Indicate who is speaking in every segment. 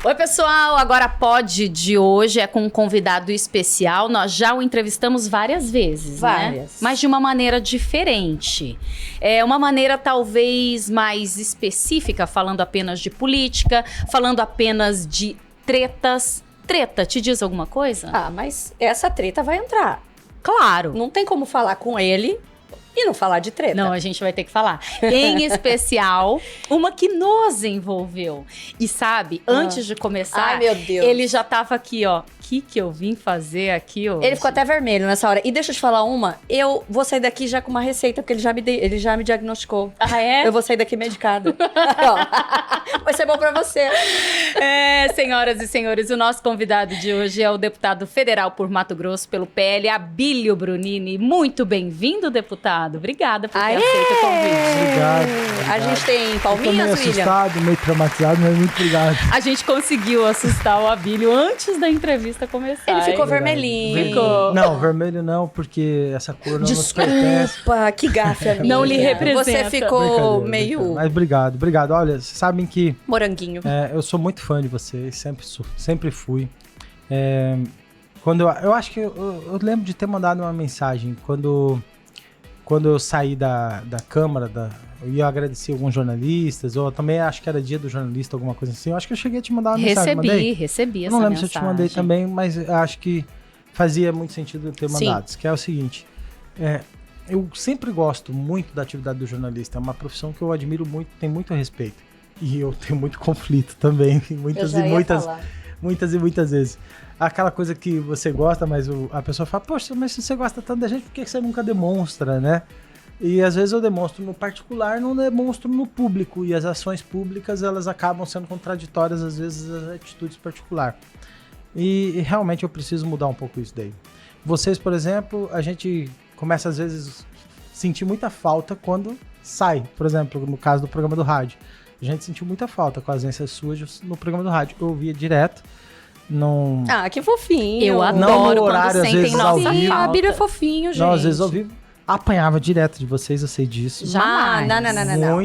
Speaker 1: Oi, pessoal, Agora Pode de hoje é com um convidado especial. Nós já o entrevistamos várias vezes, né? Mas de uma maneira diferente. É uma maneira talvez mais específica, falando apenas de política, falando apenas de tretas. Treta, te diz alguma coisa?
Speaker 2: Ah, mas essa treta vai entrar.
Speaker 1: Claro.
Speaker 2: Não tem como falar com ele e não falar de treta.
Speaker 1: Não, a gente vai ter que falar. Em especial, uma que nos envolveu. E sabe, antes de começar,
Speaker 2: ai, meu Deus,
Speaker 1: ele já tava aqui, ó. O que eu vim fazer aqui hoje?
Speaker 2: Ele ficou até vermelho nessa hora. E deixa eu te falar uma, eu vou sair daqui já com uma receita, porque ele já me diagnosticou.
Speaker 1: Ah, é?
Speaker 2: Eu vou sair daqui medicada. Vai ser bom pra você.
Speaker 1: É, senhoras e senhores, o nosso convidado de hoje é o deputado federal por Mato Grosso, pelo PL, Abílio Brunini. Muito bem-vindo, deputado. Obrigada por ter aceito o convite.
Speaker 3: Obrigado.
Speaker 2: A gente tem palminhas,
Speaker 3: William? Meio assustado, meio traumatizado, mas muito obrigado.
Speaker 1: A gente conseguiu assustar o Abílio antes da entrevista começar.
Speaker 2: Ele ficou
Speaker 1: hein?
Speaker 2: vermelhinho.
Speaker 1: Ficou.
Speaker 3: Não, vermelho não, porque essa cor não nos pertence.
Speaker 2: Desculpa, que gafe, amiga.
Speaker 1: Não lhe representa.
Speaker 2: Você ficou
Speaker 3: Brincadeira.
Speaker 2: meio
Speaker 3: Mas obrigado. Olha, vocês sabem que
Speaker 2: moranguinho.
Speaker 3: eu sou muito fã de vocês, sempre fui. Quando eu acho que eu lembro de ter mandado uma mensagem quando eu saí da Câmara, eu ia agradecer alguns jornalistas, ou também acho que era dia do jornalista, alguma coisa assim. Eu acho que eu cheguei a te mandar uma mensagem.
Speaker 1: Recebi essa mensagem.
Speaker 3: Não lembro se eu te mandei também, mas eu acho que fazia muito sentido eu ter mandado. Que é o seguinte, eu sempre gosto muito da atividade do jornalista, é uma profissão que eu admiro muito, tenho muito respeito. E eu tenho muito conflito também, muitas e muitas vezes. Aquela coisa que você gosta, mas a pessoa fala, poxa, mas se você gosta tanto da gente, por que você nunca demonstra, né? E às vezes eu demonstro no particular, não demonstro no público. E as ações públicas, elas acabam sendo contraditórias, às vezes, das atitudes particulares. E realmente eu preciso mudar um pouco isso daí. Vocês, por exemplo, a gente começa às vezes a sentir muita falta quando sai. Por exemplo, no caso do programa do rádio. A gente sentiu muita falta com as ausências suas no programa do rádio. Eu ouvia direto. Não...
Speaker 2: Ah, que fofinho.
Speaker 1: Eu adoro
Speaker 3: não no
Speaker 1: quando
Speaker 3: horário, às
Speaker 1: sentem
Speaker 3: vezes,
Speaker 1: nossa
Speaker 3: ao vivo.
Speaker 1: falta.
Speaker 2: A Bíblia é fofinho, gente.
Speaker 3: Não, às vezes ao vivo. Apanhava direto de vocês, eu sei disso.
Speaker 1: Jamais.
Speaker 2: Não.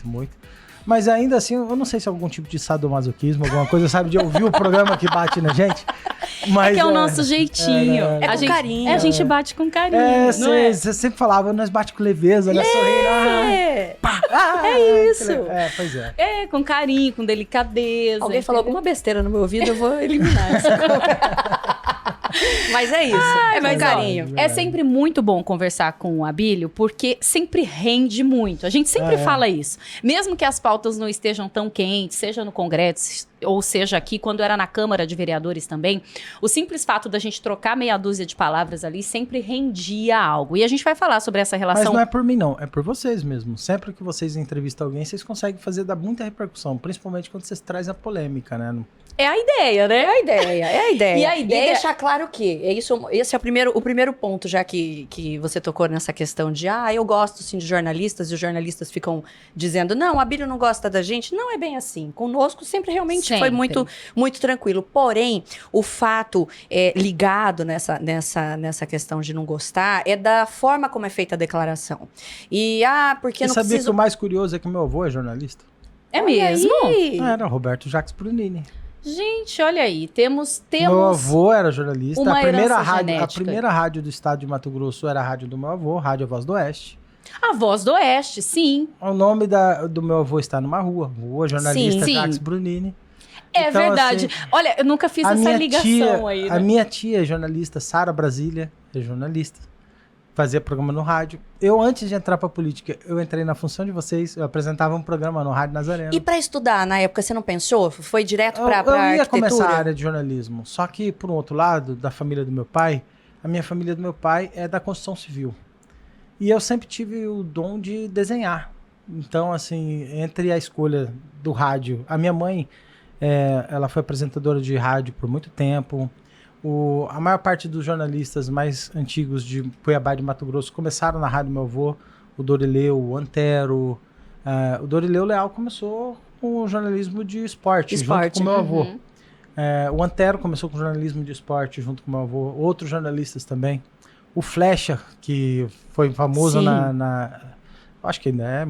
Speaker 3: Muito. Mas ainda assim, eu não sei se é algum tipo de sadomasoquismo, alguma coisa, sabe? De ouvir o programa que bate na gente. Mas,
Speaker 1: é que é o nosso jeitinho.
Speaker 2: É com carinho.
Speaker 1: A gente bate com carinho,
Speaker 3: você sempre falava, nós bate com leveza, né? Sorrindo. Pá,
Speaker 2: é isso.
Speaker 3: Pois é.
Speaker 1: É, com carinho, com delicadeza.
Speaker 2: Alguém falou alguma besteira no meu ouvido, eu vou eliminar essa. Mas é isso, com carinho.
Speaker 1: É sempre muito bom conversar com o Abílio, porque sempre rende muito. A gente sempre fala isso. Mesmo que as pautas não estejam tão quentes, seja no Congresso, ou seja aqui, quando era na Câmara de Vereadores também, o simples fato da gente trocar meia dúzia de palavras ali sempre rendia algo. E a gente vai falar sobre essa relação.
Speaker 3: Mas não é por mim, não. É por vocês mesmo. Sempre que vocês entrevistam alguém, vocês conseguem dar muita repercussão. Principalmente quando vocês trazem a polêmica, né?
Speaker 1: É a ideia, né?
Speaker 2: É a ideia.
Speaker 1: E a ideia...
Speaker 2: E deixar claro que esse é o primeiro ponto, já que você tocou nessa questão de eu gosto sim de jornalistas, e os jornalistas ficam dizendo, não, a Abílio não gosta da gente. Não é bem assim. Conosco sempre realmente foi muito, muito tranquilo. Porém, o fato ligado nessa questão de não gostar é da forma como é feita a declaração. E, porque não
Speaker 3: sabia que o mais curioso é que meu avô é jornalista?
Speaker 1: É mesmo?
Speaker 3: Era Roberto Jacques Brunini.
Speaker 1: Gente, olha aí, temos...
Speaker 3: Meu avô era jornalista.
Speaker 1: Uma
Speaker 3: A primeira
Speaker 1: rádio
Speaker 3: do estado de Mato Grosso era a rádio do meu avô, Rádio Voz do Oeste.
Speaker 1: A Voz do Oeste, sim.
Speaker 3: O nome do meu avô está numa rua jornalista Jacques Brunini.
Speaker 1: É
Speaker 3: então,
Speaker 1: verdade.
Speaker 3: Assim,
Speaker 1: olha, eu nunca fiz essa ligação aí, né?
Speaker 3: A minha tia é jornalista, Sara Brasília, é jornalista. Fazia programa no rádio. Eu, antes de entrar pra política, eu entrei na função de vocês, eu apresentava um programa no Rádio Nazareno.
Speaker 2: E pra estudar, na época, você não pensou? Foi direto pra
Speaker 3: arquitetura? Eu ia começar a área de jornalismo. Só que, por um outro lado, da família do meu pai, a minha família do meu pai é da construção civil. E eu sempre tive o dom de desenhar. Então, assim, entre a escolha do rádio... A minha mãe, ela foi apresentadora de rádio por muito tempo. A maior parte dos jornalistas mais antigos de Cuiabá e de Mato Grosso começaram na rádio do meu avô, o Dorileu, o Antero. O Dorileu Leal começou com o jornalismo de esporte junto com o meu avô. O Antero começou com jornalismo de esporte junto com o meu avô. Outros jornalistas também. O Flecha, que foi famoso acho que ainda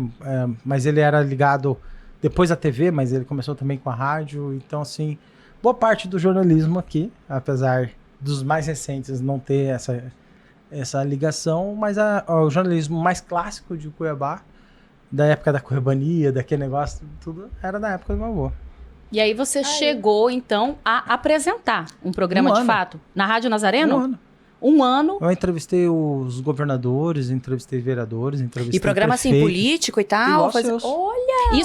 Speaker 3: mas ele era ligado depois à TV, mas ele começou também com a rádio. Então, assim, boa parte do jornalismo aqui, apesar dos mais recentes não ter essa ligação, mas o jornalismo mais clássico de Cuiabá, da época da Cuiabania, daquele negócio, tudo era da época do meu avô.
Speaker 1: E aí você chegou, então, a apresentar um programa de fato na Rádio Nazareno? Um ano.
Speaker 3: Eu entrevistei os governadores, entrevistei vereadores, entrevistei
Speaker 2: E programa assim, político e tal?
Speaker 1: Olha!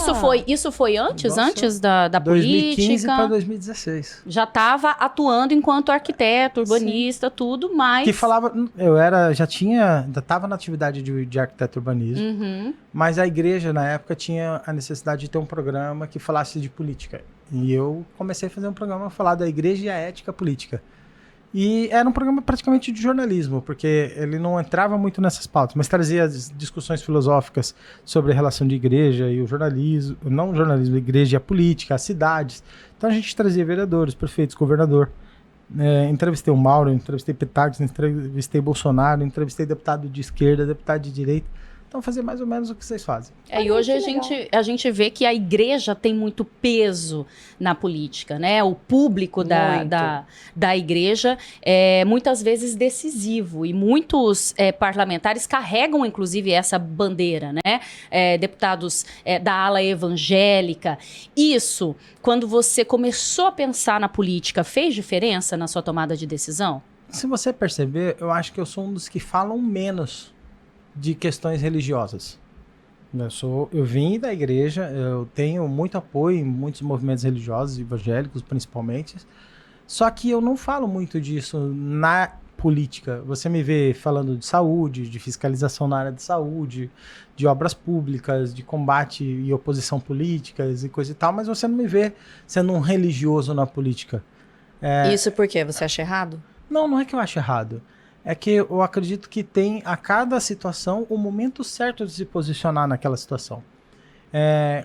Speaker 1: Isso foi antes da
Speaker 3: 2015
Speaker 1: política?
Speaker 3: para 2016.
Speaker 1: Já estava atuando enquanto arquiteto, urbanista, tudo, mas...
Speaker 3: Que falava... ainda estava na atividade de arquiteto urbanismo, mas a igreja, na época, tinha a necessidade de ter um programa que falasse de política. E eu comecei a fazer um programa a falar da igreja e a ética política. E era um programa praticamente de jornalismo, porque ele não entrava muito nessas pautas, mas trazia discussões filosóficas sobre a relação de igreja e o jornalismo, não o jornalismo, a igreja e a política, as cidades. Então a gente trazia vereadores, prefeitos, governador. Entrevistei o Mauro, entrevistei Petardes, entrevistei Bolsonaro, entrevistei deputado de esquerda, deputado de direita. Então fazia mais ou menos o que vocês fazem.
Speaker 1: E hoje a gente vê que a igreja tem muito peso na política, né? O público da igreja é muitas vezes decisivo e muitos parlamentares carregam, inclusive, essa bandeira, né? Deputados da ala evangélica. Isso, quando você começou a pensar na política, fez diferença na sua tomada de decisão?
Speaker 3: Se você perceber, eu acho que eu sou um dos que falam menos de questões religiosas. Eu vim da igreja, eu tenho muito apoio em muitos movimentos religiosos, evangélicos principalmente, só que eu não falo muito disso na política. Você me vê falando de saúde, de fiscalização na área de saúde, de obras públicas, de combate e oposição políticas e coisa e tal, mas você não me vê sendo um religioso na política.
Speaker 2: Isso por quê? Você acha errado?
Speaker 3: Não é que eu acho errado. É que eu acredito que tem a cada situação o momento certo de se posicionar naquela situação.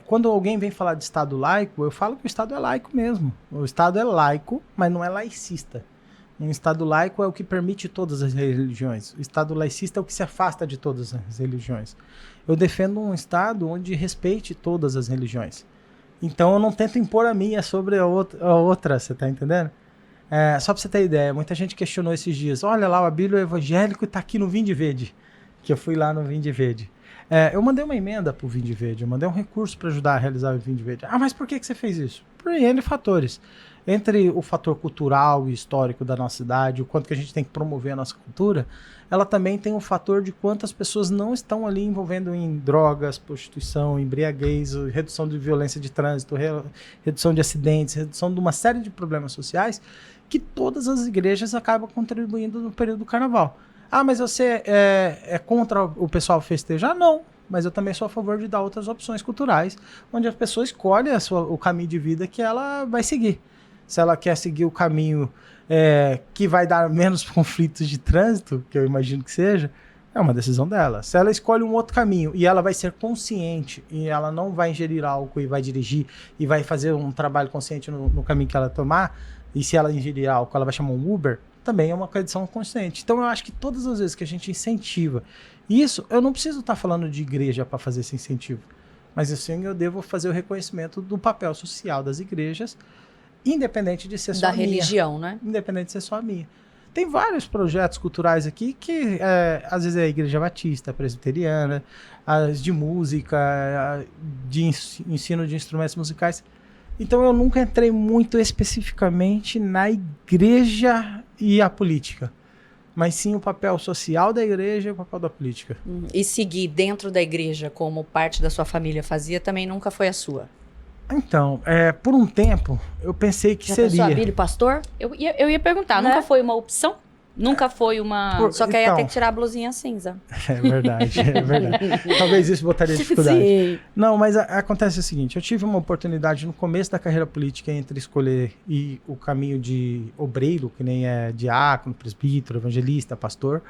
Speaker 3: Quando alguém vem falar de Estado laico, eu falo que o Estado é laico mesmo. O Estado é laico, mas não é laicista. Um Estado laico é o que permite todas as religiões. O Estado laicista é o que se afasta de todas as religiões. Eu defendo um Estado onde respeite todas as religiões. Então eu não tento impor a minha sobre a outra, você tá entendendo? Só pra você ter ideia, muita gente questionou esses dias. Olha lá, o Abílio é evangélico e tá aqui no Vinde Verde. Que eu fui lá no Vinde Verde. Eu mandei uma emenda pro Vinde Verde. Eu mandei um recurso para ajudar a realizar o Vinde Verde. Mas por que você fez isso? Por N fatores. Entre o fator cultural e histórico da nossa cidade, o quanto que a gente tem que promover a nossa cultura, ela também tem o fator de quantas pessoas não estão ali envolvendo em drogas, prostituição, embriaguez, redução de violência de trânsito, redução de acidentes, redução de uma série de problemas sociais que todas as igrejas acabam contribuindo no período do carnaval. Mas você é contra o pessoal festejar? Não, mas eu também sou a favor de dar outras opções culturais, onde a pessoa escolhe o caminho de vida que ela vai seguir. Se ela quer seguir o caminho que vai dar menos conflitos de trânsito, que eu imagino que seja, é uma decisão dela. Se ela escolhe um outro caminho e ela vai ser consciente e ela não vai ingerir álcool e vai dirigir e vai fazer um trabalho consciente no caminho que ela tomar, e se ela ingerir álcool, ela vai chamar um Uber, também é uma condição consciente. Então eu acho que todas as vezes que a gente incentiva isso, eu não preciso estar falando de igreja para fazer esse incentivo, mas assim eu devo fazer o reconhecimento do papel social das igrejas, independente de ser só a minha. Da religião, né? Independente de ser só a minha. Tem vários projetos culturais aqui que às vezes é a igreja batista, a presbiteriana, as de música, de ensino de instrumentos musicais. Então eu nunca entrei muito especificamente na igreja e a política, mas sim o papel social da igreja e o papel da política.
Speaker 2: E seguir dentro da igreja como parte da sua família fazia também nunca foi a sua?
Speaker 3: Então, por um tempo, eu pensei que seria.
Speaker 2: Já pensou, Abílio, pastor?
Speaker 1: Eu ia perguntar, nunca foi uma opção? Nunca foi uma...
Speaker 2: Só que aí ia ter que tirar a blusinha cinza.
Speaker 3: É verdade. Talvez isso botaria dificuldade.
Speaker 2: Sim.
Speaker 3: Não, mas acontece o seguinte, eu tive uma oportunidade no começo da carreira política entre escolher o caminho de obreiro, que nem é diácono, presbítero, evangelista, pastor,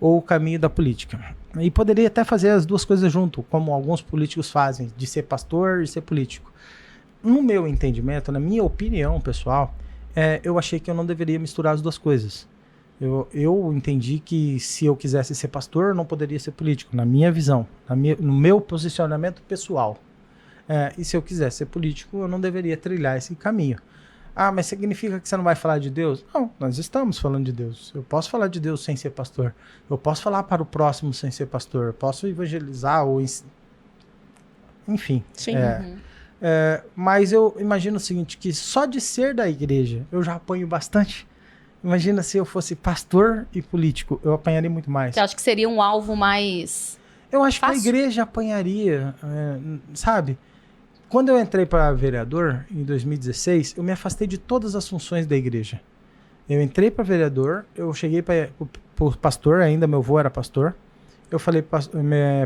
Speaker 3: ou o caminho da política. E poderia até fazer as duas coisas junto, como alguns políticos fazem, de ser pastor e ser político. No meu entendimento, na minha opinião pessoal, eu achei que eu não deveria misturar as duas coisas. Eu entendi que se eu quisesse ser pastor, eu não poderia ser político, na minha visão, no meu posicionamento pessoal. E se eu quisesse ser político, eu não deveria trilhar esse caminho. Ah, mas significa que você não vai falar de Deus? Não, nós estamos falando de Deus. Eu posso falar de Deus sem ser pastor. Eu posso falar para o próximo sem ser pastor. Eu posso evangelizar ou... Enfim.
Speaker 2: Sim.
Speaker 3: Mas eu imagino o seguinte, que só de ser da igreja eu já apanho bastante. Imagina se eu fosse pastor e político, eu apanharia muito mais.
Speaker 1: Você acha que seria um alvo mais
Speaker 3: Eu acho
Speaker 1: fácil?
Speaker 3: que a igreja apanharia, sabe? Quando eu entrei para vereador, em 2016, eu me afastei de todas as funções da igreja. Eu entrei para vereador, eu cheguei para o pastor, ainda meu avô era pastor, eu falei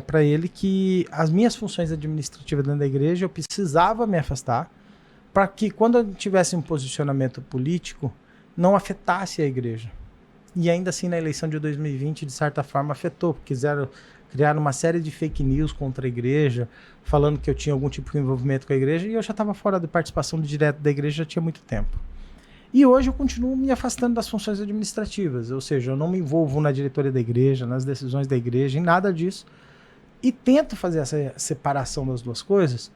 Speaker 3: para ele que as minhas funções administrativas dentro da igreja, eu precisava me afastar, para que quando eu tivesse um posicionamento político, não afetasse a igreja. E ainda assim, na eleição de 2020, de certa forma, afetou, porque criaram uma série de fake news contra a igreja, falando que eu tinha algum tipo de envolvimento com a igreja, e eu já estava fora de participação direta da igreja já tinha muito tempo. E hoje eu continuo me afastando das funções administrativas, ou seja, eu não me envolvo na diretoria da igreja, nas decisões da igreja, em nada disso, e tento fazer essa separação das duas coisas,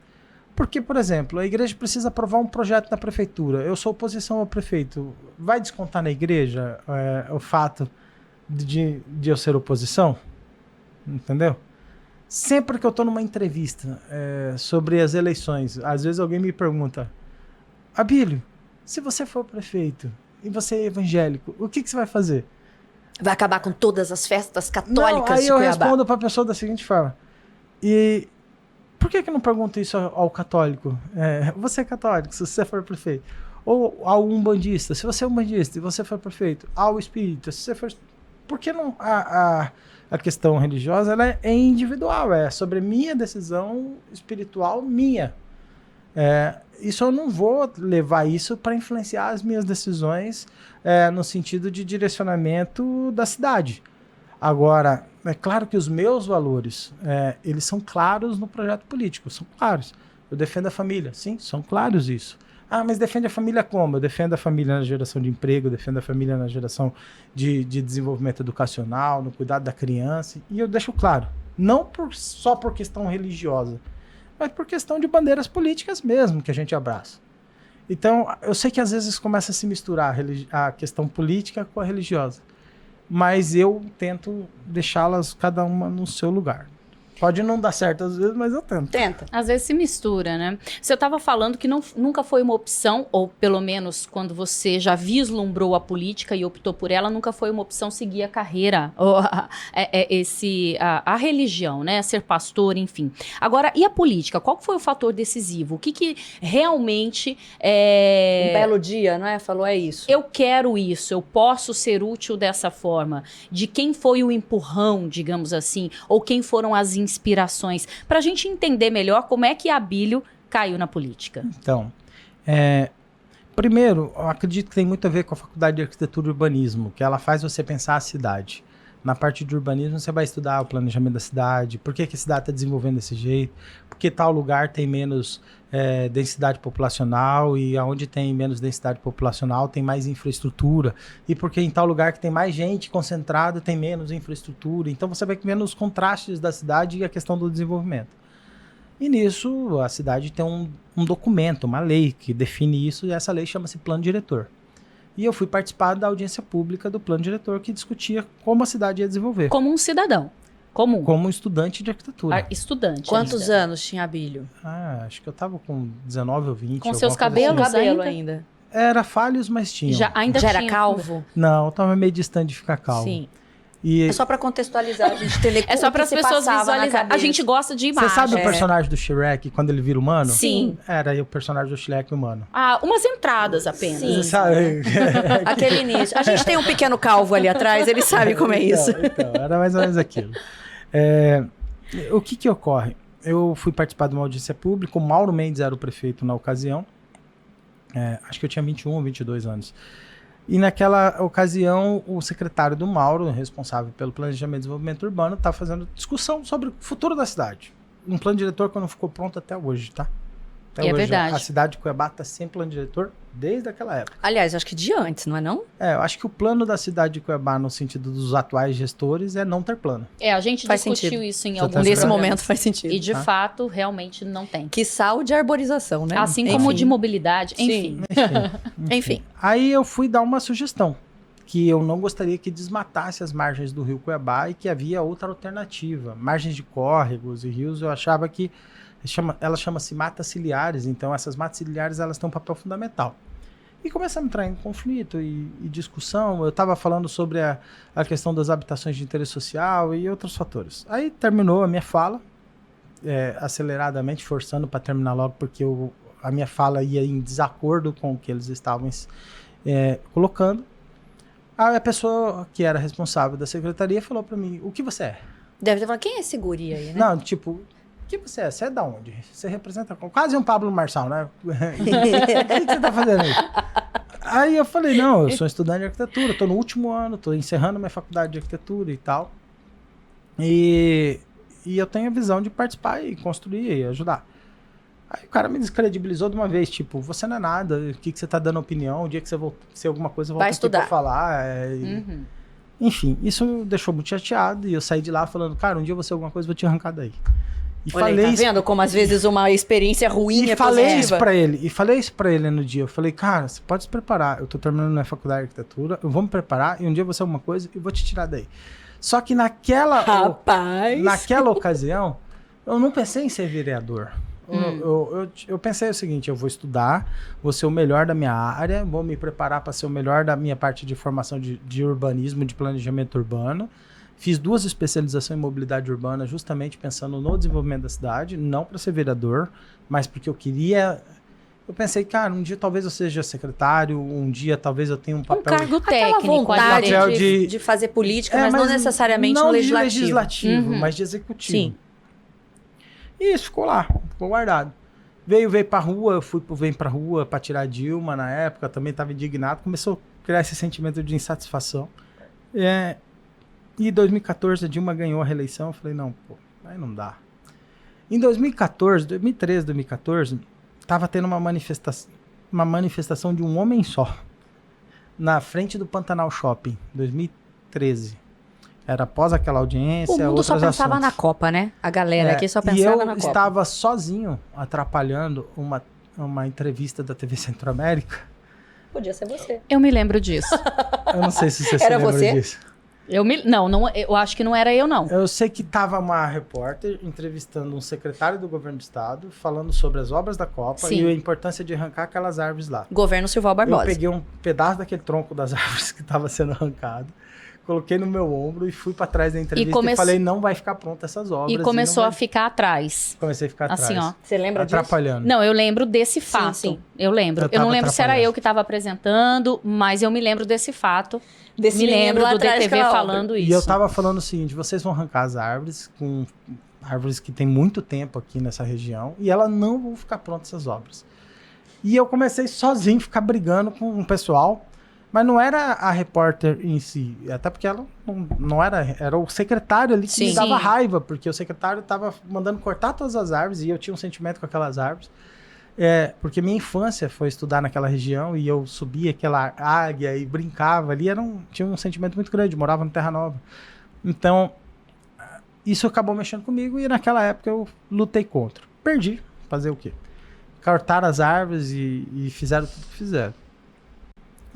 Speaker 3: porque, por exemplo, a igreja precisa aprovar um projeto na prefeitura, eu sou oposição ao prefeito, vai descontar na igreja o fato de eu ser oposição? Entendeu? Sempre que eu estou numa entrevista sobre as eleições, às vezes alguém me pergunta: Abílio, se você for prefeito e você é evangélico, o que você vai fazer?
Speaker 2: Vai acabar com todas as festas católicas
Speaker 3: aí
Speaker 2: de
Speaker 3: eu
Speaker 2: Cuiabá.
Speaker 3: respondo para a pessoa da seguinte forma: e por que não pergunta isso ao católico? Você é católico, se você for prefeito. Ou ao umbandista, se você é umbandista e você for prefeito. Ao espírita, se você for... Por que não... A questão religiosa ela é individual, é sobre minha decisão espiritual minha. Isso eu não vou levar isso para influenciar as minhas decisões no sentido de direcionamento da cidade. Agora, é claro que os meus valores, eles são claros no projeto político, são claros. Eu defendo a família, sim, são claros isso. Ah, mas defende a família como? Eu defendo a família na geração de emprego, eu defendo a família na geração de desenvolvimento educacional, no cuidado da criança. E eu deixo claro, não só por questão religiosa, mas por questão de bandeiras políticas mesmo que a gente abraça. Então, eu sei que às vezes começa a se misturar a questão política com a religiosa, mas eu tento deixá-las cada uma no seu lugar. Pode não dar certo às vezes, mas eu tento.
Speaker 2: Tenta.
Speaker 1: Às vezes se mistura, né? Você estava falando que nunca foi uma opção, ou pelo menos quando você já vislumbrou a política e optou por ela, nunca foi uma opção seguir a carreira, ou a religião, né? Ser pastor, enfim. Agora, e a política? Qual foi o fator decisivo? O que realmente...
Speaker 2: Um belo dia, não é? Falou, isso.
Speaker 1: Eu quero isso, eu posso ser útil dessa forma. De quem foi o empurrão, digamos assim, ou quem foram as inspirações, para a gente entender melhor como é que Abílio caiu na política.
Speaker 3: Então, primeiro, eu acredito que tem muito a ver com a Faculdade de Arquitetura e Urbanismo, que ela faz você pensar a cidade. Na parte de urbanismo, você vai estudar o planejamento da cidade, por que a cidade está desenvolvendo desse jeito, porque tal lugar tem menos densidade populacional e aonde tem menos densidade populacional tem mais infraestrutura, e porque em tal lugar que tem mais gente concentrada tem menos infraestrutura. Então você vai vendo os contrastes da cidade e a questão do desenvolvimento. E nisso a cidade tem um documento, uma lei que define isso, e essa lei chama-se Plano Diretor. E eu fui participar da audiência pública do Plano Diretor que discutia como a cidade ia desenvolver.
Speaker 1: Como um cidadão comum.
Speaker 3: Como um estudante de arquitetura.
Speaker 1: Estudante.
Speaker 2: Quantos anos tinha Abílio?
Speaker 3: Acho que eu tava com 19 ou 20.
Speaker 1: Com seus cabelos
Speaker 2: assim. Cabelo ainda?
Speaker 3: Era falhos, mas tinha.
Speaker 1: Ainda
Speaker 2: já
Speaker 1: tinha.
Speaker 2: Era calvo?
Speaker 3: Não, eu tava meio distante de ficar calvo.
Speaker 2: Sim.
Speaker 3: E...
Speaker 2: É só pra contextualizar, a gente entender
Speaker 1: É só para as pessoas visualizarem. A gente gosta de imagem.
Speaker 3: Você sabe o personagem do Shrek, quando ele vira humano?
Speaker 1: Sim.
Speaker 3: Era aí o personagem do Shrek humano.
Speaker 1: Umas entradas apenas.
Speaker 2: Sim.
Speaker 3: Sabe?
Speaker 2: Aquele início. A gente tem um pequeno calvo ali atrás, ele sabe como é isso.
Speaker 3: Então, era mais ou menos aquilo. O que ocorre? Eu fui participar de uma audiência pública, o Mauro Mendes era o prefeito na ocasião. Acho que eu tinha 21 ou 22 anos. E naquela ocasião, o secretário do Mauro, responsável pelo Planejamento e Desenvolvimento Urbano, está fazendo discussão sobre o futuro da cidade. Um plano diretor que não ficou pronto até hoje, tá? Até hoje,
Speaker 1: verdade.
Speaker 3: A cidade de Cuiabá está sem plano diretor desde aquela época.
Speaker 2: Aliás, acho que de antes, não é não?
Speaker 3: Eu acho que o plano da cidade de Cuiabá, no sentido dos atuais gestores, é não ter plano.
Speaker 1: A gente
Speaker 2: Faz
Speaker 1: discutiu
Speaker 2: sentido.
Speaker 1: isso em
Speaker 3: Você
Speaker 1: alguns
Speaker 3: tá
Speaker 2: Nesse
Speaker 1: programas.
Speaker 2: momento faz sentido.
Speaker 1: E de fato, realmente não tem.
Speaker 2: Que sal de arborização, né?
Speaker 1: Assim como de mobilidade, enfim.
Speaker 2: Enfim.
Speaker 3: Aí eu fui dar uma sugestão, que eu não gostaria que desmatasse as margens do rio Cuiabá e que havia outra alternativa. Margens de córregos e rios, eu achava que ela chama-se matas ciliares, então essas matas ciliares elas têm um papel fundamental. E começamos a entrar em conflito e discussão. Eu estava falando sobre a questão das habitações de interesse social e outros fatores. Aí terminou a minha fala, aceleradamente, forçando para terminar logo, porque a minha fala ia em desacordo com o que eles estavam colocando. Aí a pessoa que era responsável da secretaria falou para mim, o que você é?
Speaker 2: Deve ter falado, quem é esse guri aí, né?
Speaker 3: Não, tipo, o que você é? Você é da onde? Você representa quase um Pablo Marçal, né? O que você tá fazendo aí? Aí eu falei, não, eu sou estudante de arquitetura, tô no último ano, tô encerrando minha faculdade de arquitetura e tal. E eu tenho a visão de participar e construir e ajudar. Aí o cara me descredibilizou de uma vez, tipo, você não é nada, o que você tá dando opinião, o dia que você se alguma coisa volta aqui pra falar. Enfim, isso me deixou muito chateado e eu saí de lá falando, cara, um dia eu vou ser alguma coisa, vou te arrancar daí. E
Speaker 2: olha aí, tá vendo como às vezes uma experiência ruim é
Speaker 3: falei
Speaker 2: positiva?
Speaker 3: Falei isso pra ele no dia, eu falei, cara, você pode se preparar, eu tô terminando minha faculdade de arquitetura, eu vou me preparar e um dia eu vou ser alguma coisa e vou te tirar daí. Só que naquela ocasião, eu não pensei em ser vereador. Eu pensei o seguinte, eu vou estudar, vou ser o melhor da minha área, vou me preparar para ser o melhor da minha parte de formação de urbanismo, de planejamento urbano. Fiz 2 especializações em mobilidade urbana justamente pensando no desenvolvimento da cidade, não para ser vereador, mas porque eu queria... Eu pensei, cara, um dia talvez eu seja secretário, um dia talvez eu tenha um papel...
Speaker 1: Um cargo técnico.
Speaker 2: Aquela vontade de fazer política, mas não necessariamente no legislativo.
Speaker 3: Não de legislativo, mas de executivo.
Speaker 2: Sim.
Speaker 3: E isso ficou lá, ficou guardado. Veio pra rua, eu vem pra rua pra tirar a Dilma na época, também estava indignado, começou a criar esse sentimento de insatisfação. E em 2014 a Dilma ganhou a reeleição, eu falei, não, pô, aí não dá. Em 2013, 2014, tava tendo uma manifestação de um homem só, na frente do Pantanal Shopping, 2013. Era após aquela audiência,
Speaker 2: o mundo só pensava na Copa, né? A galera aqui só pensava na Copa.
Speaker 3: E eu estava sozinho atrapalhando uma entrevista da TV Centro-América.
Speaker 2: Podia ser você.
Speaker 1: Eu me lembro disso.
Speaker 3: Eu não sei se você se lembra disso.
Speaker 1: Eu acho que não era eu, não.
Speaker 3: Eu sei que estava uma repórter entrevistando um secretário do governo do estado, falando sobre as obras da Copa e a importância de arrancar aquelas árvores lá.
Speaker 2: Governo Silval Barbosa.
Speaker 3: Eu peguei um pedaço daquele tronco das árvores que estava sendo arrancado, coloquei no meu ombro e fui para trás da entrevista e falei, não vai ficar pronta essas obras.
Speaker 1: E começou a ficar atrás.
Speaker 3: Comecei a ficar atrás.
Speaker 1: Assim, ó.
Speaker 2: Você lembra disso?
Speaker 3: Atrapalhando.
Speaker 1: Não, eu lembro desse fato.
Speaker 2: Sim.
Speaker 1: Eu lembro. Eu não lembro se era eu que estava apresentando, mas eu me lembro desse fato. Me lembro do DTV falando isso.
Speaker 3: E eu tava falando o seguinte, vocês vão arrancar as árvores, com árvores que tem muito tempo aqui nessa região, e elas não vão ficar prontas essas obras. E eu comecei sozinho a ficar brigando com o pessoal, mas não era a repórter em si, até porque ela não era o secretário ali que me dava raiva, porque o secretário estava mandando cortar todas as árvores e eu tinha um sentimento com aquelas árvores. Porque minha infância foi estudar naquela região e eu subia aquela águia e brincava ali, tinha um sentimento muito grande, morava no Terra Nova. Então, isso acabou mexendo comigo e naquela época eu lutei contra. Perdi, fazer o quê? Cortaram as árvores e fizeram tudo que fizeram.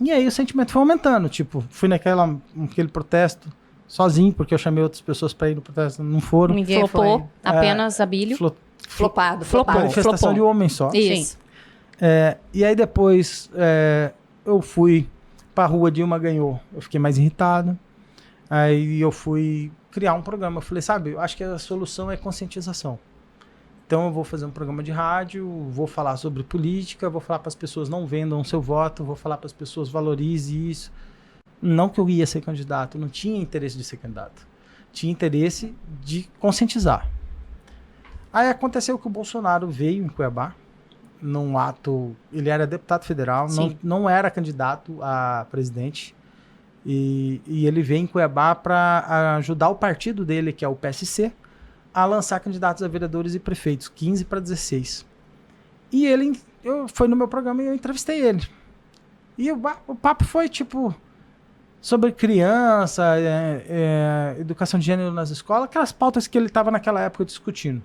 Speaker 3: E aí o sentimento foi aumentando, tipo, fui naquele protesto sozinho, porque eu chamei outras pessoas para ir no protesto, não foram.
Speaker 1: Ninguém flopou, apenas Abílio.
Speaker 2: Flopado.
Speaker 3: Manifestação de um homem só.
Speaker 1: Isso.
Speaker 3: E aí depois eu fui pra rua, Dilma ganhou. Eu fiquei mais irritado. Aí eu fui criar um programa. Eu falei, sabe, eu acho que a solução é conscientização. Então eu vou fazer um programa de rádio, vou falar sobre política, vou falar para as pessoas não vendam o seu voto, vou falar para as pessoas valorizem isso. Não que eu ia ser candidato, não tinha interesse de ser candidato. Tinha interesse de conscientizar. Aí aconteceu que o Bolsonaro veio em Cuiabá, num ato... Ele era deputado federal, não era candidato a presidente. E ele veio em Cuiabá para ajudar o partido dele, que é o PSC, a lançar candidatos a vereadores e prefeitos, 15 para 16. E foi no meu programa e eu entrevistei ele. E o papo foi, tipo, sobre criança, educação de gênero nas escolas, aquelas pautas que ele estava naquela época discutindo.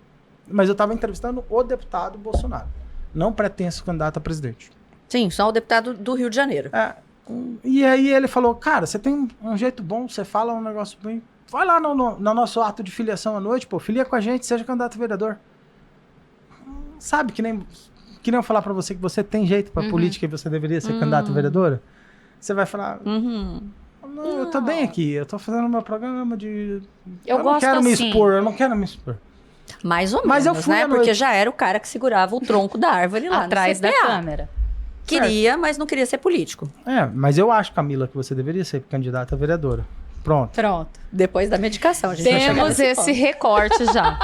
Speaker 3: Mas eu estava entrevistando o deputado Bolsonaro, não pretenso candidato a presidente.
Speaker 2: Sim, só o deputado do Rio de Janeiro.
Speaker 3: E aí ele falou, cara, você tem um jeito bom, você fala um negócio bem... Vai lá no nosso ato de filiação à noite, pô, filia com a gente, seja candidato a vereador. Sabe, que nem eu falar pra você que você tem jeito pra política e você deveria ser candidato a vereadora? Você vai falar... Não, eu tô bem aqui, eu tô fazendo meu programa de... Eu não quero me expor, eu não quero me expor.
Speaker 2: Mais ou menos, eu fui, né? Porque já era o cara que segurava o tronco da árvore lá
Speaker 1: atrás da câmera.
Speaker 2: Queria, mas não queria ser político.
Speaker 3: Mas eu acho, Camila, que você deveria ser candidata a vereadora. Pronto.
Speaker 2: Depois da medicação, a gente
Speaker 1: temos esse recorte já.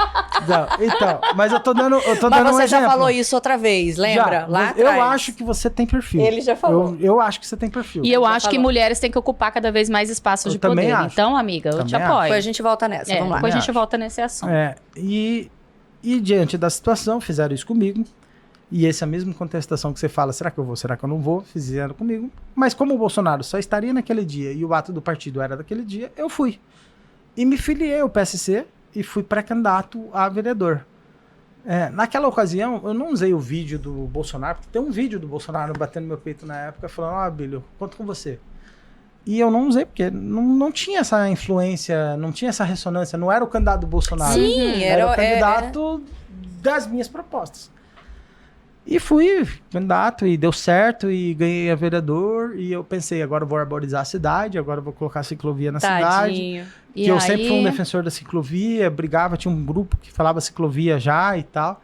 Speaker 3: Então, mas eu tô dando
Speaker 2: mas você já falou isso outra vez, lembra?
Speaker 3: Já,
Speaker 2: lá
Speaker 3: eu acho que você tem perfil.
Speaker 2: Ele já falou.
Speaker 3: Eu acho que você tem perfil.
Speaker 1: E eu acho que mulheres têm que ocupar cada vez mais espaços de poder.
Speaker 3: Acho.
Speaker 1: Então, amiga, eu te apoio.
Speaker 2: Depois a gente volta nessa, vamos lá.
Speaker 1: Depois a gente volta nesse assunto.
Speaker 3: E diante da situação, fizeram isso comigo. E essa mesma contestação que você fala, será que eu vou, será que eu não vou? Fizeram comigo. Mas como o Bolsonaro só estaria naquele dia e o ato do partido era daquele dia, eu fui. E me filiei ao PSC e fui pré-candidato a vereador. Naquela ocasião, eu não usei o vídeo do Bolsonaro, porque tem um vídeo do Bolsonaro batendo no meu peito na época, falando, Bílio, conto com você. E eu não usei, porque não tinha essa influência, não tinha essa ressonância, não era o candidato do Bolsonaro.
Speaker 2: Sim,
Speaker 3: era o candidato das minhas propostas. E fui candidato e deu certo e ganhei a vereador e eu pensei, agora eu vou arborizar a cidade, agora eu vou colocar a ciclovia na cidade. E eu sempre fui um defensor da ciclovia, brigava, tinha um grupo que falava ciclovia já e tal.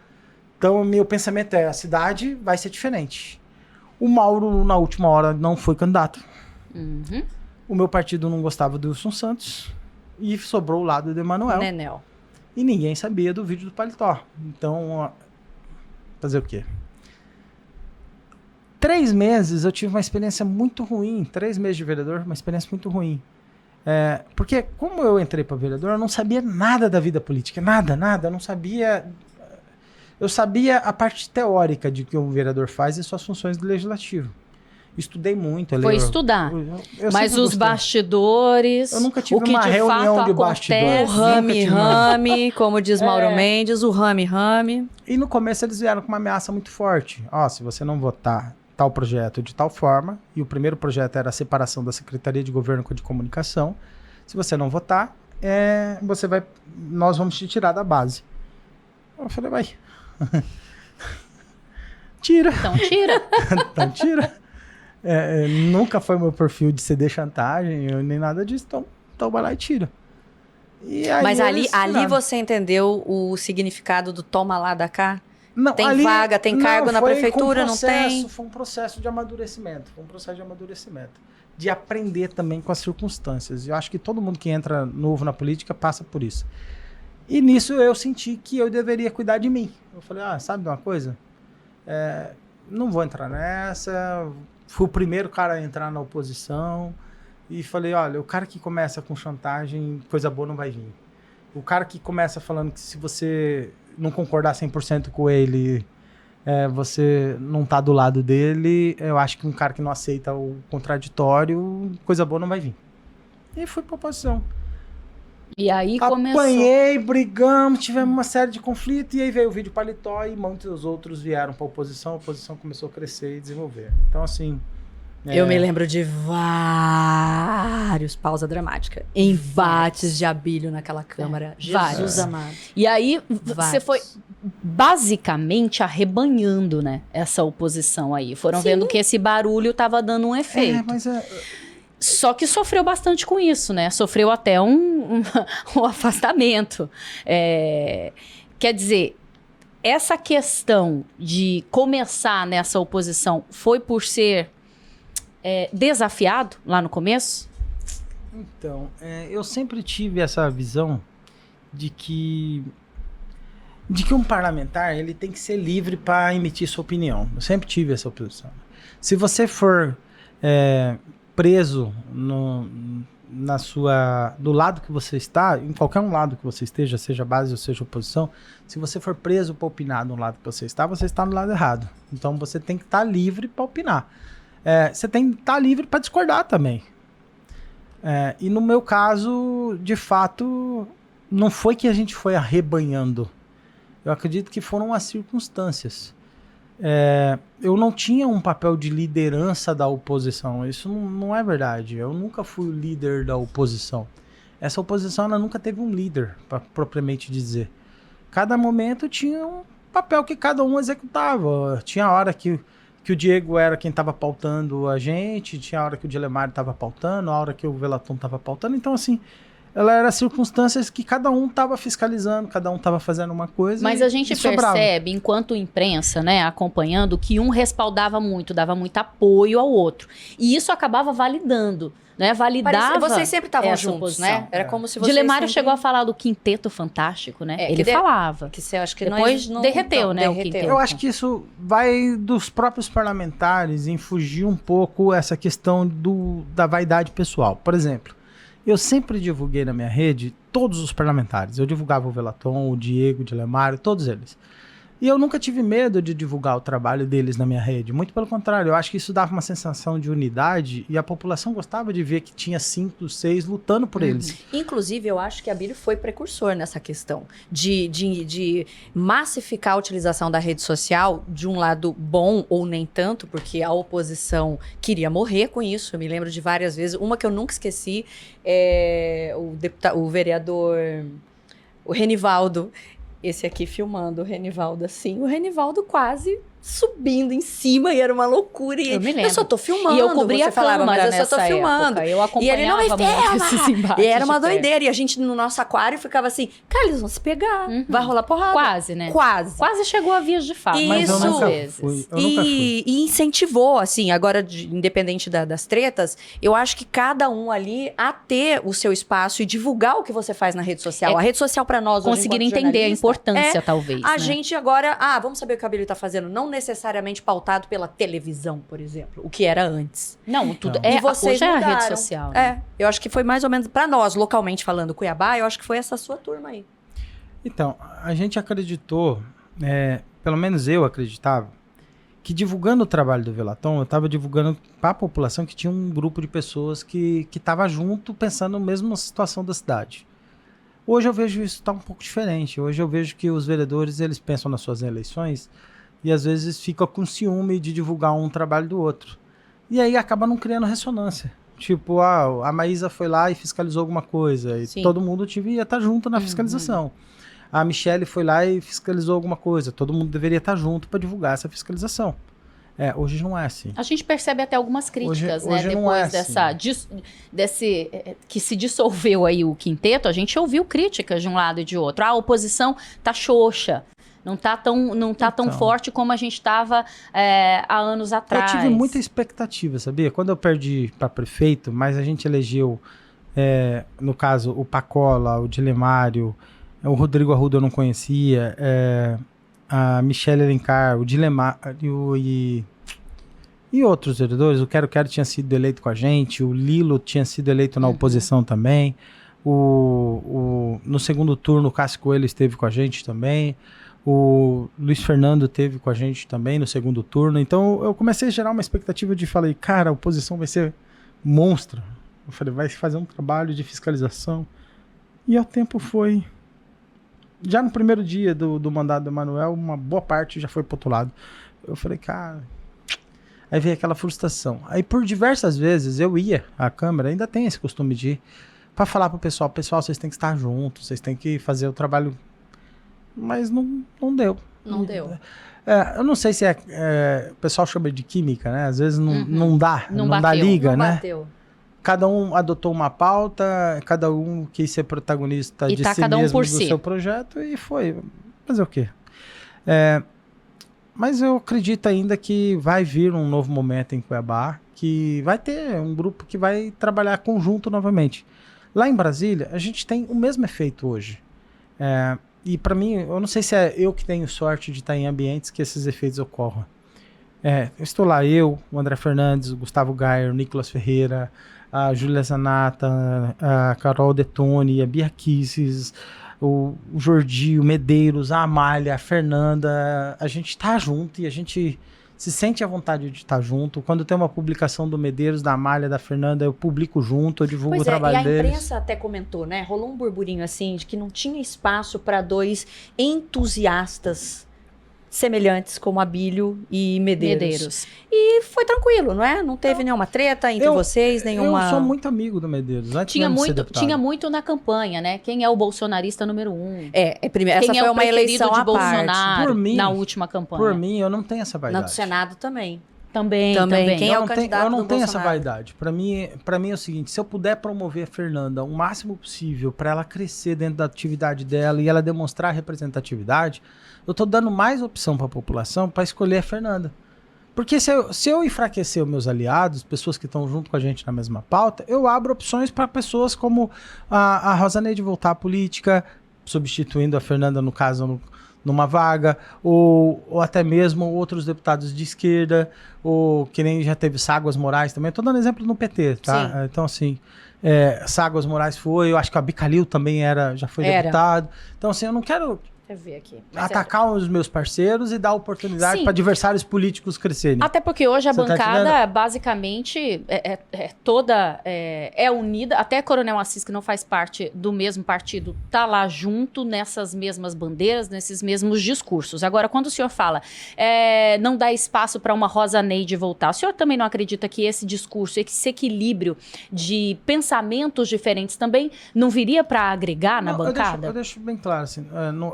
Speaker 3: Então o meu pensamento a cidade vai ser diferente. O Mauro, na última hora, não foi candidato. O meu partido não gostava do Wilson Santos e sobrou o lado do Emanuel.
Speaker 2: Nenel.
Speaker 3: E ninguém sabia do vídeo do paletó. Então, fazer o quê? 3 meses eu tive uma experiência muito ruim. 3 meses de vereador, uma experiência muito ruim. Porque como eu entrei para vereador, eu não sabia nada da vida política. Nada. Eu não sabia... Eu sabia a parte teórica de que um vereador faz e suas funções do legislativo. Estudei muito.
Speaker 1: Foi estudar. Mas os bastidores,
Speaker 3: eu nunca tive
Speaker 1: o que
Speaker 3: uma
Speaker 1: de
Speaker 3: reunião
Speaker 1: fato
Speaker 3: de bastidores.
Speaker 2: O rame-rame, como diz Mauro Mendes, o rame-rame.
Speaker 3: E no começo eles vieram com uma ameaça muito forte. Se você não votar tal projeto de tal forma, e o primeiro projeto era a separação da Secretaria de Governo com a de Comunicação, se você não votar, nós vamos te tirar da base. Eu falei, vai. Tira. Então tira. Nunca foi meu perfil de ceder chantagem, nem nada disso, então vai lá e tira. E aí
Speaker 2: mas ali você entendeu o significado do toma lá da cá?
Speaker 3: Não,
Speaker 2: tem vaga, tem cargo na prefeitura, não tem?
Speaker 3: Foi um processo de amadurecimento, de aprender também com as circunstâncias. Eu acho que todo mundo que entra novo na política passa por isso. E nisso eu senti que eu deveria cuidar de mim. Eu falei, sabe de uma coisa? Não vou entrar nessa. Fui o primeiro cara a entrar na oposição e falei, olha, o cara que começa com chantagem, coisa boa não vai vir. O cara que começa falando que se você não concordar 100% com ele, você não tá do lado dele, eu acho que um cara que não aceita o contraditório, coisa boa não vai vir. E fui pra oposição.
Speaker 1: E aí começou.
Speaker 3: Apanhei, brigamos, tivemos uma série de conflitos, e aí veio o vídeo paletó e muitos outros vieram para a oposição começou a crescer e desenvolver. Então, assim...
Speaker 2: Eu me lembro de vários, pausa dramática, embates de Abílio naquela Câmara. Jesus amado.
Speaker 1: E aí, você foi basicamente arrebanhando, né, essa oposição aí. Foram vendo que esse barulho estava dando um efeito. Só que sofreu bastante com isso, né? Sofreu até um afastamento. Quer dizer, essa questão de começar nessa oposição foi por ser desafiado lá no começo?
Speaker 3: Então, eu sempre tive essa visão de que um parlamentar ele tem que ser livre para emitir sua opinião. Eu sempre tive essa posição. Se você for... preso do lado que você está, em qualquer um lado que você esteja, seja base ou seja oposição, se você for preso para opinar no lado que você está no lado errado. Então você tem que estar livre para opinar. Você tem que estar livre para discordar também. E no meu caso, de fato, não foi que a gente foi arrebanhando. Eu acredito que foram as circunstâncias. Eu não tinha um papel de liderança da oposição. Isso não é verdade. Eu nunca fui o líder da oposição. Essa oposição ela nunca teve um líder, propriamente dizer. Cada momento tinha um papel que cada um executava. Tinha hora que o Diego era quem estava pautando a gente, tinha hora que o Dilemário estava pautando, a hora que o Velaton estava pautando. Então, assim, ela era circunstâncias que cada um estava fiscalizando, cada um estava fazendo uma coisa.
Speaker 1: Mas a gente percebe, enquanto imprensa, né, acompanhando, que um respaldava muito, dava muito apoio ao outro. E isso acabava validando, né? Validava.
Speaker 2: Vocês sempre estavam juntos,
Speaker 1: oposição,
Speaker 2: né? Era como se vocês.
Speaker 1: Dilemário
Speaker 2: sempre...
Speaker 1: chegou a falar do Quinteto Fantástico, né? Ele falava.
Speaker 2: Que você acha que
Speaker 1: depois
Speaker 2: não
Speaker 1: derreteu, né?
Speaker 2: Derreteu.
Speaker 1: O Quinteto.
Speaker 3: Eu acho que isso vai dos próprios parlamentares em fugir um pouco essa questão da vaidade pessoal. Por exemplo, eu sempre divulguei na minha rede todos os parlamentares. Eu divulgava o Velaton, o Diego, o Dilemário, todos eles. E eu nunca tive medo de divulgar o trabalho deles na minha rede. Muito pelo contrário, eu acho que isso dava uma sensação de unidade e a população gostava de ver que tinha 5, 6 lutando por eles.
Speaker 2: Inclusive, eu acho que a Abílio foi precursor nessa questão de massificar a utilização da rede social de um lado bom ou nem tanto, porque a oposição queria morrer com isso. Eu me lembro de várias vezes. Uma que eu nunca esqueci é o vereador, o Renivaldo. Esse aqui filmando o Renivaldo assim, o Renivaldo quase subindo em cima e era uma loucura. E
Speaker 1: eu me lembro.
Speaker 2: Eu só tô filmando.
Speaker 1: E eu cobria a
Speaker 2: falava,
Speaker 1: câmera
Speaker 2: mas eu só tô filmando.
Speaker 1: Eu acompanhava
Speaker 2: e ele não me filma. E era uma doideira. E a gente no nosso aquário ficava assim, cara, eles vão se pegar. Vai rolar porrada.
Speaker 1: Quase, né?
Speaker 2: Quase
Speaker 1: chegou a vias de fato.
Speaker 2: Isso.
Speaker 1: Mas
Speaker 3: eu nunca
Speaker 1: vezes.
Speaker 3: fui. E
Speaker 2: incentivou, assim, agora independente das tretas, eu acho que cada um ali a ter o seu espaço e divulgar o que você faz na rede social. A rede social pra nós,
Speaker 1: conseguir entender a importância, talvez.
Speaker 2: A gente agora, vamos saber o que a Abílio tá fazendo. Não necessariamente pautado pela televisão, por exemplo, o que era antes.
Speaker 1: Não, tudo.
Speaker 2: E vocês
Speaker 1: hoje é a
Speaker 2: mudaram.
Speaker 1: rede social. Né?
Speaker 2: Eu acho que foi mais ou menos, pra nós, localmente falando, Cuiabá, eu acho que foi essa sua turma aí.
Speaker 3: Então, a gente acreditou, pelo menos eu acreditava, que divulgando o trabalho do Velaton, eu estava divulgando para a população que tinha um grupo de pessoas que estava junto pensando na mesma situação da cidade. Hoje eu vejo isso tá um pouco diferente. Hoje eu vejo que os vereadores, eles pensam nas suas eleições e às vezes ficam com ciúme de divulgar um trabalho do outro. E aí acaba não criando ressonância. Tipo, a Maísa foi lá e fiscalizou alguma coisa. E todo mundo devia estar junto na fiscalização. A Michelle foi lá e fiscalizou alguma coisa. Todo mundo deveria estar junto para divulgar essa fiscalização. Hoje não é assim.
Speaker 1: A gente percebe até algumas críticas,
Speaker 3: hoje
Speaker 1: né?
Speaker 3: Não
Speaker 1: Depois desse que se dissolveu aí o quinteto, a gente ouviu críticas de um lado e de outro. A oposição tá xoxa. Não tá tão forte como a gente estava há anos atrás.
Speaker 3: Eu tive muita expectativa, sabia? Quando eu perdi para prefeito, mas a gente elegeu, no caso, o Pacola, o Dilemário, o Rodrigo Arruda eu não conhecia, a Michelle Alencar, o Dilemário e outros vereadores. O Quero tinha sido eleito com a gente, o Lilo tinha sido eleito na oposição também, no segundo turno o Cássio Coelho esteve com a gente também, o Luiz Fernando esteve com a gente também no segundo turno. Então eu comecei a gerar uma expectativa de falei, cara, a oposição vai ser monstro. Eu falei, vai fazer um trabalho de fiscalização. E o tempo foi... Já no primeiro dia do mandato do Emanuel, uma boa parte já foi pro outro lado. Eu falei, cara... Aí veio aquela frustração. Aí por diversas vezes eu ia à Câmara, ainda tem esse costume de ir, pra falar pro pessoal, vocês têm que estar juntos, vocês têm que fazer o trabalho... Mas não deu.
Speaker 2: Não deu.
Speaker 3: Eu não sei se o pessoal chama de química, né? Às vezes não dá liga, né?
Speaker 2: Bateu.
Speaker 3: Cada um adotou uma pauta, cada um quis ser protagonista de si
Speaker 1: cada um
Speaker 3: mesmo
Speaker 1: por
Speaker 3: do
Speaker 1: si.
Speaker 3: seu projeto e foi. Fazer o quê? Mas eu acredito ainda que vai vir um novo momento em Cuiabá, que vai ter um grupo que vai trabalhar conjunto novamente. Lá em Brasília, a gente tem o mesmo efeito hoje. E para mim, eu não sei se é eu que tenho sorte de estar em ambientes que esses efeitos ocorram. Estou lá, o André Fernandes, o Gustavo Gayer, o Nicolas Ferreira, a Júlia Zanata, a Carol Detoni, a Bia Kisses, o Jordi, o Medeiros, a Amália, a Fernanda. A gente tá junto e a gente se sente à vontade de estar junto. Quando tem uma publicação do Medeiros, da Amália, da Fernanda, eu publico junto, eu divulgo o trabalho deles.
Speaker 2: E a imprensa até comentou, né? Rolou um burburinho assim, de que não tinha espaço para dois entusiastas semelhantes como Abílio e Medeiros. E foi tranquilo, não é? Não teve nenhuma treta entre vocês, nenhuma...
Speaker 3: Eu sou muito amigo do Medeiros.
Speaker 1: Tinha muito na campanha, né? Quem é o bolsonarista número 1?
Speaker 2: Essa foi uma eleição
Speaker 1: de
Speaker 2: à
Speaker 1: Bolsonaro
Speaker 3: por mim,
Speaker 1: na última campanha.
Speaker 3: Por mim, eu não tenho essa vaidade.
Speaker 2: No Senado também.
Speaker 1: Também.
Speaker 2: Quem é o candidato
Speaker 3: eu não
Speaker 2: do
Speaker 3: tenho
Speaker 2: Bolsonaro?
Speaker 3: essa vaidade. Para mim é o seguinte, se eu puder promover a Fernanda o máximo possível para ela crescer dentro da atividade dela e ela demonstrar representatividade, eu tô dando mais opção para a população para escolher a Fernanda. Porque se eu enfraquecer os meus aliados, pessoas que estão junto com a gente na mesma pauta, eu abro opções para pessoas como a Rosaneide voltar à política, substituindo a Fernanda, no caso, numa vaga, ou até mesmo outros deputados de esquerda, ou que nem já teve Ságuas Moraes também. Estou dando exemplo no PT, tá? Sim. Então, assim, Ságuas Moraes foi, eu acho que a Bicalil também já foi deputado. Então, assim, eu não quero...
Speaker 2: ver aqui.
Speaker 3: Atacar os meus parceiros e dar oportunidade para adversários políticos crescerem.
Speaker 1: Até porque hoje a bancada, basicamente, toda unida. Até Coronel Assis, que não faz parte do mesmo partido, tá lá junto nessas mesmas bandeiras, nesses mesmos discursos. Agora, quando o senhor fala não dá espaço para uma Rosaneide voltar, o senhor também não acredita que esse discurso, esse equilíbrio de pensamentos diferentes também não viria para agregar na bancada?
Speaker 3: Eu deixo bem claro, assim,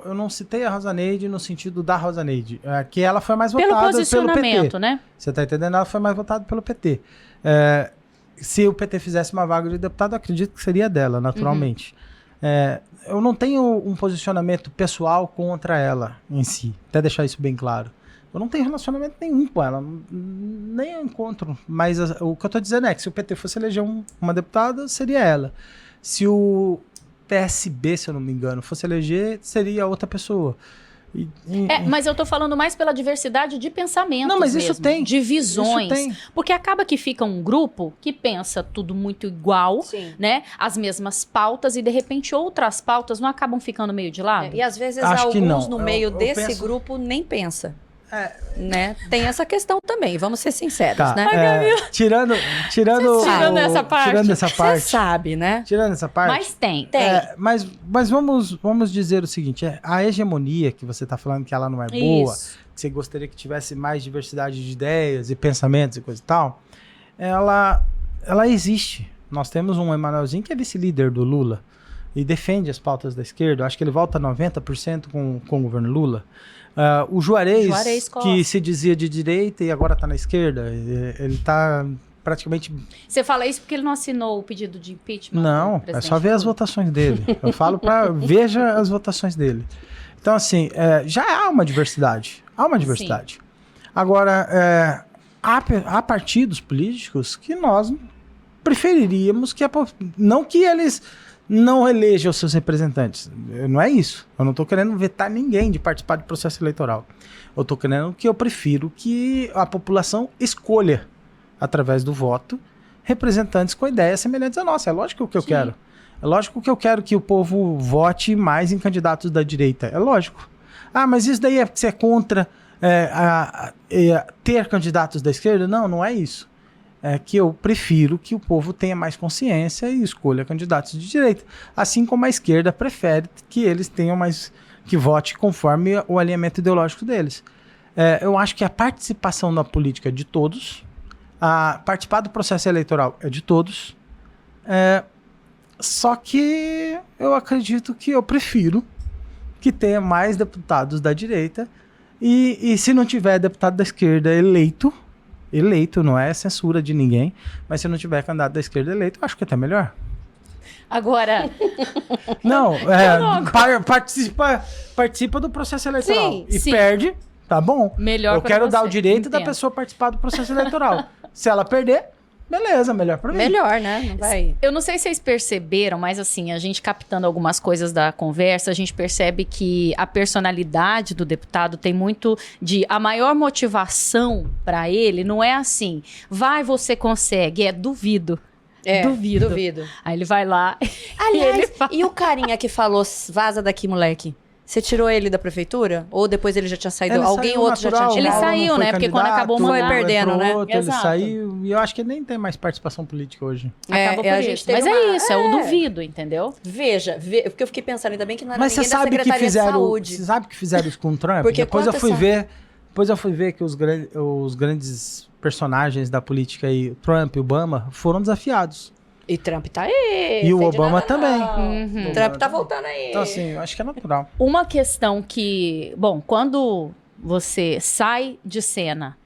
Speaker 3: eu não citei a Rosaneide no sentido da Rosaneide, que ela foi mais votada pelo PT. Pelo posicionamento, né? Você tá entendendo? Ela foi mais votada pelo PT. Se o PT fizesse uma vaga de deputado, eu acredito que seria dela, naturalmente. Eu não tenho um posicionamento pessoal contra ela em si, até deixar isso bem claro. Eu não tenho relacionamento nenhum com ela, nem eu encontro. Mas o que eu tô dizendo é que se o PT fosse eleger uma deputada, seria ela. Se o PSB, se eu não me engano, fosse eleger, seria outra pessoa.
Speaker 1: Mas eu tô falando mais pela diversidade de pensamentos.
Speaker 3: Não, mas
Speaker 1: mesmo,
Speaker 3: isso tem.
Speaker 1: De visões.
Speaker 3: Isso tem.
Speaker 1: Porque acaba que fica um grupo que pensa tudo muito igual, né? As mesmas pautas e, de repente, outras pautas não acabam ficando meio de lado?
Speaker 2: E às vezes alguns no meio desse grupo nem pensa. Né? Tem essa questão também, vamos ser sinceros, né?
Speaker 3: Tirando essa parte.
Speaker 2: Você sabe, né?
Speaker 3: Tirando essa parte.
Speaker 1: Mas tem.
Speaker 3: Mas vamos dizer o seguinte, a hegemonia que você está falando que ela não é boa, que você gostaria que tivesse mais diversidade de ideias e pensamentos e coisa e tal, ela existe. Nós temos um Emanuelzinho que é vice-líder do Lula e defende as pautas da esquerda. Eu acho que ele volta 90% com o governo Lula. O Juarez que se dizia de direita e agora está na esquerda, ele está praticamente...
Speaker 1: Você fala isso porque ele não assinou o pedido de impeachment?
Speaker 3: Não, é só ver as votações dele. Eu falo veja as votações dele. Então, assim, já há uma diversidade. Sim. Agora, há partidos políticos que nós preferiríamos que... Não que eles... não eleja os seus representantes. Não é isso. Eu não estou querendo vetar ninguém de participar do processo eleitoral. Eu prefiro que a população escolha, através do voto, representantes com ideias semelhantes à nossa. É lógico que eu quero. É lógico que eu quero que o povo vote mais em candidatos da direita. É lógico. Mas isso daí é porque você é contra ter candidatos da esquerda? Não é isso. É que eu prefiro que o povo tenha mais consciência e escolha candidatos de direita. Assim como a esquerda prefere que eles tenham mais... que vote conforme o alinhamento ideológico deles. Eu acho que a participação na política é de todos. Participar do processo eleitoral é de todos. Só que eu acredito que eu prefiro que tenha mais deputados da direita. E se não tiver deputado da esquerda eleito, não é censura de ninguém, mas se não tiver candidato da esquerda eleito, eu acho que é até melhor.
Speaker 1: Agora...
Speaker 3: Não, participa do processo eleitoral. Sim. Perde, tá bom.
Speaker 1: Melhor.
Speaker 3: Eu quero dar o direito da pessoa participar do processo eleitoral. Se ela perder, beleza, melhor pra mim.
Speaker 2: Melhor, né? Não vai...
Speaker 1: Eu não sei se vocês perceberam, mas assim, a gente captando algumas coisas da conversa, a gente percebe que a personalidade do deputado tem muito de... A maior motivação pra ele não é assim, vai, você consegue, é duvido. Duvido. Aí ele vai lá
Speaker 2: Aliás, e o carinha que falou, vaza daqui, moleque? Você tirou ele da prefeitura? Ou depois ele já tinha saído? Alguém outro
Speaker 3: natural,
Speaker 2: já tinha
Speaker 1: Ele
Speaker 2: tirado?
Speaker 1: saiu, né? Porque quando acabou o mandato...
Speaker 2: Foi perdendo, né?
Speaker 3: Outro, ele
Speaker 1: Exato.
Speaker 3: saiu e eu acho que ele nem tem mais participação política hoje.
Speaker 1: Acabou por
Speaker 2: a
Speaker 1: isso.
Speaker 2: gente teve
Speaker 1: Mas é
Speaker 2: uma-
Speaker 1: isso, é o duvido, entendeu?
Speaker 2: Veja, porque eu fiquei pensando, ainda bem que não era
Speaker 3: Mas você
Speaker 2: ninguém da
Speaker 3: sabe que
Speaker 2: Secretaria de
Speaker 3: fizeram,
Speaker 2: Saúde.
Speaker 3: você sabe que fizeram isso com o Trump?
Speaker 2: Porque
Speaker 3: Depois eu
Speaker 2: quanto
Speaker 3: fui
Speaker 2: essa-
Speaker 3: ver que os grandes personagens da política aí, Trump e Obama, foram desafiados.
Speaker 2: E Trump tá aí.
Speaker 3: E o
Speaker 2: fez de
Speaker 3: Obama
Speaker 2: nada,
Speaker 3: também.
Speaker 2: não. Trump tá voltando aí.
Speaker 3: Então assim, eu acho que é natural.
Speaker 1: Uma questão que... Bom, quando você sai de cena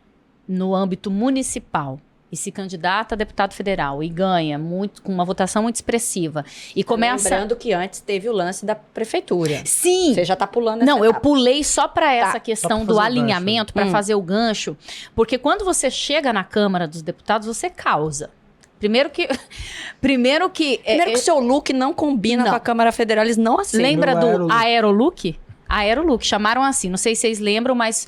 Speaker 1: no âmbito municipal e se candidata a deputado federal e ganha muito, com uma votação muito expressiva e começa...
Speaker 2: Lembrando que antes teve o lance da prefeitura.
Speaker 1: Sim!
Speaker 2: Você já tá pulando essa
Speaker 1: Não, eu
Speaker 2: etapa.
Speaker 1: pulei só para essa
Speaker 3: Só
Speaker 1: questão
Speaker 3: pra
Speaker 1: do
Speaker 3: fazer o
Speaker 1: alinhamento, para
Speaker 2: gancho.
Speaker 1: fazer o gancho, porque quando você chega na Câmara dos Deputados, você causa. Primeiro que
Speaker 2: Primeiro que o seu look não combina
Speaker 1: Não.
Speaker 2: com a Câmara Federal, eles não aceitam.
Speaker 1: lembra
Speaker 3: Meu
Speaker 1: do
Speaker 3: Aerolook.
Speaker 1: Aerolook? Aerolook, chamaram assim, não sei se vocês lembram, mas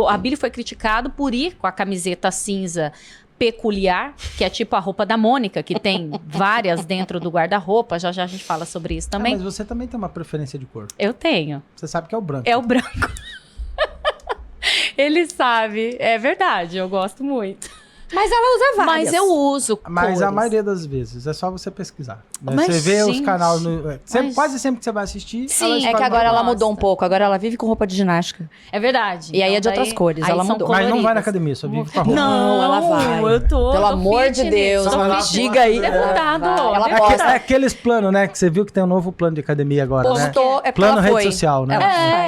Speaker 1: a Billy foi criticado por ir com a camiseta cinza peculiar, que é tipo a roupa da Mônica, que tem várias dentro do guarda-roupa, já a gente fala sobre isso também.
Speaker 3: Mas você também tem uma preferência de cor.
Speaker 1: Eu tenho.
Speaker 3: Você sabe que é o branco.
Speaker 1: É o branco. Ele sabe. É verdade, eu gosto muito.
Speaker 2: Mas ela usa várias.
Speaker 1: Mas eu uso
Speaker 3: Mas
Speaker 1: cores.
Speaker 3: a maioria das vezes é só você pesquisar. Né?
Speaker 1: Mas,
Speaker 3: Você vê os
Speaker 1: gente,
Speaker 3: canais
Speaker 1: mas-
Speaker 3: quase sempre que você vai assistir.
Speaker 1: Sim,
Speaker 3: ela
Speaker 1: é
Speaker 2: É
Speaker 3: escolhe
Speaker 2: que
Speaker 3: uma
Speaker 2: agora
Speaker 3: cor.
Speaker 2: ela
Speaker 1: gosta.
Speaker 2: mudou um pouco. Agora ela vive com roupa de ginástica.
Speaker 1: É verdade.
Speaker 2: E aí é de
Speaker 1: Então,
Speaker 2: outras cores,
Speaker 1: aí
Speaker 2: ela
Speaker 1: são
Speaker 2: mudou.
Speaker 3: Mas não vai na
Speaker 1: coloridas.
Speaker 3: academia, só vive com a roupa.
Speaker 1: Não,
Speaker 2: ela vai.
Speaker 1: Eu tô.
Speaker 2: Pelo
Speaker 1: tô
Speaker 2: amor de
Speaker 1: fitness,
Speaker 2: Deus.
Speaker 1: tô
Speaker 3: Ela
Speaker 1: fitness.
Speaker 2: diga aí.
Speaker 1: Deputado.
Speaker 2: Ela
Speaker 3: É,
Speaker 2: posta.
Speaker 3: é aqueles planos, né? Que você viu que tem um novo plano de academia agora, né?
Speaker 2: Postou, é porque
Speaker 3: Plano
Speaker 2: ela
Speaker 3: rede
Speaker 2: foi.
Speaker 3: social, né?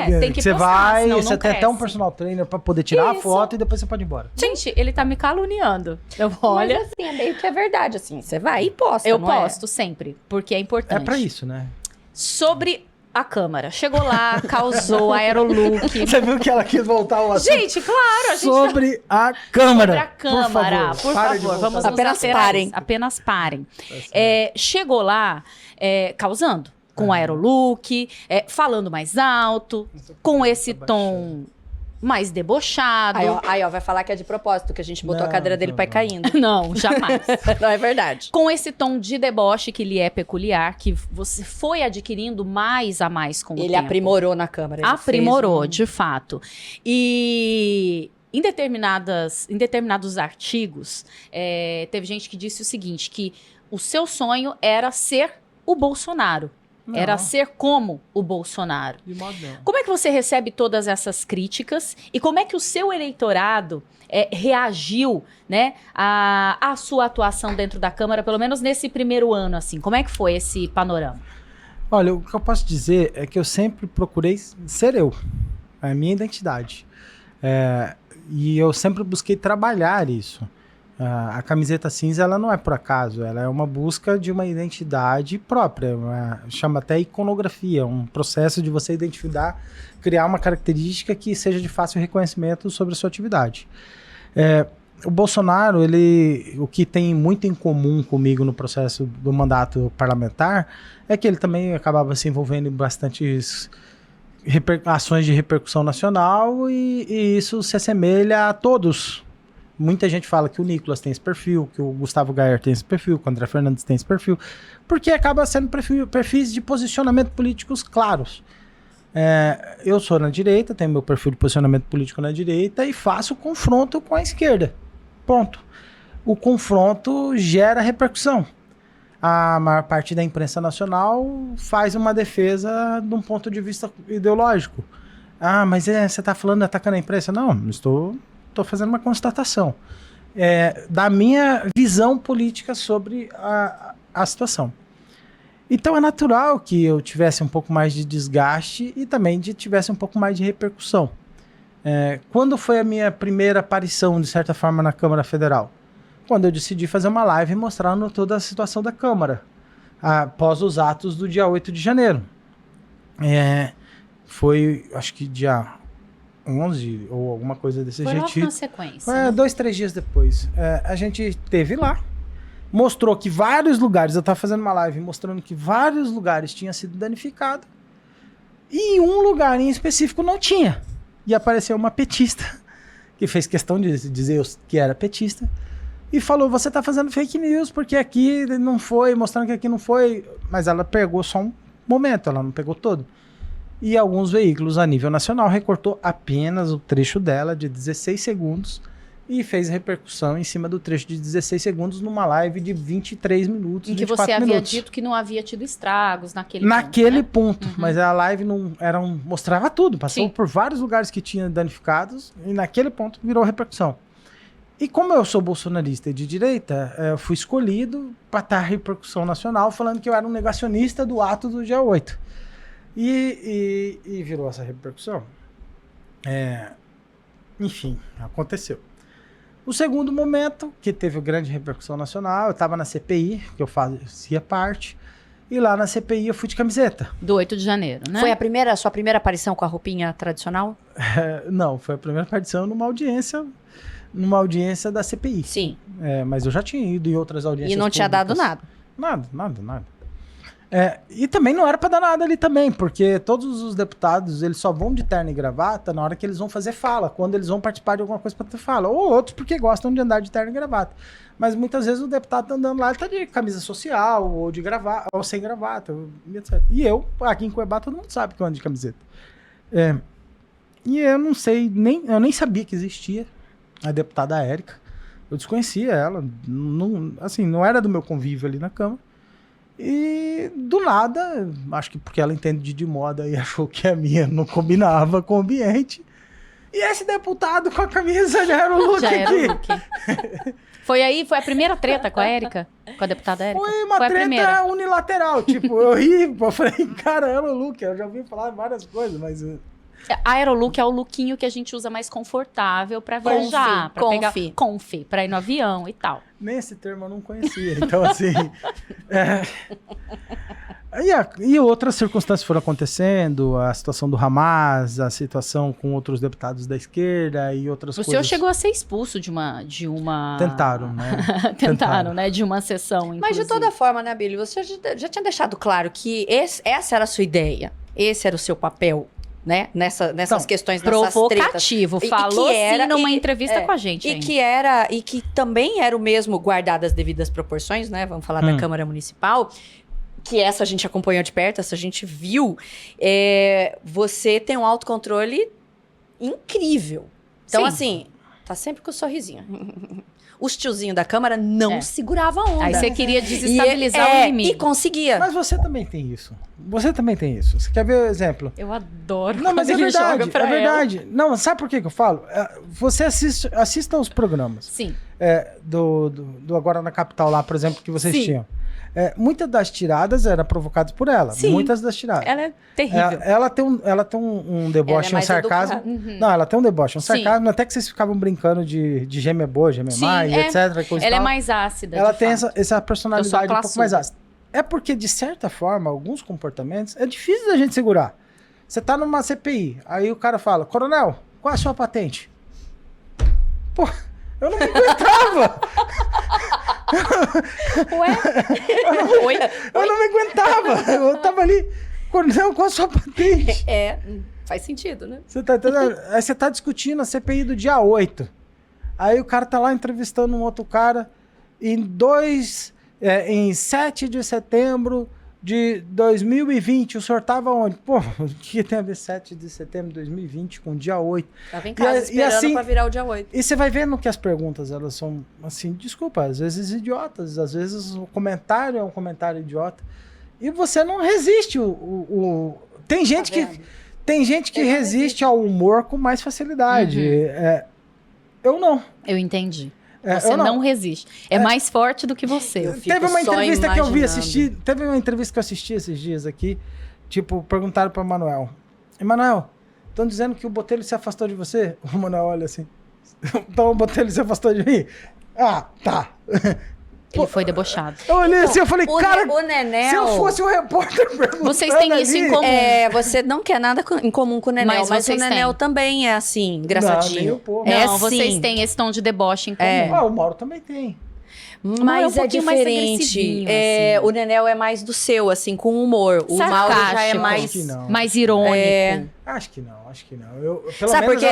Speaker 1: É, tem que
Speaker 3: você
Speaker 1: postar,
Speaker 3: vai,
Speaker 1: senão não
Speaker 3: você tem até um
Speaker 1: cresce.
Speaker 3: personal trainer pra poder tirar a
Speaker 1: Isso.
Speaker 3: foto e depois você pode ir embora.
Speaker 1: Gente, ele tá me caluniando. Eu olha,
Speaker 2: Mas assim, é meio que é verdade, assim. Você vai e posta,
Speaker 1: eu
Speaker 2: não é?
Speaker 1: posto sempre, porque é importante.
Speaker 3: É pra isso, né?
Speaker 1: Sobre a Câmara. Chegou lá, causou Aerolook.
Speaker 3: Você viu que ela quis voltar ao assunto
Speaker 1: Gente, claro, a gente
Speaker 3: sobre a Câmara.
Speaker 1: Sobre a Câmara, por
Speaker 3: Pare de
Speaker 1: favor,
Speaker 3: voltar.
Speaker 1: vamos nos
Speaker 2: Apenas
Speaker 1: alterar
Speaker 2: parem.
Speaker 1: isso. Apenas parem.
Speaker 3: certo.
Speaker 1: Chegou lá causando, com Aerolook, falando mais alto, com esse tom mais debochado.
Speaker 2: Aí, ó, vai falar que é de propósito, que a gente botou a
Speaker 3: Não,
Speaker 2: cadeira dele
Speaker 3: não,
Speaker 2: pra ir
Speaker 3: não.
Speaker 2: caindo.
Speaker 1: Não, jamais.
Speaker 2: Não é verdade.
Speaker 1: Com esse tom de deboche que lhe é peculiar, que você foi adquirindo mais a mais com o
Speaker 2: Ele
Speaker 1: tempo.
Speaker 2: aprimorou na Câmara. ele
Speaker 1: Aprimorou,
Speaker 2: fez
Speaker 1: de fato. E em determinados artigos, teve gente que disse o seguinte, que o seu sonho era ser o Bolsonaro.
Speaker 3: Não.
Speaker 1: Era ser como o Bolsonaro.
Speaker 3: De modo nenhum.
Speaker 1: Como é que você recebe todas essas críticas e como é que o seu eleitorado reagiu, né, à sua atuação dentro da Câmara, pelo menos nesse primeiro ano, assim? Como é que foi esse panorama?
Speaker 3: Olha, o que eu posso dizer é que eu sempre procurei ser eu, a minha identidade. E eu sempre busquei trabalhar isso. A camiseta cinza, ela não é por acaso, ela é uma busca de uma identidade própria, chama até iconografia, um processo de você identificar, criar uma característica que seja de fácil reconhecimento sobre a sua atividade. O Bolsonaro, o que tem muito em comum comigo no processo do mandato parlamentar é que ele também acabava se envolvendo em bastantes ações de repercussão nacional e isso se assemelha a todos. Muita gente fala que o Nicolas tem esse perfil, que o Gustavo Gayer tem esse perfil, que o André Fernandes tem esse perfil, porque acaba sendo perfis de posicionamento políticos claros. Eu sou na direita, tenho meu perfil de posicionamento político na direita e faço confronto com a esquerda. Ponto. O confronto gera repercussão. A maior parte da imprensa nacional faz uma defesa de um ponto de vista ideológico. Ah, mas você está falando atacando a imprensa? Não, estou fazendo uma constatação da minha visão política sobre a situação. Então é natural que eu tivesse um pouco mais de desgaste e também tivesse um pouco mais de repercussão. Quando foi a minha primeira aparição, de certa forma, na Câmara Federal? Quando eu decidi fazer uma live mostrando toda a situação da Câmara, após os atos do dia 8 de janeiro. Foi, acho que dia 11 ou alguma coisa desse
Speaker 1: Foi
Speaker 3: jeito.
Speaker 1: logo na sequência.
Speaker 3: 2, 3 dias depois. A gente teve lá, mostrou que vários lugares, eu tava fazendo uma live mostrando que vários lugares tinham sido danificados e um lugar em específico não tinha. E apareceu uma petista, que fez questão de dizer que era petista, e falou, você tá fazendo fake news, porque aqui não foi, mostrando que aqui não foi. Mas ela pegou só um momento, ela não pegou todo. E alguns veículos a nível nacional recortou apenas o trecho dela de 16 segundos e fez repercussão em cima do trecho de 16 segundos numa live de 23 minutos,
Speaker 1: em que você havia dito que não havia tido estragos
Speaker 3: naquele ponto. Mas a live não mostrava tudo, passou por vários lugares que tinha danificados e naquele ponto virou repercussão. E como eu sou bolsonarista e de direita, eu fui escolhido para estar repercussão nacional falando que eu era um negacionista do ato do dia 8. E virou essa repercussão. Enfim, aconteceu. O segundo momento, que teve grande repercussão nacional, eu estava na CPI, que eu fazia parte, e lá na CPI eu fui de camiseta.
Speaker 1: Do 8 de janeiro, né?
Speaker 2: Foi a sua primeira aparição com a roupinha tradicional?
Speaker 3: Não, foi a primeira aparição numa audiência da CPI.
Speaker 2: Sim.
Speaker 3: Mas eu já tinha ido em outras audiências
Speaker 2: E não tinha dado nada?
Speaker 3: Nada. E também não era para dar nada ali também, porque todos os deputados, eles só vão de terno e gravata na hora que eles vão fazer fala, quando eles vão participar de alguma coisa para ter fala, ou outros porque gostam de andar de terno e gravata. Mas muitas vezes o deputado tá andando lá, ele tá de camisa social, ou de gravata, ou sem gravata, etc. E eu, aqui em Cuiabá, todo mundo sabe que eu ando de camiseta. E eu não sei, eu nem sabia que existia a deputada Érica. Eu desconhecia ela, não era do meu convívio ali na Câmara. E do nada, acho que porque ela entende de moda e achou que a minha não combinava com o ambiente. E esse deputado com a camisa já era o look aqui.
Speaker 1: Foi a primeira treta com a Érica? Com a deputada Érica?
Speaker 3: Foi uma treta unilateral. Tipo, eu ri, eu falei, cara, era o look. Eu já ouvi falar várias coisas, mas...
Speaker 1: A Aerolook é o lookinho que a gente usa mais confortável pra viajar, pra pegar comfy, pra ir no avião e tal.
Speaker 3: Nem esse termo eu não conhecia, então assim... E outras circunstâncias foram acontecendo, a situação do Hamas, a situação com outros deputados da esquerda e outras coisas...
Speaker 1: O senhor chegou a ser expulso de uma...
Speaker 3: Tentaram, né?
Speaker 1: Tentaram, né? De uma sessão, inclusive.
Speaker 2: Mas de toda forma, né, Billy, você já tinha deixado claro que essa era a sua ideia, esse era o seu papel, né? Nessas questões, nessas
Speaker 1: provocativo,
Speaker 2: tretas.
Speaker 1: Falou sim numa entrevista com a gente.
Speaker 2: E que também era o mesmo, guardadas as devidas proporções, né? Vamos falar da Câmara Municipal, que essa a gente acompanhou de perto, essa a gente viu. Você tem um autocontrole incrível. Então, assim, tá sempre com o sorrisinho. Os tiozinhos da Câmara não seguravam a onda.
Speaker 1: Aí você queria desestabilizar o inimigo.
Speaker 2: E conseguia.
Speaker 3: Mas você também tem isso. Você quer ver o exemplo?
Speaker 1: Eu adoro.
Speaker 3: Não, mas é verdade, é verdade. Não, sabe por que eu falo? Você assista aos programas.
Speaker 1: Sim.
Speaker 3: Do Agora na Capital lá, por exemplo, que vocês tinham. Muitas das tiradas eram provocadas por ela.
Speaker 1: Sim.
Speaker 3: Muitas das tiradas.
Speaker 1: Ela é terrível.
Speaker 3: Ela tem um deboche, um sarcasmo. Não, ela tem um deboche, um sarcasmo. Até que vocês ficavam brincando de gêmea boa, gêmea má, e etc.
Speaker 1: Ela é mais ácida.
Speaker 3: Ela tem essa personalidade um pouco mais ácida. É porque, de certa forma, alguns comportamentos é difícil da gente segurar. Você tá numa CPI, aí o cara fala, coronel, qual é a sua patente? Pô, eu não me aguentava.
Speaker 1: Oi?
Speaker 3: Eu não me aguentava. Eu tava ali, coronel, qual é a sua patente?
Speaker 2: Faz sentido, né?
Speaker 3: Você tá entendendo? Aí você tá discutindo a CPI do dia 8. Aí o cara tá lá entrevistando um outro cara em 7 de setembro de 2020, o senhor tava onde? Pô, o que tem a ver 7 de setembro de 2020 com o dia 8?
Speaker 2: Tava em casa esperando assim, pra virar o dia 8.
Speaker 3: E você vai vendo que as perguntas, elas são, assim, desculpa, às vezes idiotas, às vezes o comentário é um comentário idiota. E você não resiste. Tem gente que resiste ao humor com mais facilidade. Eu não.
Speaker 1: Eu entendi. Você não resiste. É mais forte do que você.
Speaker 3: Teve uma entrevista que eu Teve uma entrevista que eu assisti esses dias aqui. Tipo, perguntaram para o Emanuel. Emanuel, estão dizendo que o Botelho se afastou de você? O Emanuel olha assim. Então o Botelho se afastou de mim? Ah, tá.
Speaker 1: Ele foi debochado.
Speaker 3: Eu olhei assim, eu falei, cara,
Speaker 2: o Nenel,
Speaker 3: se eu fosse um repórter perguntando
Speaker 1: Vocês têm isso em comum.
Speaker 2: você não quer nada em comum com o Nenel, mas o Nenel também é assim, engraçadinho.
Speaker 1: Não, vocês têm esse tom de deboche em comum.
Speaker 3: O Mauro também tem.
Speaker 2: Mas é diferente.
Speaker 1: Assim.
Speaker 2: O Nenel é mais do seu, assim, com humor. O Mauro já é
Speaker 1: mais irônico.
Speaker 3: Acho que não.
Speaker 2: Sabe por quê?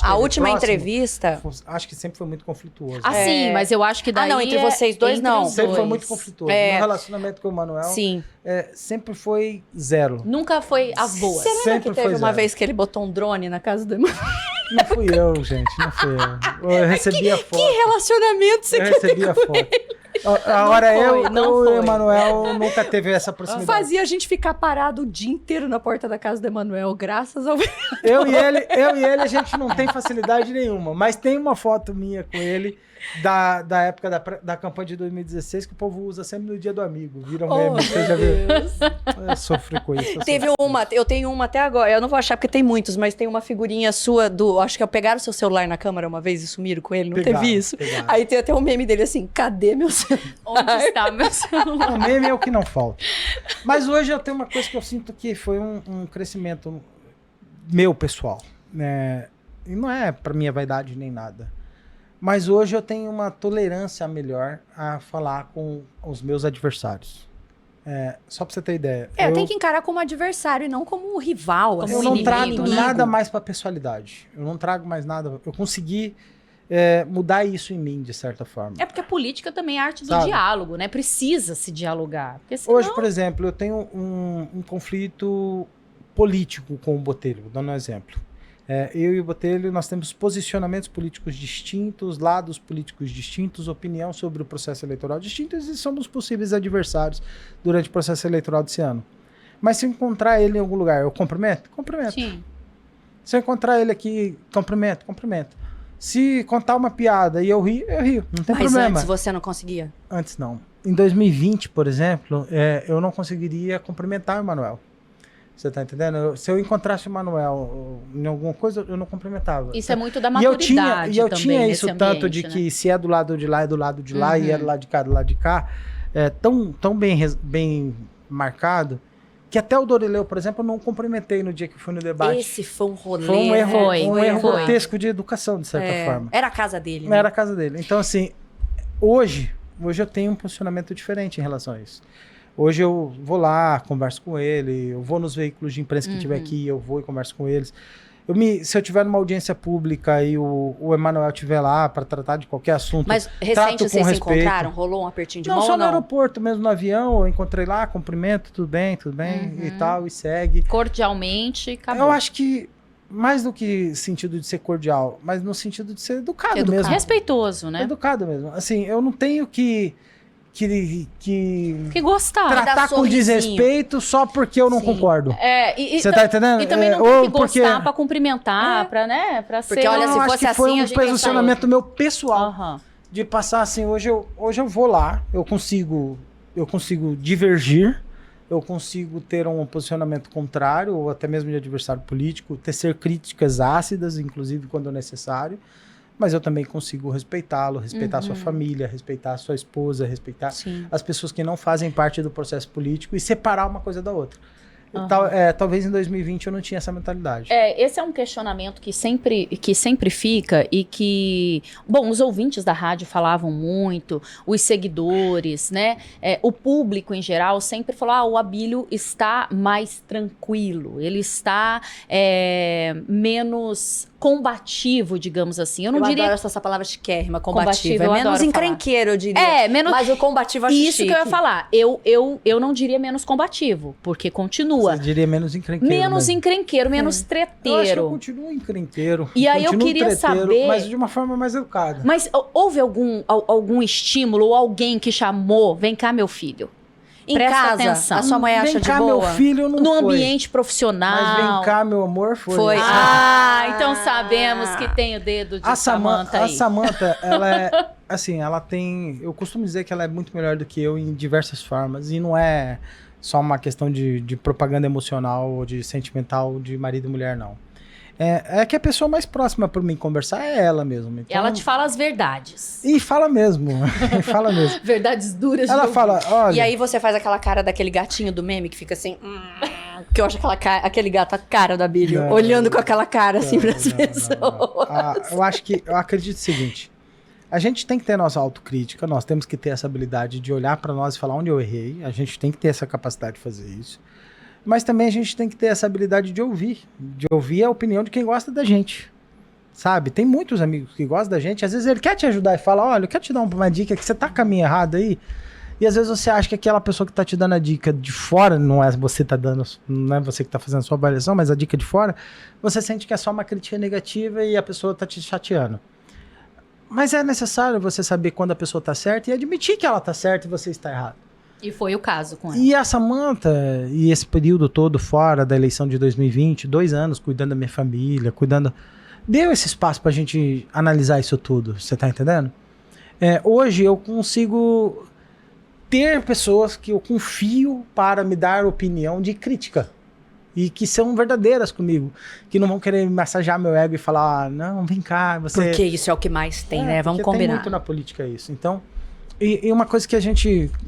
Speaker 2: A última entrevista...
Speaker 3: Acho que sempre foi muito conflituoso.
Speaker 1: Sim, mas eu acho que daí...
Speaker 2: não, entre vocês dois, não.
Speaker 3: Sempre foi muito conflituoso. No relacionamento com o Manuel, sempre foi zero.
Speaker 1: Nunca foi as boas.
Speaker 2: Você lembra que teve uma vez que ele botou um drone na casa do Emanuel?
Speaker 3: Não fui eu, gente, não fui eu. Eu recebi a foto.
Speaker 2: Que relacionamento você quer ter com ele?
Speaker 3: Agora eu e o Emanuel nunca teve essa proximidade.
Speaker 2: Fazia a gente ficar parado o dia inteiro na porta da casa do Emanuel, graças ao...
Speaker 3: Eu e ele, a gente não tem facilidade nenhuma, mas tem uma foto minha com ele da época da campanha de 2016 que o povo usa sempre no dia do amigo. Viram meme, você já viu? Eu sofro com isso.
Speaker 2: Eu tenho uma até agora, eu não vou achar porque tem muitos, mas tem uma figurinha sua acho que pegaram o seu celular na câmera uma vez e sumiram com ele, não teve isso?
Speaker 3: Pegaram.
Speaker 2: Aí tem até um meme dele assim, cadê meu celular?
Speaker 1: Onde está meu celular?
Speaker 3: O meme é o que não falta. Mas hoje eu tenho uma coisa que eu sinto que foi um crescimento meu, pessoal. E não é pra minha vaidade nem nada. Mas hoje eu tenho uma tolerância melhor a falar com os meus adversários. Só pra você ter ideia.
Speaker 2: Eu tenho que encarar como adversário e não como um rival.
Speaker 3: Eu não trago nada mais pra pessoalidade. Eu não trago mais nada. Eu consegui mudar isso em mim, de certa forma.
Speaker 1: É porque a política também é arte do diálogo, né? Precisa se dialogar. Senão...
Speaker 3: Hoje, por exemplo, eu tenho um conflito político com o Botelho, dando um exemplo. Eu e o Botelho, nós temos posicionamentos políticos distintos, lados políticos distintos, opinião sobre o processo eleitoral distintos e somos possíveis adversários durante o processo eleitoral desse ano. Mas se eu encontrar ele em algum lugar, eu cumprimento? Cumprimento.
Speaker 1: Sim.
Speaker 3: Se eu encontrar ele aqui, cumprimento? Cumprimento. Se contar uma piada e eu rio, não tem problema.
Speaker 2: Mas antes você não conseguia?
Speaker 3: Antes não. Em 2020, por exemplo, eu não conseguiria cumprimentar o Emanuel. Você tá entendendo? Se eu encontrasse o Manuel em alguma coisa, eu não cumprimentava.
Speaker 1: Isso é muito da maturidade.
Speaker 3: E eu tinha isso
Speaker 1: ambiente,
Speaker 3: tanto de
Speaker 1: né?
Speaker 3: que se é do lado de lá, é do lado de lá, e é do lado de cá, tão bem marcado, que até o Dorileu, por exemplo, eu não cumprimentei no dia que fui no debate.
Speaker 2: Esse foi um rolê.
Speaker 3: Foi um erro grotesco de educação, de certa forma.
Speaker 2: Era a casa dele, né?
Speaker 3: Era a casa dele. Então, assim, hoje eu tenho um posicionamento diferente em relação a isso. Hoje eu vou lá, converso com ele, eu vou nos veículos de imprensa que tiver aqui, eu vou e converso com eles. Se eu tiver numa audiência pública e o Emanuel estiver lá para tratar de qualquer assunto,
Speaker 2: mas recente vocês se encontraram? Rolou um apertinho de mão
Speaker 3: ou não?
Speaker 2: Não,
Speaker 3: só no aeroporto, mesmo no avião, eu encontrei lá, cumprimento, tudo bem, e tal, e segue.
Speaker 1: Cordialmente, acabou.
Speaker 3: Eu acho que mais do que sentido de ser cordial, mas no sentido de ser educado mesmo.
Speaker 1: Respeitoso, né?
Speaker 3: Educado mesmo. Assim, eu não tenho que
Speaker 1: gostar.
Speaker 3: Tratar com desrespeito só porque eu não concordo. Você tá entendendo?
Speaker 1: E também não tem que gostar pra cumprimentar, pra ser...
Speaker 2: Porque olha, se fosse assim,
Speaker 3: foi um posicionamento meu pessoal. De passar assim, hoje eu vou lá, eu consigo divergir, eu consigo ter um posicionamento contrário, ou até mesmo de adversário político, tecer críticas ácidas, inclusive quando necessário. Mas eu também consigo respeitá-lo, respeitar a sua família, respeitar a sua esposa, respeitar as pessoas que não fazem parte do processo político e separar uma coisa da outra. Talvez em 2020 eu não tinha essa mentalidade.
Speaker 1: Esse é um questionamento que sempre fica e que... Bom, os ouvintes da rádio falavam muito, os seguidores, né? O público em geral sempre falou, o Abílio está mais não ele está menos combativo, digamos assim. Eu diria...
Speaker 2: adoro essa palavra chiquérrima, combativo. É menos encrenqueiro, eu diria. Mas o combativo acho
Speaker 1: Isso chique. Que eu ia falar. Eu não diria menos combativo, porque continua.
Speaker 3: Você diria menos encrenqueiro.
Speaker 1: Menos encrenqueiro, menos treteiro. Eu
Speaker 3: acho que eu continuo encrenqueiro.
Speaker 1: E aí eu queria saber...
Speaker 3: Mas de uma forma mais educada.
Speaker 1: Mas houve algum estímulo ou alguém que chamou, vem cá, meu filho? Presta
Speaker 2: casa,
Speaker 1: atenção.
Speaker 2: A sua mãe acha
Speaker 3: vem cá,
Speaker 2: de boa?
Speaker 3: Meu filho não
Speaker 1: no
Speaker 3: foi.
Speaker 1: ambiente profissional.
Speaker 3: Mas vem cá, meu amor, foi.
Speaker 1: Então sabemos que tem o dedo de Samantha aí.
Speaker 3: A Samantha, ela é... Assim, ela tem... Eu costumo dizer que ela é muito melhor do que eu em diversas formas. E não é só uma questão de propaganda emocional ou de sentimental de marido e mulher, não. É que a pessoa mais próxima para mim conversar é ela mesmo. Então...
Speaker 1: Ela te fala as verdades.
Speaker 3: E fala mesmo. Fala mesmo.
Speaker 1: Verdades duras.
Speaker 3: Ela fala, olha...
Speaker 2: E aí você faz aquela cara daquele gatinho do meme que fica assim... que eu acho aquele gato a cara do Abílio. Olhando com aquela cara assim para as pessoas.
Speaker 3: Eu acredito o seguinte. A gente tem que ter nossa autocrítica. Nós temos que ter essa habilidade de olhar para nós e falar onde eu errei. A gente tem que ter essa capacidade de fazer isso. Mas também a gente tem que ter essa habilidade de ouvir a opinião de quem gosta da gente, sabe? Tem muitos amigos que gostam da gente, às vezes ele quer te ajudar e fala, olha, eu quero te dar uma dica que você tá caminho errado aí, e às vezes você acha que aquela pessoa que tá te dando a dica de fora, não é você que tá dando, não é você que tá fazendo a sua avaliação, mas a dica de fora, você sente que é só uma crítica negativa e a pessoa tá te chateando. Mas é necessário você saber quando a pessoa tá certa e admitir que ela tá certa e você está errado.
Speaker 1: E foi o caso com ela.
Speaker 3: E a Samantha, e esse período todo fora da eleição de 2020, 2 anos cuidando da minha família, deu esse espaço pra gente analisar isso tudo, você tá entendendo? Hoje eu consigo ter pessoas que eu confio para me dar opinião de crítica. E que são verdadeiras comigo. Que não vão querer massagear meu ego e falar, não, vem cá, você...
Speaker 2: Porque isso é o que mais tem, né? Vamos combinar.
Speaker 3: Tem muito na política isso. Então... E uma coisa que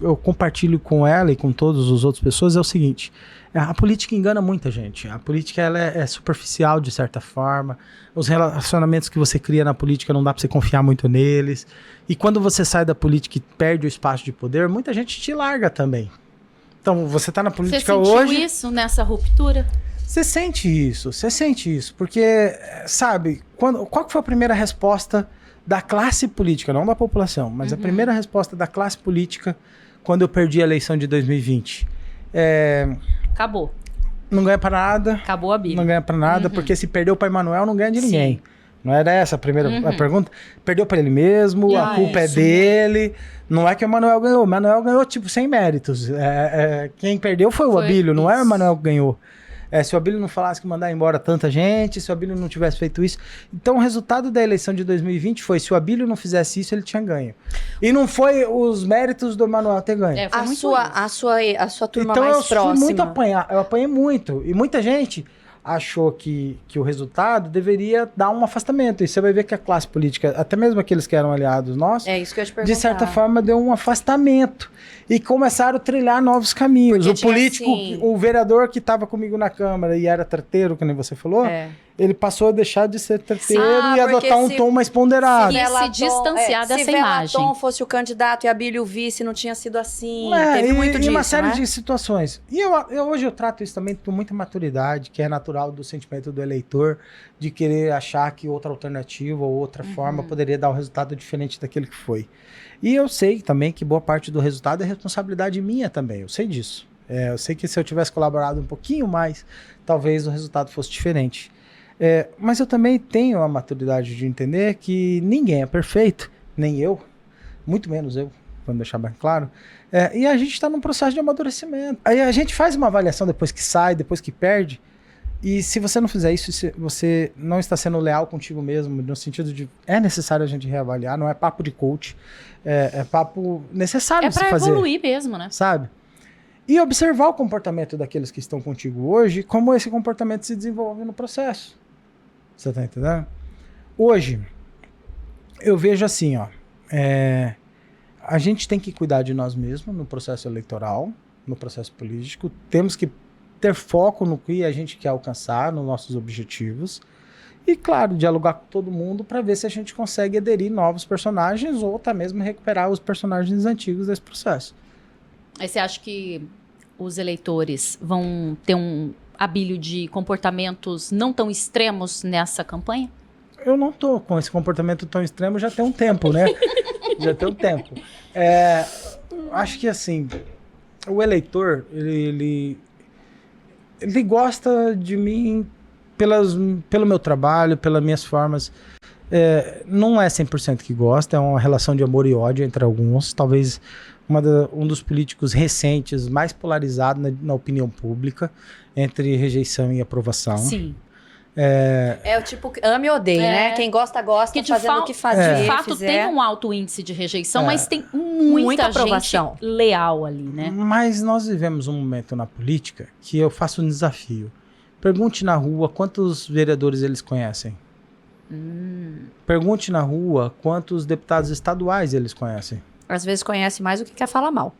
Speaker 3: eu compartilho com ela e com todas as outras pessoas é o seguinte, a política engana muita gente, a política ela é superficial de certa forma, os relacionamentos que você cria na política não dá pra você confiar muito neles, e quando você sai da política e perde o espaço de poder, muita gente te larga também. Então você tá na política hoje...
Speaker 1: Você sentiu isso nessa ruptura?
Speaker 3: Você sente isso, porque, sabe, qual que foi a primeira resposta da classe política, não da população, mas a primeira resposta da classe política quando eu perdi a eleição de 2020.
Speaker 1: Acabou.
Speaker 3: Não ganha pra nada.
Speaker 1: Acabou a Bíblia.
Speaker 3: Não ganha pra nada, porque se perdeu pra Emanuel, não ganha de ninguém. Sim. Não era essa a primeira a pergunta? Perdeu pra ele mesmo, a culpa é dele. Não é que o Emanuel ganhou. O Emanuel ganhou, tipo, sem méritos. Quem perdeu foi o Abílio, não é o Emanuel que ganhou. Se o Abílio não falasse que mandar embora tanta gente, se o Abílio não tivesse feito isso. Então o resultado da eleição de 2020 foi, se o Abílio não fizesse isso, ele tinha ganho. E não foi os méritos do Emanuel ter ganho.
Speaker 2: A sua turma
Speaker 3: então,
Speaker 2: mais próxima.
Speaker 3: Eu apanhei muito. E muita gente achou que o resultado deveria dar um afastamento. E você vai ver que a classe política, até mesmo aqueles que eram aliados nossos,
Speaker 2: isso que eu ia te perguntar.
Speaker 3: de certa forma deu um afastamento. E começaram a trilhar novos caminhos. Porque o político, o vereador que estava comigo na Câmara e era treteiro, que nem você falou, ele passou a deixar de ser treteiro e adotar um tom mais ponderado.
Speaker 1: Se distanciar dessa imagem.
Speaker 2: Se Velaton fosse o candidato e Abílio vice, não tinha sido assim. Teve muito disso,
Speaker 3: uma série de situações. E hoje eu trato isso também com muita maturidade, que é natural do sentimento do eleitor, de querer achar que outra alternativa ou outra forma poderia dar um resultado diferente daquele que foi. E eu sei também que boa parte do resultado é responsabilidade minha também, eu sei disso. Eu sei que se eu tivesse colaborado um pouquinho mais, talvez o resultado fosse diferente. Mas eu também tenho a maturidade de entender que ninguém é perfeito, nem eu, muito menos eu, vamos deixar bem claro. E a gente está num processo de amadurecimento. Aí a gente faz uma avaliação depois que sai, depois que perde. E se você não fizer isso, você não está sendo leal contigo mesmo, no sentido de é necessário a gente reavaliar, não é papo de coach, é papo necessário de se fazer. É para
Speaker 1: evoluir mesmo, né?
Speaker 3: Sabe? E observar o comportamento daqueles que estão contigo hoje, como esse comportamento se desenvolve no processo. Você tá entendendo? Hoje, eu vejo assim, a gente tem que cuidar de nós mesmos no processo eleitoral, no processo político, temos que ter foco no que a gente quer alcançar, nos nossos objetivos. E, claro, dialogar com todo mundo para ver se a gente consegue aderir novos personagens ou até mesmo recuperar os personagens antigos desse processo.
Speaker 1: Aí você acha que os eleitores vão ter um Abílio de comportamentos não tão extremos nessa campanha?
Speaker 3: Eu não tô com esse comportamento tão extremo já tem um tempo, né? Já tem um tempo. Acho que, assim, o eleitor, ele gosta de mim pelo meu trabalho, pelas minhas formas. Não é 100% que gosta, é uma relação de amor e ódio entre alguns. Talvez um dos políticos recentes mais polarizados na opinião pública, entre rejeição e aprovação.
Speaker 1: Sim.
Speaker 2: O tipo, ame ou odeie, né? Quem gosta, que fazendo o que fazer.
Speaker 1: De fato, tem um alto índice de rejeição, mas tem muita aprovação. Gente leal ali, né?
Speaker 3: Mas nós vivemos um momento na política que eu faço um desafio. Pergunte na rua quantos vereadores eles conhecem. Pergunte na rua quantos deputados estaduais eles conhecem.
Speaker 2: Às vezes conhece mais do que quer falar mal.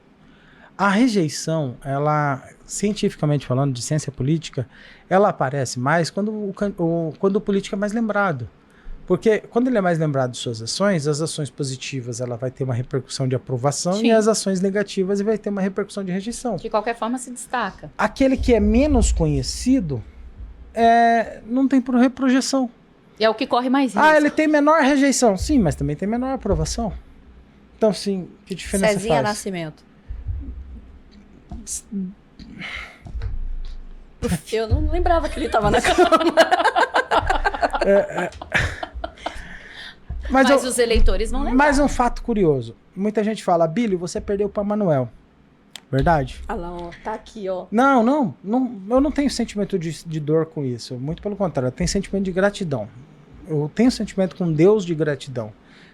Speaker 3: A rejeição, ela, cientificamente falando, de ciência política, ela aparece mais quando o político é mais lembrado. Porque quando ele é mais lembrado de suas ações, as ações positivas ela vai ter uma repercussão de aprovação. Sim. E as ações negativas vai ter uma repercussão de rejeição.
Speaker 1: De qualquer forma se destaca.
Speaker 3: Aquele que é menos conhecido não tem projeção.
Speaker 1: E é o que corre mais risco.
Speaker 3: Ele tem menor rejeição. Sim, mas também tem menor aprovação. Então, sim, que diferença
Speaker 2: Cezinha
Speaker 3: faz?
Speaker 2: Nascimento. Eu não lembrava que ele estava na Câmara.
Speaker 1: Mas os eleitores vão lembrar.
Speaker 3: Mais um fato curioso. Muita gente fala, Bílio, você perdeu para Manuel. Verdade?
Speaker 2: Olha lá, ó, tá aqui, ó.
Speaker 3: Não, eu não tenho sentimento de dor com isso. Muito pelo contrário, eu tenho sentimento de gratidão. Eu tenho sentimento com Deus de gratidão.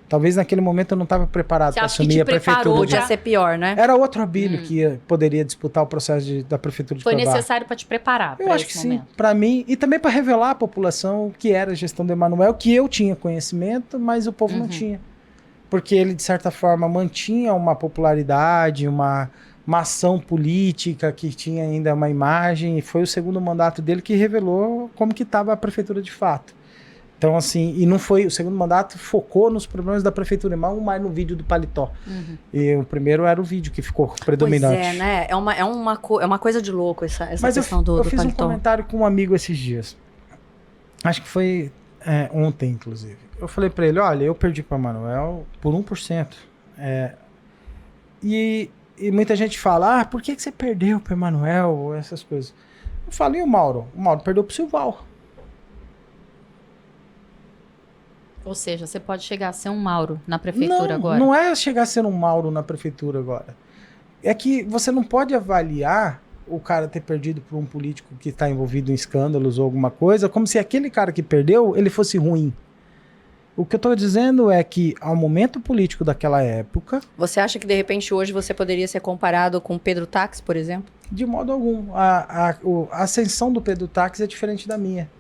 Speaker 3: Talvez naquele momento eu não estava preparado para assumir a prefeitura.
Speaker 2: Podia ser pior, né?
Speaker 3: Era outro Abílio que poderia disputar o processo da prefeitura de
Speaker 1: Foi
Speaker 3: Cuiabá.
Speaker 1: necessário para te preparar.
Speaker 3: Eu acho que sim, para mim e também para revelar à população o que era a gestão do Emanuel, que eu tinha conhecimento, mas o povo não tinha. Porque ele, de certa forma, mantinha uma popularidade, uma ação política que tinha ainda uma imagem, e foi o segundo mandato dele que revelou como que estava a prefeitura de fato. Então, assim, e não foi, o segundo mandato focou nos problemas da prefeitura, mais no vídeo do paletó. E o primeiro era o vídeo que ficou predominante.
Speaker 2: Pois né? É uma coisa de louco essa questão do paletó.
Speaker 3: Eu fiz um comentário com um amigo esses dias. Acho que foi ontem, inclusive. Eu falei pra ele, olha, eu perdi pra Manuel por 1%. E muita gente fala, por que você perdeu pra Manuel? Essas coisas. Eu falei, e o Mauro? O Mauro perdeu pro Silval.
Speaker 1: Ou seja, você pode chegar a ser um Mauro na prefeitura agora.
Speaker 3: Não é chegar a ser um Mauro na prefeitura agora. É que você não pode avaliar o cara ter perdido por um político que está envolvido em escândalos ou alguma coisa, como se aquele cara que perdeu, ele fosse ruim. O que eu estou dizendo é que, ao momento político daquela época...
Speaker 2: Você acha que, de repente, hoje você poderia ser comparado com Pedro Táxi, por exemplo?
Speaker 3: De modo algum. A ascensão do Pedro Táxi é diferente da minha.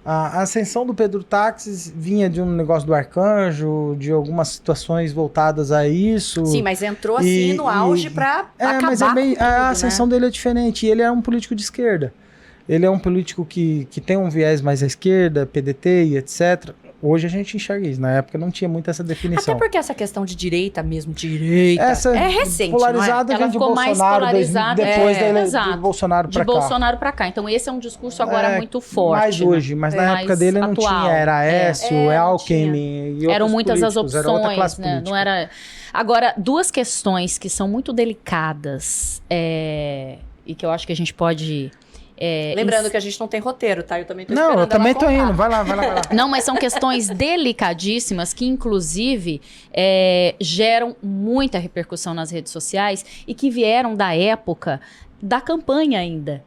Speaker 3: A ascensão do Pedro Táxi vinha de um negócio do Arcanjo, de algumas situações voltadas a isso.
Speaker 2: Sim, mas entrou assim no auge para acabar
Speaker 3: mas
Speaker 2: com tudo,
Speaker 3: a ascensão dele é diferente. Ele é um político de esquerda. Ele é um político que tem um viés mais à esquerda, PDT e etc. Hoje a gente enxerga isso. Na época não tinha muito essa definição.
Speaker 2: Até porque essa questão de direita mesmo, é recente,
Speaker 3: polarizada,
Speaker 1: não é? Ela ficou mais polarizada
Speaker 3: depois do Bolsonaro para cá.
Speaker 1: De Bolsonaro para cá. Então esse é um discurso agora muito forte.
Speaker 3: Mais hoje, mas na época dele não tinha. Era Aécio, Alckmin e
Speaker 1: eram muitas as
Speaker 3: opções,
Speaker 1: né? Não era... Agora, duas questões que são muito delicadas e que eu acho que a gente pode...
Speaker 2: Lembrando que a gente não tem roteiro, tá? Eu também tô esperando.
Speaker 3: Não, eu também tô indo. Vai lá.
Speaker 1: Não, mas são questões delicadíssimas que, inclusive, geram muita repercussão nas redes sociais e que vieram da época da campanha ainda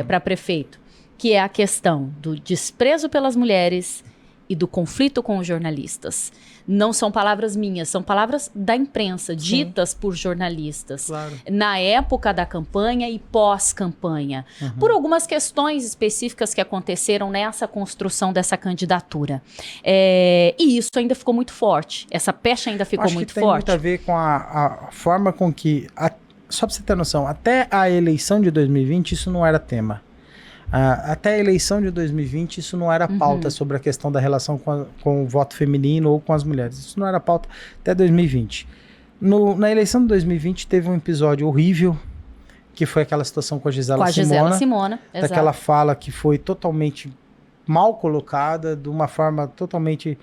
Speaker 1: para prefeito, que é a questão do desprezo pelas mulheres e do conflito com os jornalistas. Não são palavras minhas, são palavras da imprensa, ditas por jornalistas. Claro. Na época da campanha e pós-campanha. Por algumas questões específicas que aconteceram nessa construção dessa candidatura. E isso ainda ficou muito forte. Essa pecha ainda ficou muito forte.
Speaker 3: Tem muito a ver com a forma com que... Só para você ter noção, até a eleição de 2020 isso não era tema. Até a eleição de 2020, isso não era pauta sobre a questão da relação com o voto feminino ou com as mulheres. Isso não era pauta até 2020. Na eleição de 2020, teve um episódio horrível, que foi aquela situação com a Gisela Simona. Daquela fala que foi totalmente mal colocada, de uma forma totalmente...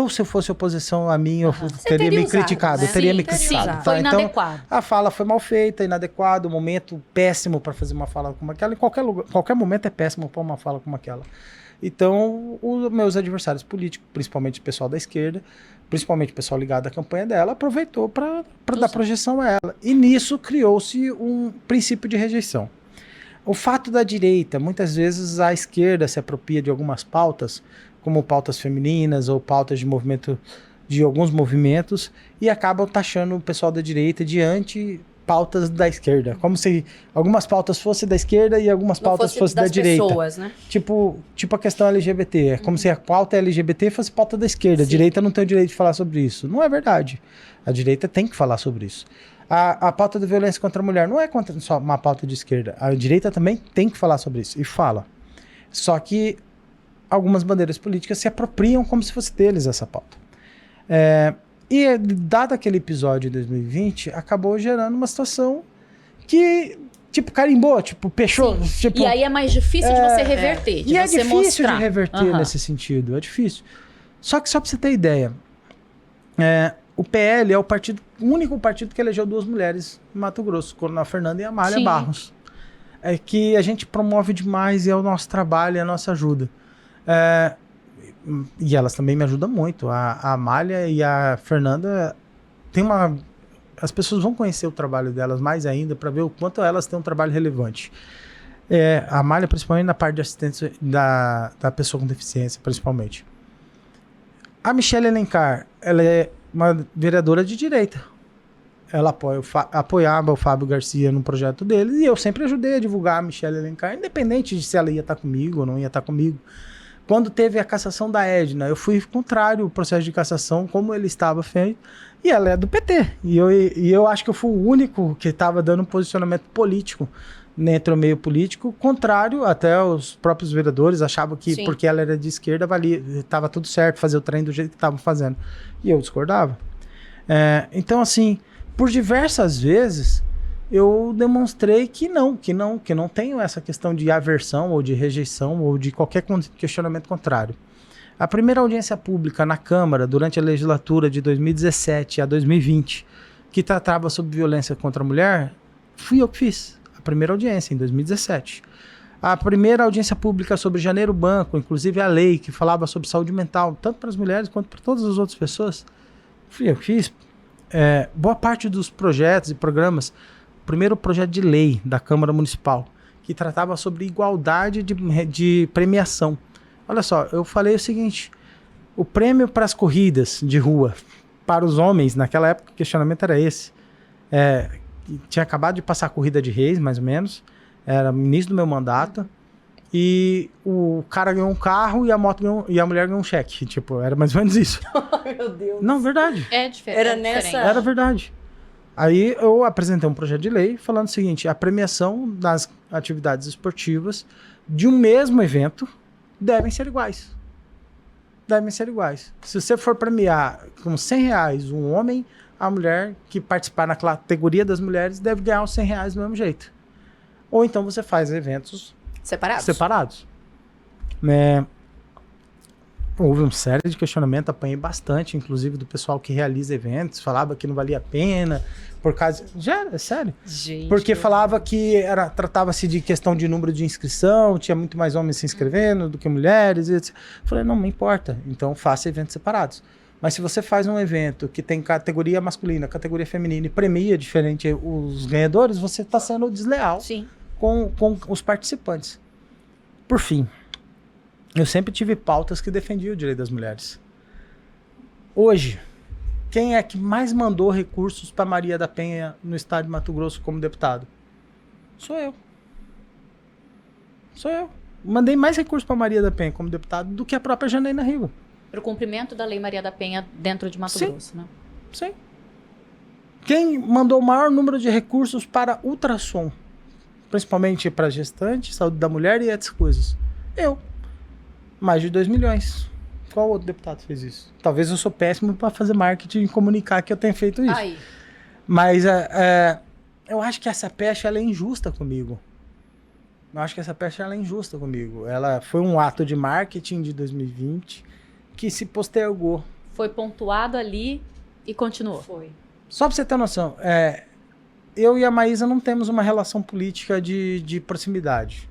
Speaker 3: se eu fosse oposição a mim, eu teria me criticado. Né? Eu teria me criticado.
Speaker 1: Sim, foi inadequado.
Speaker 3: Então, a fala foi mal feita, inadequado, momento péssimo para fazer uma fala como aquela. Em qualquer momento é péssimo para uma fala como aquela. Então, os meus adversários políticos, principalmente o pessoal da esquerda, principalmente o pessoal ligado à campanha dela, aproveitou para dar projeção a ela. E nisso criou-se um princípio de rejeição. O fato da direita, muitas vezes a esquerda se apropria de algumas pautas, como pautas femininas ou pautas de alguns movimentos, e acabam taxando o pessoal da direita de pautas da esquerda. Como se algumas pautas fossem da esquerda e algumas pautas fossem da direita.
Speaker 2: Pessoas, né?
Speaker 3: Tipo a questão LGBT. É como se a pauta LGBT fosse pauta da esquerda. A direita não tem o direito de falar sobre isso. Não é verdade. A direita tem que falar sobre isso. A pauta da violência contra a mulher não é só uma pauta de esquerda. A direita também tem que falar sobre isso. E fala. Só que algumas bandeiras políticas se apropriam como se fosse deles essa pauta. E dado aquele episódio de 2020, acabou gerando uma situação que, tipo, carimbou, tipo, fechou. Tipo,
Speaker 1: e aí é mais difícil de você reverter, de
Speaker 3: e
Speaker 1: você
Speaker 3: é difícil
Speaker 1: mostrar.
Speaker 3: de reverter nesse sentido, é difícil. Só que só pra você ter ideia, o PL é o único partido que elegeu 2 mulheres em Mato Grosso, Coronel Fernanda e Amália Barros. É que a gente promove demais e é o nosso trabalho, é a nossa ajuda. E elas também me ajudam muito. A Amália e a Fernanda as pessoas vão conhecer o trabalho delas mais ainda para ver o quanto elas têm um trabalho relevante. A Amália, principalmente na parte de assistência da pessoa com deficiência, principalmente. A Michelle Alencar, ela é uma vereadora de direita. Ela apoiava o Fábio Garcia no projeto dele e eu sempre ajudei a divulgar a Michelle Alencar, independente de se ela ia estar comigo ou não ia estar comigo. Quando teve a cassação da Edna, eu fui contrário ao processo de cassação, como ele estava feito, e ela é do PT. E eu acho que eu fui o único que estava dando um posicionamento político dentro do meio político, contrário, até os próprios vereadores achavam que porque ela era de esquerda, estava tudo certo, fazer o trem do jeito que estavam fazendo. E eu discordava. Então, assim, por diversas vezes, eu demonstrei que não tenho essa questão de aversão ou de rejeição ou de qualquer questionamento contrário. A primeira audiência pública na Câmara durante a legislatura de 2017 a 2020, que tratava sobre violência contra a mulher, fui eu que fiz. A primeira audiência, em 2017. A primeira audiência pública sobre Janeiro Banco, inclusive a lei que falava sobre saúde mental, tanto para as mulheres quanto para todas as outras pessoas, fui eu que fiz. Boa parte dos projetos e programas, o primeiro projeto de lei da Câmara Municipal, que tratava sobre igualdade de premiação. Olha só, eu falei o seguinte, o prêmio para as corridas de rua, para os homens, naquela época o questionamento era esse, tinha acabado de passar a corrida de Reis, mais ou menos, era início do meu mandato, e o cara ganhou um carro e a mulher ganhou um cheque, tipo, era mais ou menos isso.
Speaker 2: Meu Deus.
Speaker 3: Não, verdade.
Speaker 1: É diferente.
Speaker 3: Era verdade. Aí eu apresentei um projeto de lei falando o seguinte, a premiação das atividades esportivas de um mesmo evento devem ser iguais. Devem ser iguais. Se você for premiar com R$100 um homem, a mulher que participar na categoria das mulheres deve ganhar os R$100 do mesmo jeito. Ou então você faz eventos separados. Houve uma série de questionamentos, apanhei bastante, inclusive do pessoal que realiza eventos, falava que não valia a pena, por causa... É sério. Gente, porque falava que tratava-se de questão de número de inscrição, tinha muito mais homens se inscrevendo do que mulheres, etc. Falei, não importa, então faça eventos separados. Mas se você faz um evento que tem categoria masculina, categoria feminina e premia diferente os ganhadores, você está sendo desleal com os participantes. Por fim, eu sempre tive pautas que defendiam o direito das mulheres. Hoje, quem é que mais mandou recursos para Maria da Penha no estado de Mato Grosso como deputado? Sou eu. Mandei mais recursos para Maria da Penha como deputado do que a própria Janaína Rigo.
Speaker 1: Para o cumprimento da Lei Maria da Penha dentro de Mato Grosso, né?
Speaker 3: Sim. Quem mandou o maior número de recursos para ultrassom, principalmente para gestante, saúde da mulher e essas coisas? Eu. Mais de 2 milhões. Qual outro deputado fez isso? Talvez eu sou péssimo para fazer marketing e comunicar que eu tenho feito isso.
Speaker 1: Aí.
Speaker 3: Mas eu acho que essa pecha ela é injusta comigo. Ela foi um ato de marketing de 2020 que se postergou.
Speaker 1: Foi pontuado ali e continuou.
Speaker 2: Foi.
Speaker 3: Só para você ter noção, eu e a Maísa não temos uma relação política de proximidade,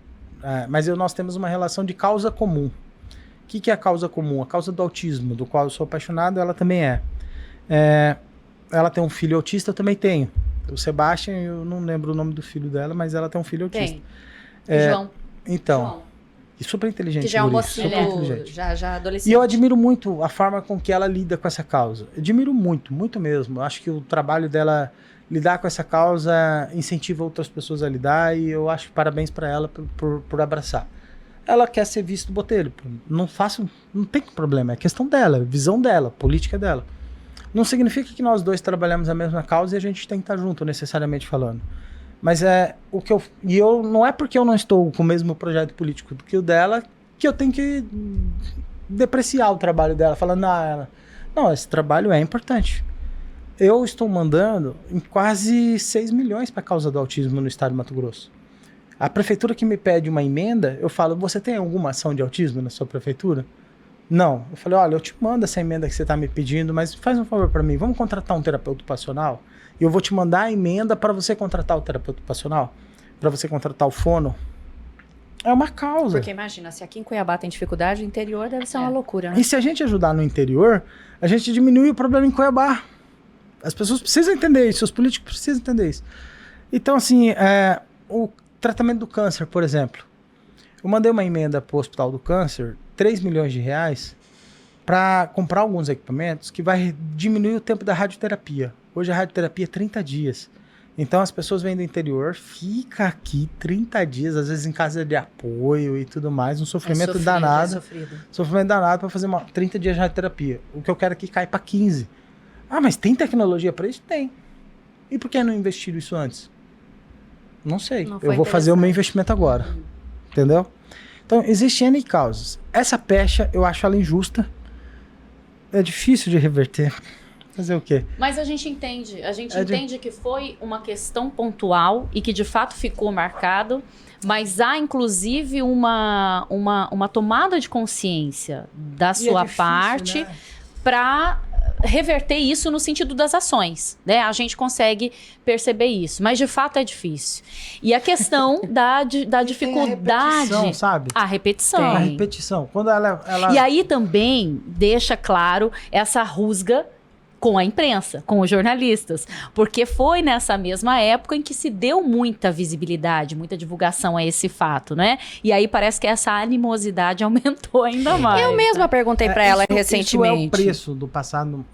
Speaker 3: mas nós temos uma relação de causa comum. O que é a causa comum? A causa do autismo, do qual eu sou apaixonado, ela também é. Ela tem um filho autista, eu também tenho. O Sebastian, eu não lembro o nome do filho dela, mas ela tem um filho autista.
Speaker 1: João.
Speaker 3: Então,
Speaker 1: João.
Speaker 3: E super inteligente.
Speaker 2: Que já é um
Speaker 3: mocinho,
Speaker 2: mocinho, já adolescente.
Speaker 3: E eu admiro muito a forma com que ela lida com essa causa. Admiro muito, muito mesmo. Acho que o trabalho dela lidar com essa causa incentiva outras pessoas a lidar e eu acho parabéns para ela por abraçar. Ela quer ser visto botelho. Não tem problema, é questão dela, visão dela, política dela. Não significa que nós dois trabalhamos a mesma causa e a gente tem que estar junto, necessariamente falando. Mas não é porque eu não estou com o mesmo projeto político do que o dela que eu tenho que depreciar o trabalho dela, falando, não, esse trabalho é importante. Eu estou mandando em quase 6 milhões para a causa do autismo no estado de Mato Grosso. A prefeitura que me pede uma emenda, eu falo, você tem alguma ação de autismo na sua prefeitura? Não. Eu falei, olha, eu te mando essa emenda que você está me pedindo, mas faz um favor para mim, vamos contratar um terapeuta ocupacional? E eu vou te mandar a emenda para você contratar o terapeuta ocupacional? Para você contratar o fono? É uma causa.
Speaker 2: Porque imagina, se aqui em Cuiabá tem dificuldade, o interior deve ser uma loucura, né?
Speaker 3: E se a gente ajudar no interior, a gente diminui o problema em Cuiabá. As pessoas precisam entender isso, os políticos precisam entender isso. Então, assim, o tratamento do câncer, por exemplo. Eu mandei uma emenda para o Hospital do Câncer, 3 milhões de reais, para comprar alguns equipamentos que vai diminuir o tempo da radioterapia. Hoje a radioterapia é 30 dias. Então as pessoas vêm do interior, fica aqui 30 dias, às vezes em casa de apoio e tudo mais, um sofrimento danado. Sofrimento danado para fazer 30 dias de radioterapia. O que eu quero é que caia para 15. Ah, mas tem tecnologia para isso? Tem. E por que não investiram isso antes? Não sei. Eu vou fazer o meu investimento agora. Entendeu? Então, existem N causas. Essa pecha, eu acho ela injusta. É difícil de reverter. Fazer o quê?
Speaker 1: Mas a gente entende. A gente entende que foi uma questão pontual e que, de fato, ficou marcado. Mas há, inclusive, uma tomada de consciência da sua parte, né, para reverter isso no sentido das ações, né? A gente consegue perceber isso, mas de fato é difícil. E a questão da dificuldade...
Speaker 3: A repetição, sabe?
Speaker 1: A repetição.
Speaker 3: A repetição. Quando ela...
Speaker 1: E aí também deixa claro essa rusga com a imprensa, com os jornalistas, porque foi nessa mesma época em que se deu muita visibilidade, muita divulgação a esse fato, né? E aí parece que essa animosidade aumentou ainda mais.
Speaker 2: Eu mesma perguntei para ela recentemente.
Speaker 3: Isso é o preço do passado.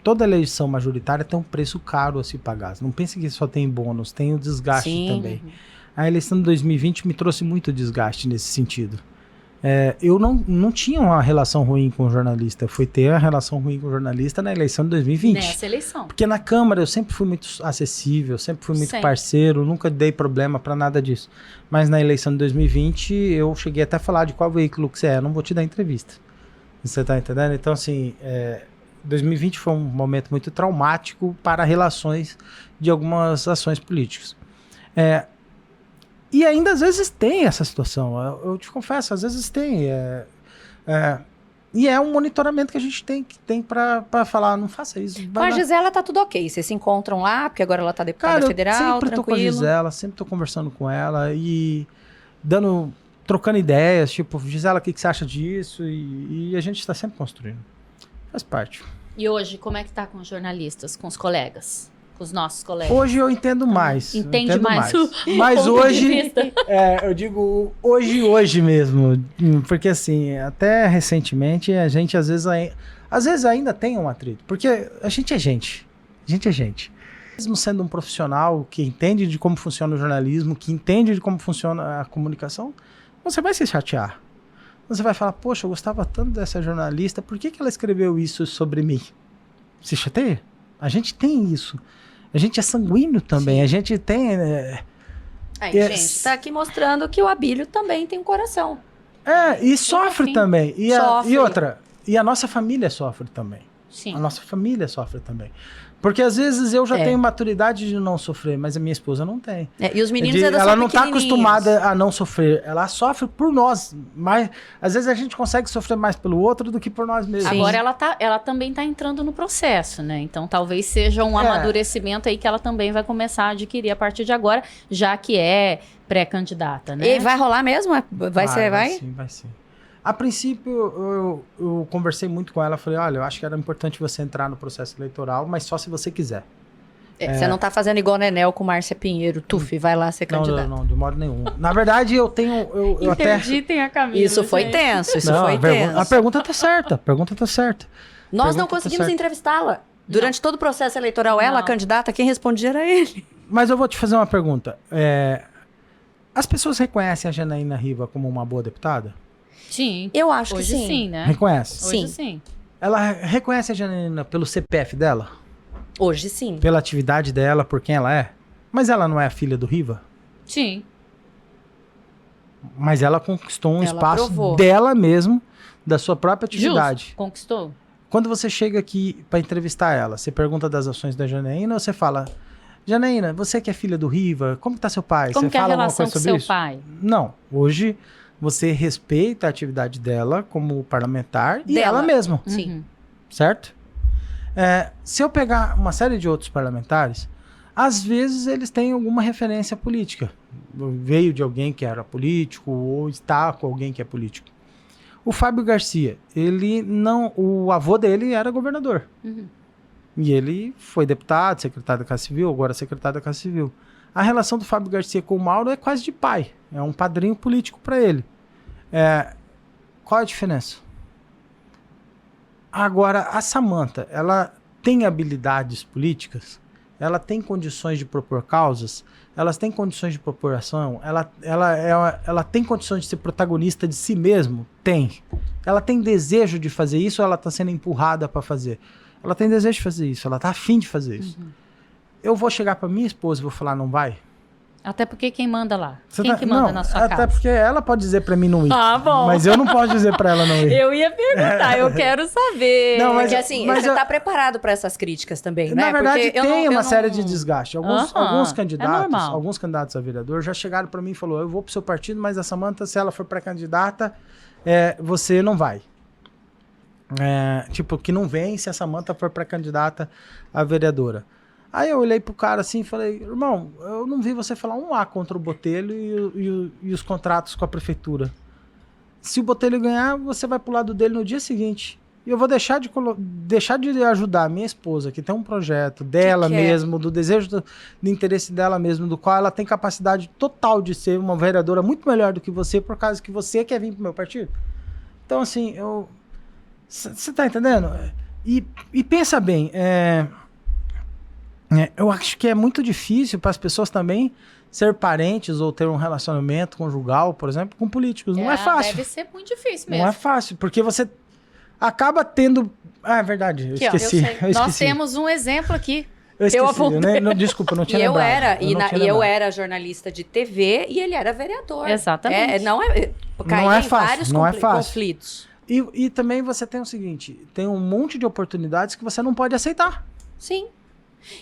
Speaker 3: Toda eleição majoritária tem um preço caro a se pagar. Não pense que só tem bônus, tem o desgaste também. A eleição de 2020 me trouxe muito desgaste nesse sentido. Eu não tinha uma relação ruim com o jornalista. Eu fui ter a relação ruim com o jornalista na eleição de 2020.
Speaker 1: Nessa eleição.
Speaker 3: Porque na Câmara eu sempre fui muito acessível, sempre fui muito parceiro, nunca dei problema pra nada disso. Mas na eleição de 2020 eu cheguei até a falar de qual veículo que você é, não vou te dar entrevista. Você tá entendendo? Então assim, 2020 foi um momento muito traumático para relações de algumas ações políticas. E ainda às vezes tem essa situação, eu te confesso, às vezes tem. E é um monitoramento que a gente tem pra falar, não faça isso.
Speaker 2: Com a Gisela tá tudo ok, vocês se encontram lá, porque agora ela tá deputada federal,
Speaker 3: eu sempre tô com a Gisela, sempre tô conversando com ela e trocando ideias, tipo, Gisela, o que você acha disso? E a gente tá sempre construindo, faz parte.
Speaker 1: E hoje, como é que tá com os jornalistas, com os colegas? Com os nossos colegas.
Speaker 3: Hoje eu entendo mais.
Speaker 1: Entende mais.
Speaker 3: Mas hoje, eu digo hoje mesmo, porque assim, até recentemente a gente às vezes ainda tem um atrito, porque a gente é gente. Mesmo sendo um profissional que entende de como funciona o jornalismo, que entende de como funciona a comunicação, você vai se chatear. Você vai falar, poxa, eu gostava tanto dessa jornalista, por que ela escreveu isso sobre mim? Se chateia? A gente tem isso. A gente é sanguíneo também. Sim. A gente tem...
Speaker 2: gente, tá aqui mostrando que o Abílio também tem um coração.
Speaker 3: E sofre também. E outra, e a nossa família sofre também.
Speaker 1: Sim.
Speaker 3: A nossa família sofre também. Porque às vezes eu já tenho maturidade de não sofrer, mas a minha esposa não tem.
Speaker 2: E os meninos
Speaker 3: ela não está acostumada a não sofrer. Ela sofre por nós. Mas às vezes a gente consegue sofrer mais pelo outro do que por nós mesmos.
Speaker 1: Sim. Agora ela também está entrando no processo, né? Então talvez seja um amadurecimento aí que ela também vai começar a adquirir a partir de agora, já que é pré-candidata, né?
Speaker 2: E vai rolar mesmo? Vai?
Speaker 3: Sim, vai sim. A princípio, eu conversei muito com ela, falei, olha, eu acho que era importante você entrar no processo eleitoral, mas só se você quiser.
Speaker 2: Você não tá fazendo igual Nenel com Márcia Pinheiro, Tuf, vai lá ser candidato.
Speaker 3: Não, de modo nenhum. Na verdade, eu tenho... Eu até...
Speaker 1: Interditem a Camila.
Speaker 2: Isso foi tenso, tenso.
Speaker 3: A pergunta tá certa,
Speaker 2: Nós não conseguimos entrevistá-la. Durante todo o processo eleitoral, ela, a candidata, quem respondia era ele.
Speaker 3: Mas eu vou te fazer uma pergunta. As pessoas reconhecem a Janaína Riva como uma boa deputada?
Speaker 1: Sim.
Speaker 2: Eu acho
Speaker 1: Hoje
Speaker 2: que sim.
Speaker 1: sim, né?
Speaker 3: Reconhece?
Speaker 1: Hoje sim.
Speaker 3: Ela reconhece a Janaína pelo CPF dela?
Speaker 2: Hoje sim.
Speaker 3: Pela atividade dela, por quem ela é? Mas ela não é a filha do Riva?
Speaker 1: Sim.
Speaker 3: Mas ela conquistou um espaço
Speaker 2: provou.
Speaker 3: dela mesmo, da sua própria atividade.
Speaker 1: Justo. Conquistou.
Speaker 3: Quando você chega aqui para entrevistar ela, você pergunta das ações da Janaína ou você fala: Janaína, você que é filha do Riva, como tá seu pai?
Speaker 1: Como
Speaker 3: Você
Speaker 1: que é a
Speaker 3: fala alguma
Speaker 1: relação
Speaker 3: coisa
Speaker 1: com
Speaker 3: sobre
Speaker 1: seu
Speaker 3: isso?
Speaker 1: pai?
Speaker 3: Não. Hoje você respeita a atividade dela como parlamentar e
Speaker 2: Dela.
Speaker 3: ela mesma,
Speaker 2: Sim.
Speaker 3: certo? Se eu pegar uma série de outros parlamentares, às vezes eles têm alguma referência política. Veio de alguém que era político ou está com alguém que é político. O Fábio Garcia, o avô dele era governador. E ele foi deputado, secretário da Casa Civil, agora secretário da Casa Civil. A relação do Fábio Garcia com o Mauro é quase de pai. É um padrinho político para ele. Qual a diferença? Agora, a Samantha, ela tem habilidades políticas? Ela tem condições de propor causas? Elas têm condições de propor ação? Ela tem condições de ser protagonista de si mesmo? Tem. Ela tem desejo de fazer isso ou ela está sendo empurrada para fazer? Ela tem desejo de fazer isso, ela está afim de fazer isso. Eu vou chegar para minha esposa e vou falar, não vai?
Speaker 1: Até porque quem manda lá? Quem que manda na sua casa?
Speaker 3: Até porque ela pode dizer para mim não ir.
Speaker 1: Ah, bom.
Speaker 3: Mas eu não posso dizer para ela não ir.
Speaker 1: Eu ia perguntar, eu quero saber.
Speaker 2: Não, porque assim, você tá preparado para essas críticas também, né?
Speaker 3: Na verdade,
Speaker 2: porque
Speaker 3: tem uma série de desgaste. Alguns candidatos,
Speaker 1: normal.
Speaker 3: alguns candidatos a vereador já chegaram para mim e falaram: eu vou pro seu partido, mas a Samantha, se ela for pré-candidata, você não vai. Que não vem se a Samantha for pré-candidata a vereadora. Aí eu olhei pro cara assim e falei: irmão, eu não vi você falar um A contra o Botelho e os contratos com a prefeitura. Se o Botelho ganhar, você vai pro lado dele no dia seguinte. E eu vou deixar de ajudar a minha esposa, que tem um projeto dela mesmo, do desejo, do interesse dela mesmo, do qual ela tem capacidade total de ser uma vereadora muito melhor do que você, por causa que você quer vir pro meu partido. Então, assim, você tá entendendo? E pensa bem, eu acho que é muito difícil para as pessoas também ser parentes ou ter um relacionamento conjugal, por exemplo, com políticos. Não é fácil.
Speaker 1: Deve ser muito difícil mesmo.
Speaker 3: Não é fácil, porque você acaba tendo... Ah, é verdade, eu esqueci.
Speaker 1: Nós temos um exemplo aqui.
Speaker 3: Eu esqueci, desculpa, não tinha lembrado.
Speaker 2: Eu era jornalista de TV e ele era vereador.
Speaker 1: Exatamente.
Speaker 2: Não é fácil,
Speaker 3: não é fácil.
Speaker 2: Conflitos.
Speaker 3: E também você tem o seguinte, tem um monte de oportunidades que você não pode aceitar.
Speaker 2: Sim.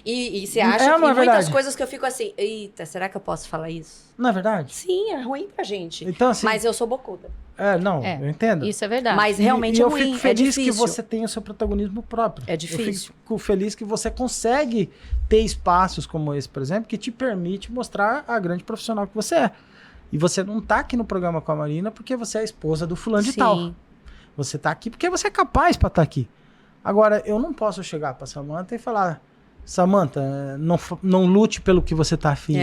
Speaker 2: E você acha que muitas coisas que eu fico assim, eita, será que eu posso falar isso?
Speaker 3: Não é verdade?
Speaker 2: Sim, é ruim pra gente.
Speaker 3: Então, assim,
Speaker 2: mas eu sou bocuda.
Speaker 3: Eu entendo.
Speaker 1: Isso é verdade.
Speaker 2: Mas realmente é ruim,
Speaker 3: eu fico feliz
Speaker 2: é
Speaker 3: que você tenha o seu protagonismo próprio.
Speaker 2: É difícil.
Speaker 3: Eu fico feliz que você consegue ter espaços como esse, por exemplo, que te permite mostrar a grande profissional que você é. E você não tá aqui no programa com a Marina porque você é a esposa do fulano de tal. Você tá aqui porque você é capaz pra estar aqui. Agora, eu não posso chegar pra Samantha e falar: Samantha, não lute pelo que você tá afim.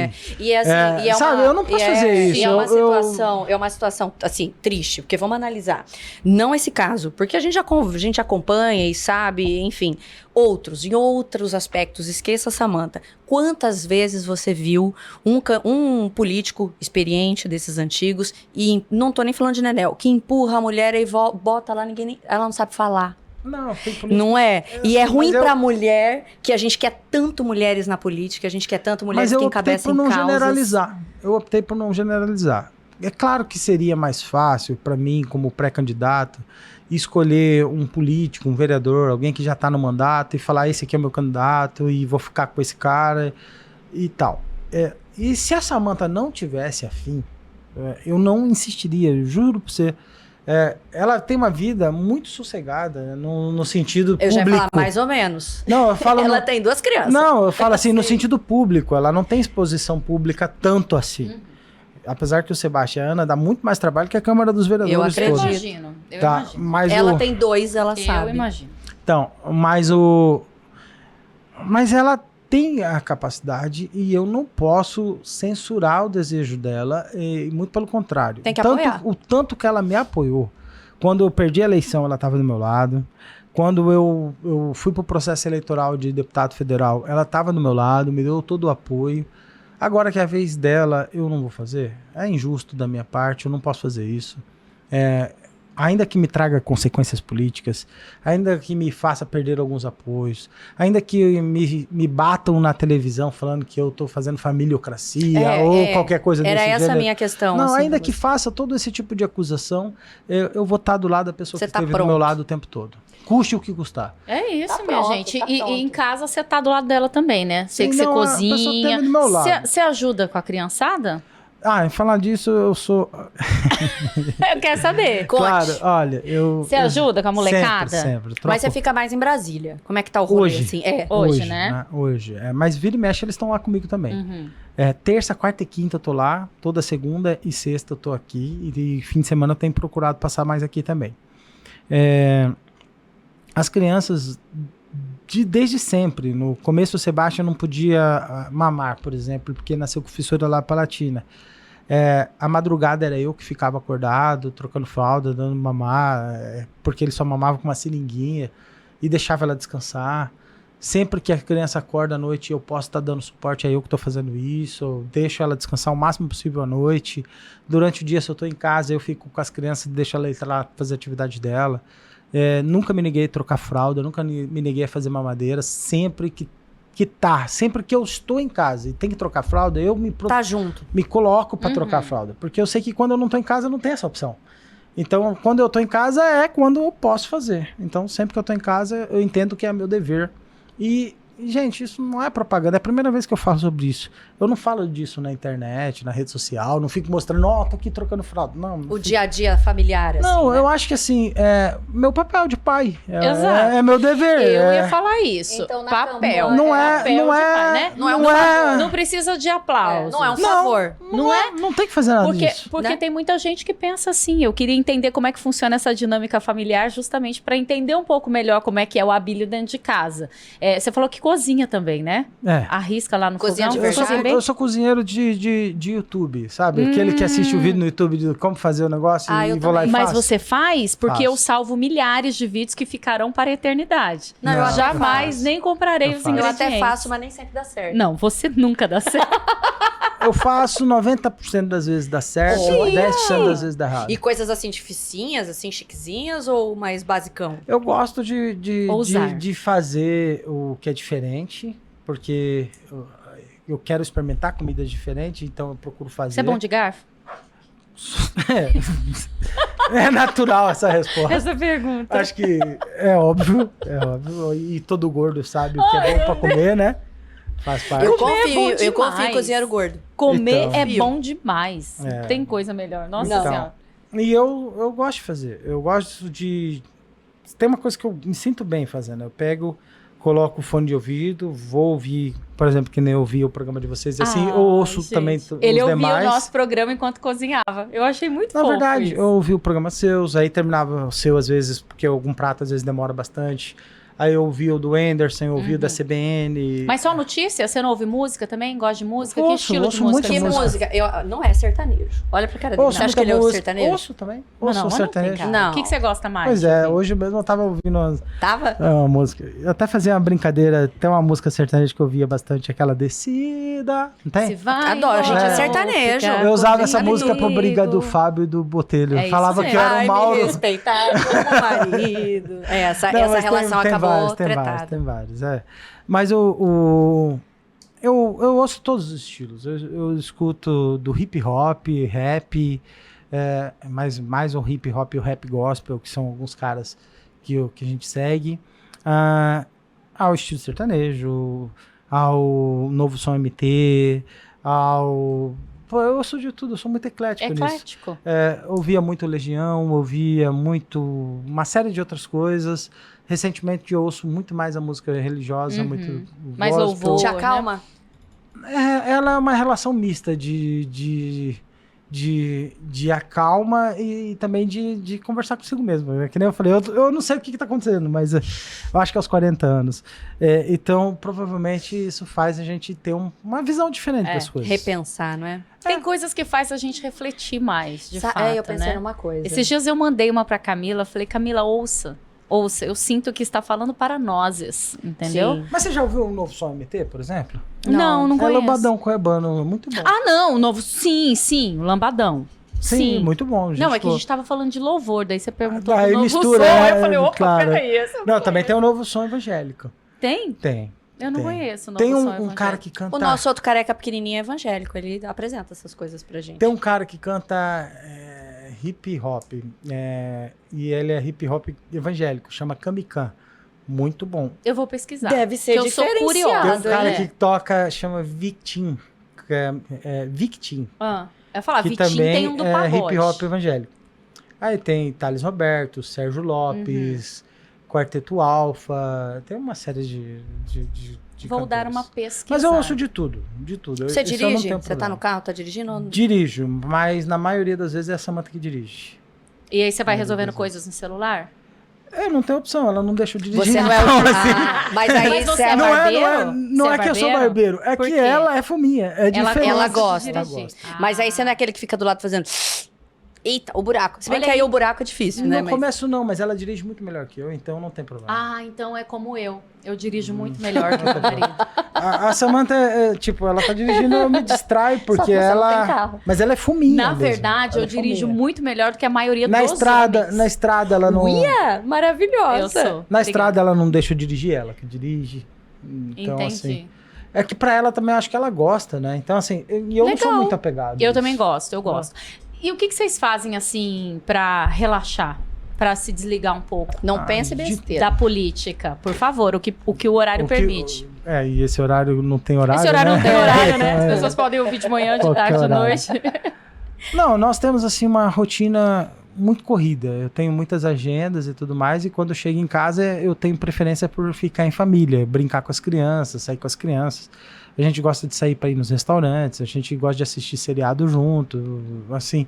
Speaker 2: Sabe,
Speaker 3: eu não posso fazer isso.
Speaker 2: E é uma situação, assim, triste, porque vamos analisar. Não esse caso, porque a gente acompanha e sabe, enfim, em outros aspectos. Esqueça, Samantha. Quantas vezes você viu um político experiente desses antigos, e não tô nem falando de Nenel, que empurra a mulher e bota lá, ela não sabe falar.
Speaker 3: Não,
Speaker 2: não é? E é ruim pra mulher, que a gente quer tanto mulheres na política, a gente quer tanto mulheres que encabeçam causas.
Speaker 3: Eu optei por não generalizar. É claro que seria mais fácil para mim, como pré-candidato, escolher um político, um vereador, alguém que já tá no mandato e falar: esse aqui é meu candidato e vou ficar com esse cara e tal. E se a Samantha não tivesse afim, eu não insistiria, eu juro pra você. Ela tem uma vida muito sossegada no sentido público.
Speaker 2: Eu já ia falar mais ou menos.
Speaker 3: Não, eu falo
Speaker 2: ela tem 2 crianças.
Speaker 3: Não, eu falo assim, no sentido público. Ela não tem exposição pública tanto assim. Apesar que o Sebastião e a Ana dá muito mais trabalho que a Câmara dos Vereadores.
Speaker 1: Eu imagino.
Speaker 3: Mas
Speaker 2: ela tem 2, ela sabe.
Speaker 1: Eu imagino.
Speaker 3: Então, mas ela tem a capacidade e eu não posso censurar o desejo dela, e muito pelo contrário.
Speaker 2: Tem que apoiar.
Speaker 3: O tanto que ela me apoiou. Quando eu perdi a eleição, ela estava do meu lado. Quando eu fui para o processo eleitoral de deputado federal, ela estava do meu lado, me deu todo o apoio. Agora que é a vez dela, eu não vou fazer. É injusto da minha parte, eu não posso fazer isso. Ainda que me traga consequências políticas, ainda que me faça perder alguns apoios, ainda que me batam na televisão falando que eu estou fazendo familiocracia ou qualquer coisa desse gênero.
Speaker 2: Era essa a minha questão.
Speaker 3: Não,
Speaker 2: assim,
Speaker 3: ainda que faça todo esse tipo de acusação, eu vou estar do lado da pessoa que esteve do meu lado o tempo todo. Custe o que custar.
Speaker 1: É isso,
Speaker 2: Tá
Speaker 1: minha
Speaker 2: pronto,
Speaker 1: gente.
Speaker 2: tá
Speaker 1: E em casa você tá do lado dela também, né? Sei que você cozinha.
Speaker 3: Do meu lado.
Speaker 1: Você ajuda com a criançada?
Speaker 3: Em falar disso, eu sou...
Speaker 1: Eu quero saber.
Speaker 3: Claro, olha,
Speaker 1: Você ajuda com a molecada?
Speaker 3: Sempre.
Speaker 2: Mas você fica mais em Brasília. Como é que tá o rolê,
Speaker 3: Hoje.
Speaker 2: assim?
Speaker 1: Hoje, né?
Speaker 3: Hoje. Mas vira e mexe, eles estão lá comigo também.
Speaker 1: Uhum.
Speaker 3: Terça, quarta e quinta eu tô lá. Toda segunda e sexta eu tô aqui. E fim de semana eu tenho procurado passar mais aqui também. As crianças... Desde sempre. No começo o Sebastião não podia mamar, por exemplo, porque nasceu com fissura lá palatina. A madrugada era eu que ficava acordado, trocando fralda, dando mamar, porque ele só mamava com uma seringuinha e deixava ela descansar. Sempre que a criança acorda à noite, eu posso estar dando suporte, é eu que estou fazendo isso, eu deixo ela descansar o máximo possível à noite. Durante o dia, se eu estou em casa, eu fico com as crianças e deixo ela ir lá fazer a atividade dela. Nunca me neguei a trocar fralda, nunca me neguei a fazer mamadeira. Sempre que eu estou em casa e tem que trocar fralda, eu
Speaker 2: tá junto.
Speaker 3: me coloco para trocar fralda, porque eu sei que quando eu não estou em casa não tem essa opção. Então, quando eu estou em casa é quando eu posso fazer. Então, sempre que eu estou em casa, eu entendo que é meu dever. E, gente, isso não é propaganda, é a primeira vez que eu falo sobre isso. Eu não falo disso na internet, na rede social, não fico mostrando, tô aqui trocando fralda. Não,
Speaker 2: o dia a dia familiar, assim,
Speaker 3: não,
Speaker 2: né?
Speaker 3: eu acho que assim, meu papel de pai.
Speaker 1: Exato.
Speaker 3: É meu dever.
Speaker 1: Eu ia falar isso.
Speaker 2: Então, na
Speaker 1: papel.
Speaker 2: campanha,
Speaker 3: Não é,
Speaker 1: papel
Speaker 3: não
Speaker 1: de
Speaker 3: é,
Speaker 1: pai, né?
Speaker 2: Não é um favor.
Speaker 1: Não precisa de aplauso.
Speaker 2: Não é um favor.
Speaker 1: Não é?
Speaker 3: Não tem que fazer nada disso.
Speaker 1: Porque
Speaker 2: né?
Speaker 1: tem muita gente que pensa assim. Eu queria entender como é que funciona essa dinâmica familiar, justamente para entender um pouco melhor como é que é o Abílio dentro de casa. Você falou que cozinha também, né? Arrisca lá no
Speaker 2: Cozinha
Speaker 1: fogão.
Speaker 2: de verdade?
Speaker 3: Eu sou cozinheiro de YouTube, sabe? Aquele que assiste o vídeo no YouTube de como fazer o negócio e vou lá e
Speaker 1: Mas
Speaker 3: faço.
Speaker 1: você faz porque
Speaker 3: Faço.
Speaker 1: eu salvo milhares de vídeos que ficarão para a eternidade.
Speaker 2: Não, eu até
Speaker 1: jamais
Speaker 2: faço.
Speaker 1: nem comprarei
Speaker 3: Eu
Speaker 1: os
Speaker 3: faço.
Speaker 2: Eu
Speaker 1: ingredientes.
Speaker 2: até faço, mas nem sempre dá certo.
Speaker 1: Não, você nunca dá certo.
Speaker 3: Eu faço 90% das vezes dá certo, 10% das vezes dá errado.
Speaker 2: E coisas assim, dificinhas, assim, chiquezinhas ou mais basicão?
Speaker 3: Eu gosto de fazer o que é diferente, porque eu quero experimentar comidas diferentes, então eu procuro fazer.
Speaker 1: Você é bom de garfo?
Speaker 3: É natural essa resposta.
Speaker 1: Essa pergunta.
Speaker 3: Acho que é óbvio. E todo gordo sabe o que é bom pra comer, né? Faz parte.
Speaker 2: Eu
Speaker 1: Comer é bom
Speaker 2: confio em
Speaker 1: demais.
Speaker 2: cozinheiro gordo.
Speaker 1: Comer
Speaker 3: Então.
Speaker 1: é bom demais.
Speaker 3: É.
Speaker 1: Tem coisa melhor. Nossa
Speaker 2: Não.
Speaker 1: Senhora.
Speaker 3: E eu gosto de fazer. Eu gosto de... Tem uma coisa que eu me sinto bem fazendo. Eu pego, coloco o fone de ouvido, vou ouvir, por exemplo, que nem eu ouvi o programa de vocês. Assim, eu ouço
Speaker 1: gente.
Speaker 3: também os
Speaker 1: Ele ouvia
Speaker 3: demais.
Speaker 1: o nosso programa enquanto cozinhava. Eu achei muito
Speaker 3: Na
Speaker 1: fofo
Speaker 3: verdade,
Speaker 1: isso.
Speaker 3: eu ouvi o programa seus, aí terminava o seu às vezes, porque algum prato às vezes demora bastante. Aí eu ouvi o do Anderson, eu ouvi o da CBN.
Speaker 1: Mas só notícia? Você não ouve música também? Gosta de música? Que
Speaker 3: Ouço,
Speaker 1: estilo de
Speaker 3: ouço
Speaker 1: música?
Speaker 3: muita
Speaker 2: Que
Speaker 3: música.
Speaker 2: música? Não é sertanejo. Olha pra cara dele.
Speaker 3: Ouço
Speaker 2: Você acha que
Speaker 3: muita
Speaker 2: ele ouve
Speaker 3: música.
Speaker 2: sertanejo?
Speaker 3: Ouço também.
Speaker 1: Não,
Speaker 3: Ouço
Speaker 1: mas
Speaker 3: sertanejo.
Speaker 1: não tem, cara.
Speaker 2: Não.
Speaker 1: O que você gosta mais?
Speaker 3: Pois
Speaker 1: de
Speaker 3: é,
Speaker 1: ouvir?
Speaker 3: hoje mesmo eu tava ouvindo
Speaker 2: Tava?
Speaker 3: uma música. Eu até fazia uma brincadeira, tem uma música sertaneja que eu ouvia bastante, aquela Descida. Não tem?
Speaker 1: Se vai
Speaker 2: Adoro, gente, é
Speaker 1: embora,
Speaker 2: sertanejo.
Speaker 1: fica
Speaker 3: Eu usava essa
Speaker 1: comigo.
Speaker 3: música pra briga do Fábio e do Botelho.
Speaker 1: É isso
Speaker 3: Falava
Speaker 1: mesmo.
Speaker 3: que eu era o Mauro.
Speaker 2: Me respeitar como marido. Essa
Speaker 3: Não, mas
Speaker 2: relação
Speaker 3: tem
Speaker 2: acabou
Speaker 3: vários,
Speaker 2: tretada.
Speaker 3: Tem vários, Mas eu ouço todos os estilos. Eu escuto do hip hop, rap, mais o hip hop e o rap gospel, que são alguns caras que a gente segue. Ao estilo sertanejo, ao novo som MT, eu ouço de tudo, eu sou muito eclético nisso.
Speaker 1: Eclético.
Speaker 3: Ouvia muito Legião, ouvia muito uma série de outras coisas. Recentemente eu ouço muito mais a música religiosa, muito
Speaker 1: Mais
Speaker 3: gospel.
Speaker 1: louvor.
Speaker 2: Te acalma?
Speaker 3: Ela é uma relação mista de de acalma e também de conversar consigo mesmo. Né? Que nem eu falei, eu não sei o que tá acontecendo, mas eu acho que aos 40 anos. Então, provavelmente, isso faz a gente ter uma visão diferente das coisas.
Speaker 2: Repensar, não é?
Speaker 1: Tem coisas que faz a gente refletir mais, de fato,
Speaker 2: eu pensei
Speaker 1: né?
Speaker 2: numa coisa.
Speaker 1: Esses dias eu mandei uma pra Camila, falei, Camila, ouça, eu sinto que está falando para nós, entendeu?
Speaker 2: Sim.
Speaker 3: Mas você já ouviu um novo som MT, por exemplo?
Speaker 1: Não
Speaker 3: É
Speaker 1: conheço.
Speaker 3: Lambadão Cuiabano, muito bom.
Speaker 1: Ah, não, o novo, sim, o Lambadão.
Speaker 3: Sim, muito bom.
Speaker 1: Não, é que a gente tava falando de louvor, daí você perguntou
Speaker 3: Aí
Speaker 1: do novo
Speaker 3: mistura,
Speaker 1: som, aí eu falei, opa,
Speaker 3: claro.
Speaker 1: peraí.
Speaker 3: Não, também tem um novo som evangélico.
Speaker 1: Tem?
Speaker 3: Tem.
Speaker 1: Eu não
Speaker 3: Tem.
Speaker 1: conheço o novo
Speaker 3: Tem
Speaker 1: som
Speaker 3: um
Speaker 1: evangélico.
Speaker 3: cara que canta...
Speaker 2: O nosso outro careca pequenininho é evangélico, ele apresenta essas coisas pra gente.
Speaker 3: Tem um cara que canta hip hop, e ele é hip hop evangélico, chama Kamikan. Muito bom.
Speaker 1: Eu vou pesquisar.
Speaker 2: Deve ser
Speaker 1: que eu sou
Speaker 2: diferenciado.
Speaker 1: curiosa.
Speaker 3: Tem um cara
Speaker 1: né?
Speaker 3: que toca, chama Victim. Victim.
Speaker 1: Eu ia falar,
Speaker 3: Que
Speaker 1: Vitinho
Speaker 3: também
Speaker 1: tem um do
Speaker 3: é
Speaker 1: pagode.
Speaker 3: hip hop evangélico. Aí tem Thales Roberto, Sérgio Lopes, Quarteto Alfa, tem uma série de
Speaker 1: Vou dar
Speaker 3: cantores.
Speaker 1: uma pesquisa.
Speaker 3: Mas eu ouço de tudo.
Speaker 2: Você
Speaker 3: Isso eu não
Speaker 2: dirige?
Speaker 3: tenho
Speaker 2: Você tá
Speaker 3: problema.
Speaker 2: no carro, tá dirigindo? Ou...
Speaker 3: Dirijo, mas na maioria das vezes é a Samantha que dirige.
Speaker 1: E aí você vai
Speaker 3: Meu
Speaker 1: resolvendo
Speaker 3: Deus.
Speaker 1: coisas no celular?
Speaker 3: Eu não tenho opção, ela não deixa eu dirigir.
Speaker 2: Você não é o...
Speaker 3: Então, assim,
Speaker 2: mas aí
Speaker 1: Mas você
Speaker 2: é
Speaker 1: é
Speaker 3: não
Speaker 1: barbeiro?
Speaker 3: não
Speaker 1: Você
Speaker 3: é que eu sou barbeiro, é
Speaker 1: Por
Speaker 3: que
Speaker 1: quê?
Speaker 3: ela é fominha, é diferente.
Speaker 2: ela gosta.
Speaker 3: Ela
Speaker 1: dirigir.
Speaker 3: gosta.
Speaker 2: Mas aí você não é aquele que fica do lado fazendo... Eita, o buraco. Se bem
Speaker 1: Olha
Speaker 2: que aí
Speaker 1: aí.
Speaker 2: o buraco é difícil, né?
Speaker 3: No
Speaker 2: Mas...
Speaker 3: começo não, mas ela dirige muito melhor que eu, então não tem problema.
Speaker 1: Ah, então é como eu. Eu dirijo muito melhor que o meu marido.
Speaker 3: A Samantha, tipo, ela tá dirigindo, eu me distrai, porque
Speaker 2: você não tem
Speaker 3: ela...
Speaker 2: carro.
Speaker 3: Mas ela é fominha
Speaker 1: Na
Speaker 3: mesmo.
Speaker 1: verdade,
Speaker 3: Ela
Speaker 1: eu
Speaker 3: é
Speaker 1: dirijo
Speaker 3: fominha.
Speaker 1: muito melhor do que a maioria
Speaker 3: Na
Speaker 1: dos
Speaker 3: estrada,
Speaker 1: homens.
Speaker 3: na estrada ela não...
Speaker 2: Uia, maravilhosa.
Speaker 1: Eu sou.
Speaker 3: Na estrada ela não deixa eu dirigir, ela que dirige. Então,
Speaker 1: Entendi.
Speaker 3: assim... É que pra ela também, eu acho que ela gosta, né? Então, assim, eu não sou
Speaker 1: Legal.
Speaker 3: muito apegado.
Speaker 1: Eu
Speaker 3: a
Speaker 1: também
Speaker 3: isso.
Speaker 1: gosto, eu gosto. E o que vocês fazem, assim, pra relaxar? Pra se desligar um pouco
Speaker 2: Não pense besteira.
Speaker 1: da política? Por favor, o que o horário
Speaker 3: O que-
Speaker 1: permite.
Speaker 3: E esse horário não tem horário,
Speaker 1: Esse horário
Speaker 3: né?
Speaker 1: não tem horário, né? As
Speaker 3: É.
Speaker 1: pessoas podem ouvir de manhã, de
Speaker 3: Qualquer
Speaker 1: tarde, de
Speaker 3: horário.
Speaker 1: noite.
Speaker 3: Não, nós temos, assim, uma rotina muito corrida. Eu tenho muitas agendas e tudo mais, e quando eu chego em casa, eu tenho preferência por ficar em família, brincar com as crianças, sair com as crianças. A gente gosta de sair para ir nos restaurantes, a gente gosta de assistir seriado junto, assim...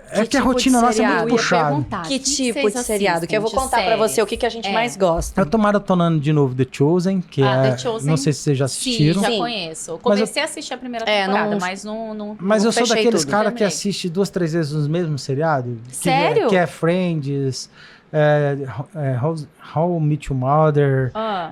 Speaker 3: É que a
Speaker 2: tipo
Speaker 3: rotina
Speaker 2: de
Speaker 3: nossa é
Speaker 2: seriado?
Speaker 3: muito
Speaker 1: Eu ia
Speaker 3: puxada.
Speaker 1: perguntar,
Speaker 2: Que
Speaker 1: o
Speaker 2: tipo
Speaker 1: vocês
Speaker 2: de seriado? Que eu vou
Speaker 1: assistem de
Speaker 2: contar pra você
Speaker 1: séries?
Speaker 2: o que a gente
Speaker 1: É.
Speaker 2: mais gosta.
Speaker 3: Eu tô maratonando de novo The Chosen, que
Speaker 1: The Chosen,
Speaker 3: não sei se vocês já assistiram.
Speaker 1: Sim, já
Speaker 2: Sim.
Speaker 1: conheço. Eu comecei a assistir a primeira
Speaker 2: É,
Speaker 1: temporada,
Speaker 2: não-
Speaker 1: mas não
Speaker 3: Mas
Speaker 2: não
Speaker 3: eu sou
Speaker 2: fechei
Speaker 3: daqueles
Speaker 2: tudo.
Speaker 3: caras que
Speaker 1: Terminei.
Speaker 3: assiste 2, 3 vezes os mesmos seriados.
Speaker 1: Sério?
Speaker 3: Que é Friends, How I Met Your Mother,
Speaker 1: Ah,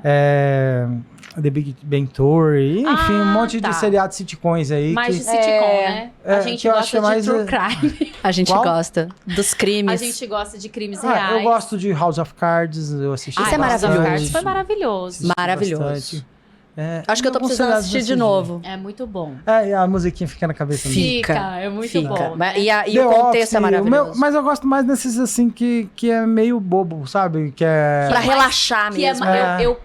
Speaker 3: The Big Bang Theory, enfim, um monte
Speaker 1: tá.
Speaker 3: de seriados sitcoms aí.
Speaker 1: mais
Speaker 3: que,
Speaker 1: de sitcom, né? A gente
Speaker 3: que eu
Speaker 1: gosta
Speaker 3: acho
Speaker 1: de
Speaker 3: mais,
Speaker 1: true crime.
Speaker 2: A gente
Speaker 3: Qual?
Speaker 2: gosta dos crimes.
Speaker 1: A gente gosta de crimes reais.
Speaker 3: eu gosto de House of Cards, eu assisti
Speaker 2: Isso é
Speaker 1: House of
Speaker 2: maravilhoso.
Speaker 1: Cards foi maravilhoso.
Speaker 3: assisti
Speaker 2: Maravilhoso.
Speaker 3: bastante.
Speaker 2: Acho que eu tô
Speaker 3: alguns
Speaker 2: precisando
Speaker 3: seriados
Speaker 2: assistir de
Speaker 3: desse
Speaker 2: novo.
Speaker 1: É muito bom.
Speaker 3: jeito. E a musiquinha fica na cabeça. mesmo.
Speaker 1: Fica, é muito bom.
Speaker 2: Mas-
Speaker 1: né?
Speaker 2: E
Speaker 3: The
Speaker 2: o contexto
Speaker 3: Office,
Speaker 2: é maravilhoso.
Speaker 3: mas eu gosto mais desses assim que é meio bobo, sabe? Que é.
Speaker 2: Pra relaxar
Speaker 1: Que é,
Speaker 2: mesmo.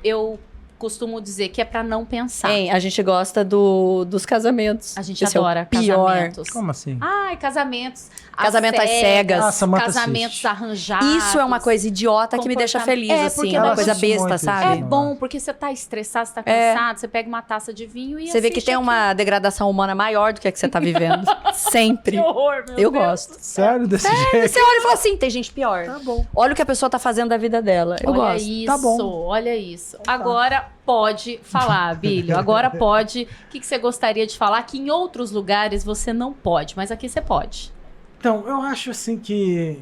Speaker 1: eu costumo dizer que é pra não pensar.
Speaker 2: Hein, a gente gosta dos casamentos.
Speaker 1: A gente
Speaker 2: Esse é o
Speaker 1: adora
Speaker 2: pior.
Speaker 1: casamentos.
Speaker 3: Como assim?
Speaker 1: Ai, casamentos.
Speaker 2: Casamento às cegas.
Speaker 3: Ah, Samantha
Speaker 1: Casamentos
Speaker 3: assiste.
Speaker 1: arranjados.
Speaker 2: Isso é uma coisa idiota que me deixa feliz,
Speaker 1: É,
Speaker 2: assim.
Speaker 1: porque
Speaker 2: É uma
Speaker 1: ela
Speaker 2: coisa
Speaker 3: assiste
Speaker 2: besta,
Speaker 3: muito
Speaker 2: sabe?
Speaker 1: É
Speaker 3: isso.
Speaker 1: bom, porque você tá estressado, você tá
Speaker 2: É.
Speaker 1: cansado, você pega uma taça de vinho e
Speaker 2: Você vê que
Speaker 1: assiste
Speaker 2: tem
Speaker 1: aquilo.
Speaker 2: uma degradação humana maior do que a que você tá vivendo. Sempre.
Speaker 1: Que horror, meu
Speaker 2: Eu
Speaker 1: Deus.
Speaker 2: gosto.
Speaker 3: Sério, desse jeito?
Speaker 2: Você olha e fala assim, tem gente pior.
Speaker 3: Tá bom.
Speaker 2: Olha o que a pessoa tá fazendo da vida dela. Eu
Speaker 1: Olha
Speaker 2: gosto.
Speaker 1: isso,
Speaker 3: Tá bom.
Speaker 1: olha isso. Agora pode falar, Bílio. Agora pode. O que você gostaria de falar que em outros lugares você não pode, mas aqui você pode.
Speaker 3: Então, eu acho assim que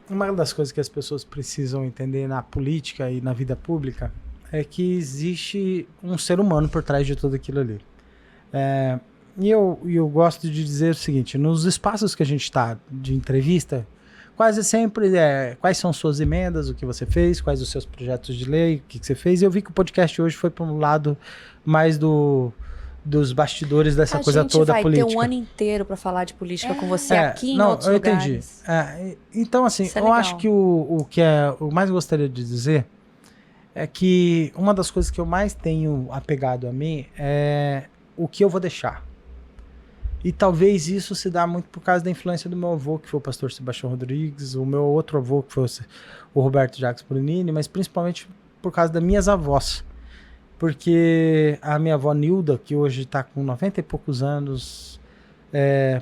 Speaker 3: uma das coisas que as pessoas precisam entender na política e na vida pública é que existe um ser humano por trás de tudo aquilo ali. E eu gosto de dizer o seguinte, nos espaços que a gente está de entrevista, quase sempre quais são suas emendas, o que você fez, quais os seus projetos de lei, o que você fez. E eu vi que o podcast hoje foi para um lado mais dos bastidores dessa coisa toda
Speaker 2: A gente vai
Speaker 3: política.
Speaker 2: ter um ano inteiro pra falar de política com você
Speaker 3: É,
Speaker 2: aqui em
Speaker 3: não,
Speaker 2: outros
Speaker 3: eu
Speaker 2: lugares.
Speaker 3: entendi. Então, assim,
Speaker 2: Isso é
Speaker 3: eu
Speaker 2: legal.
Speaker 3: acho que o que eu mais gostaria de dizer é que uma das coisas que eu mais tenho apegado a mim é o que eu vou deixar. E talvez isso se dá muito por causa da influência do meu avô, que foi o pastor Sebastião Rodrigues, o meu outro avô, que foi o Roberto Jacques Brunini, mas principalmente por causa das minhas avós. Porque a minha avó Nilda, que hoje está com 90 e poucos anos,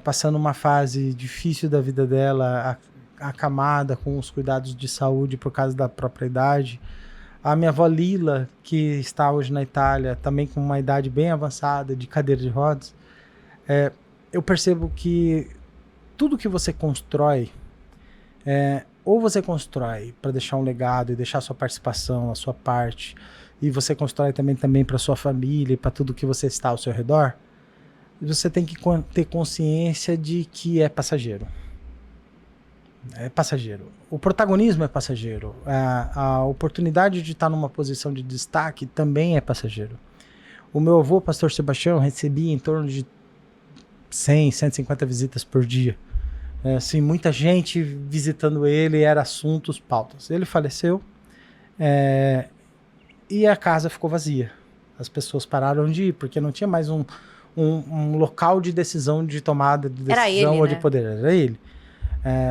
Speaker 3: passando uma fase difícil da vida dela, acamada com os cuidados de saúde por causa da própria idade. A minha avó Lila, que está hoje na Itália, também com uma idade bem avançada, de cadeira de rodas. Eu percebo que tudo que você constrói, ou você constrói para deixar um legado e deixar a sua participação, a sua parte, e você constrói também para sua família e para tudo que você está ao seu redor, você tem que ter consciência de que é passageiro. É passageiro. O protagonismo é passageiro. A oportunidade de estar numa posição de destaque também é passageiro. O meu avô, pastor Sebastião, recebia em torno de 100, 150 visitas por dia. Assim, muita gente visitando ele, era assuntos, pautas. Ele faleceu e a casa ficou vazia. As pessoas pararam de ir, porque não tinha mais um local de decisão, de tomada de decisão
Speaker 2: ele,
Speaker 3: ou
Speaker 2: né?
Speaker 3: de poder. Era ele.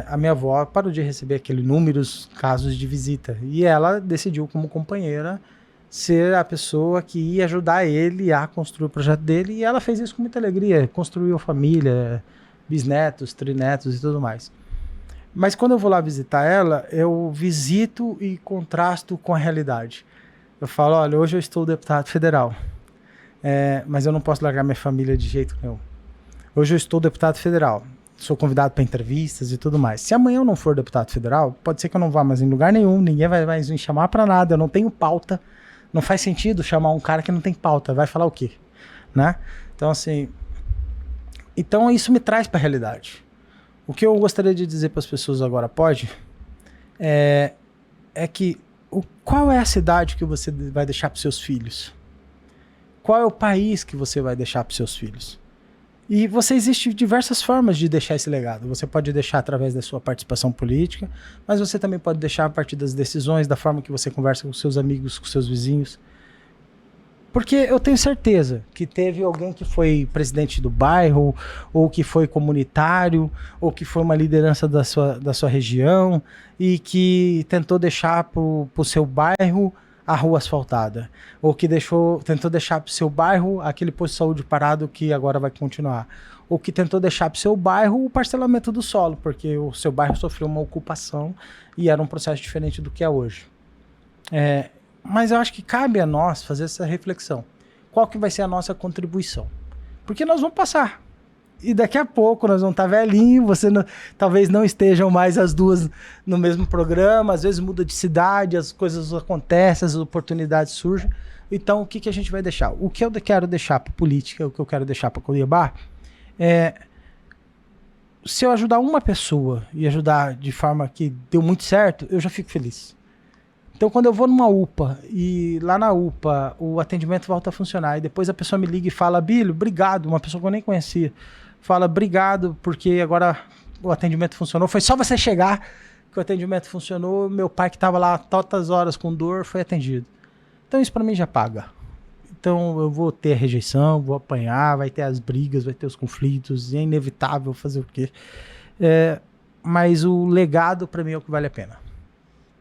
Speaker 3: A minha avó parou de receber aquele inúmeros casos de visita. E ela decidiu, como companheira, ser a pessoa que ia ajudar ele a construir o projeto dele. E ela fez isso com muita alegria. Construiu família, bisnetos, trinetos e tudo mais. Mas quando eu vou lá visitar ela, eu visito e contrasto com a realidade. Eu falo, olha, hoje eu estou deputado federal. Mas eu não posso largar minha família de jeito nenhum. Hoje eu estou deputado federal. Sou convidado para entrevistas e tudo mais. Se amanhã eu não for deputado federal, pode ser que eu não vá mais em lugar nenhum, ninguém vai mais me chamar para nada, eu não tenho pauta, não faz sentido chamar um cara que não tem pauta, vai falar o quê? Né? Então, assim, isso me traz para a realidade. O que eu gostaria de dizer para as pessoas agora, é que qual é a cidade que você vai deixar para seus filhos? Qual é o país que você vai deixar para seus filhos? E existem diversas formas de deixar esse legado. Você pode deixar através da sua participação política, mas você também pode deixar a partir das decisões, da forma que você conversa com seus amigos, com seus vizinhos. Porque eu tenho certeza que teve alguém que foi presidente do bairro, ou que foi comunitário, ou que foi uma liderança da sua região, e que tentou deixar para o seu bairro a rua asfaltada, ou que tentou deixar para o seu bairro aquele posto de saúde parado que agora vai continuar, ou que tentou deixar para o seu bairro o parcelamento do solo, porque o seu bairro sofreu uma ocupação e era um processo diferente do que é hoje. Mas eu acho que cabe a nós fazer essa reflexão. Qual que vai ser a nossa contribuição? Porque nós vamos passar. E daqui a pouco nós vamos estar velhinho, talvez não estejam mais as duas no mesmo programa, às vezes muda de cidade, as coisas acontecem, as oportunidades surgem. Então, o que a gente vai deixar? O que eu quero deixar para política, o que eu quero deixar para Cuiabá, se eu ajudar uma pessoa e ajudar de forma que deu muito certo, eu já fico feliz. Então, quando eu vou numa UPA e lá na UPA o atendimento volta a funcionar e depois a pessoa me liga e fala, Bílio, obrigado, uma pessoa que eu nem conhecia, fala, obrigado porque agora o atendimento funcionou, foi só você chegar que o atendimento funcionou, meu pai que estava lá tantas horas com dor foi atendido. Então isso para mim já paga. Então eu vou ter a rejeição, vou apanhar, vai ter as brigas, vai ter os conflitos, é inevitável fazer o quê. Mas o legado para mim é o que vale a pena.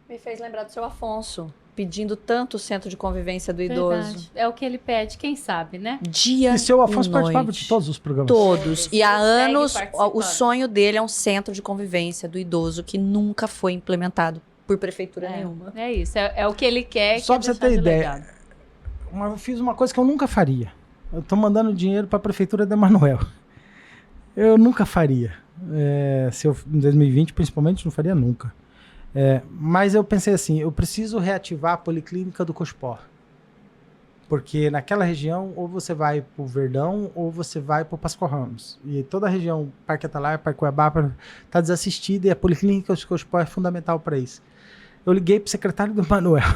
Speaker 2: Me fez lembrar do seu Afonso, pedindo tanto o centro de convivência do idoso.
Speaker 1: É o que ele pede, quem sabe, né?
Speaker 2: Dia
Speaker 3: e seu Afonso
Speaker 2: e
Speaker 3: participava
Speaker 2: noite.
Speaker 3: de todos os programas.
Speaker 2: Todos. E há anos,
Speaker 1: participando.
Speaker 2: o sonho dele é um centro de convivência do idoso que nunca foi implementado por prefeitura nenhuma.
Speaker 1: É isso, é o que ele quer.
Speaker 3: Só para você ter ideia, eu fiz uma coisa que eu nunca faria. Eu estou mandando dinheiro para a prefeitura de Emanuel. Eu nunca faria. Se eu, em 2020, principalmente, não faria nunca. Mas eu pensei assim, eu preciso reativar a Policlínica do Cochipó. Porque naquela região, ou você vai pro Verdão, ou você vai pro Pascoal Ramos. E toda a região, Parque Atalaia, Parque Cuiabá, tá desassistida e a Policlínica do Cochipó é fundamental para isso. Eu liguei pro secretário do Emanuel.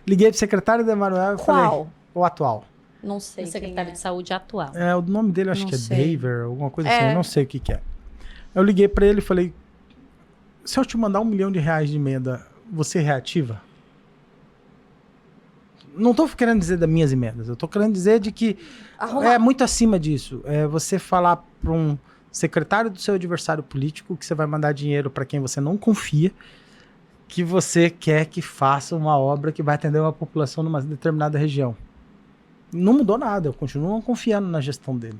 Speaker 3: Liguei pro secretário do Emanuel e falei... O atual.
Speaker 2: Não sei.
Speaker 1: O secretário de saúde atual.
Speaker 3: O nome dele eu acho
Speaker 2: Não
Speaker 3: que é
Speaker 2: sei.
Speaker 3: Daver, alguma coisa assim, eu não sei o que é. Eu liguei para ele e falei... Se eu te mandar R$1 milhão de emenda, você reativa? Não estou querendo dizer das minhas emendas, eu estou querendo dizer de que é muito acima disso. É você falar para um secretário do seu adversário político que você vai mandar dinheiro para quem você não confia, que você quer que faça uma obra que vai atender uma população numa determinada região. Não mudou nada, eu continuo confiando na gestão dele.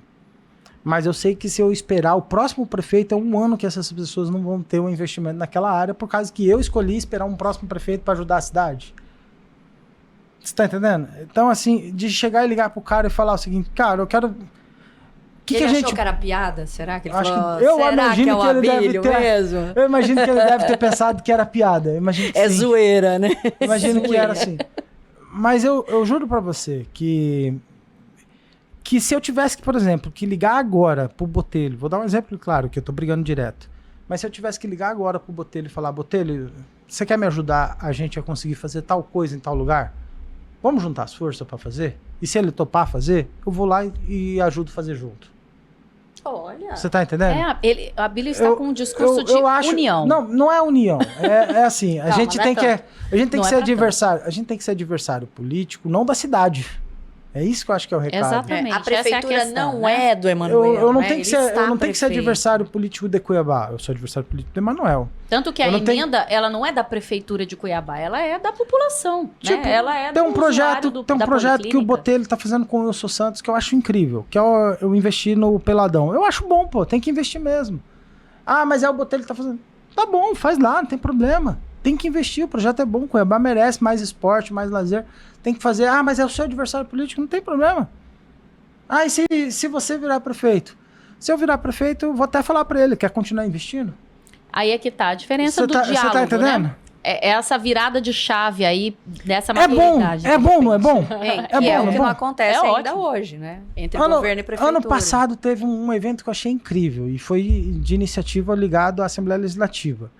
Speaker 3: Mas eu sei que se eu esperar o próximo prefeito, é 1 ano que essas pessoas não vão ter um investimento naquela área, por causa que eu escolhi esperar um próximo prefeito para ajudar a cidade. Você tá entendendo? Então, assim, de chegar e ligar pro cara e falar o seguinte, cara, eu quero...
Speaker 2: Ele achou que era piada? Será que ele falou?
Speaker 3: Eu
Speaker 2: será
Speaker 3: imagino
Speaker 2: que é o
Speaker 3: que ele deve
Speaker 2: Abílio
Speaker 3: ter,
Speaker 2: mesmo?
Speaker 3: Eu imagino que ele deve ter pensado que era piada. Eu imagino que
Speaker 2: É
Speaker 3: sim.
Speaker 2: zoeira, né?
Speaker 3: Imagino que era assim. Mas eu juro pra você que se eu tivesse que, por exemplo, que ligar agora pro Botelho, vou dar um exemplo claro, que eu tô brigando direto, mas se eu tivesse que ligar agora pro Botelho e falar, Botelho, você quer me ajudar a gente a conseguir fazer tal coisa em tal lugar? Vamos juntar as forças pra fazer? E se ele topar fazer, eu vou lá e ajudo a fazer junto.
Speaker 2: Olha.
Speaker 3: Você tá entendendo?
Speaker 1: A Abílio está com um discurso de união.
Speaker 3: Não é união. É assim, a gente tem que ser adversário.
Speaker 1: tanto.
Speaker 3: A gente tem que ser adversário político, não da cidade. É isso que eu acho que é o recado.
Speaker 1: Exatamente.
Speaker 2: A prefeitura
Speaker 1: essa é a questão,
Speaker 2: não
Speaker 1: né?
Speaker 2: é do Emanuel.
Speaker 3: Eu não
Speaker 2: né?
Speaker 3: tenho que
Speaker 2: Ele
Speaker 3: ser,
Speaker 2: está
Speaker 3: eu não tenho que ser
Speaker 2: prefeito.
Speaker 3: adversário político de Cuiabá. Eu sou adversário político de Emanuel.
Speaker 1: Tanto que a
Speaker 3: Eu não tenho-
Speaker 1: emenda, ela não é da prefeitura de Cuiabá, ela é da população,
Speaker 3: Tipo,
Speaker 1: né? Ela é
Speaker 3: Tem
Speaker 1: do
Speaker 3: um projeto,
Speaker 1: usuário
Speaker 3: tem um
Speaker 1: da
Speaker 3: projeto que o
Speaker 1: policlínica.
Speaker 3: Botelho tá fazendo com o Wilson Santos que eu acho incrível, que é eu investir no Peladão. Eu acho bom, pô, tem que investir mesmo. Ah, mas o Botelho tá fazendo. Tá bom, faz lá, não tem problema. Tem que investir, o projeto é bom, Cuiabá merece mais esporte, mais lazer. Tem que fazer, mas é o seu adversário político, não tem problema. E se você virar prefeito? Se eu virar prefeito, eu vou até falar pra ele, quer continuar investindo?
Speaker 1: Aí é que tá a diferença do
Speaker 3: Você
Speaker 1: diálogo,
Speaker 3: tá entendendo?
Speaker 1: né? É essa virada de chave aí, dessa
Speaker 3: É bom,
Speaker 1: maturidade.
Speaker 3: é bom, não é bom?
Speaker 2: É,
Speaker 3: bom,
Speaker 2: é o
Speaker 3: não
Speaker 2: que
Speaker 3: é
Speaker 2: não
Speaker 3: bom?
Speaker 2: acontece
Speaker 1: É
Speaker 2: ainda
Speaker 1: ótimo.
Speaker 2: hoje, né? Entre governo e prefeitura.
Speaker 3: Ano passado teve um evento que eu achei incrível e foi de iniciativa ligado à Assembleia Legislativa,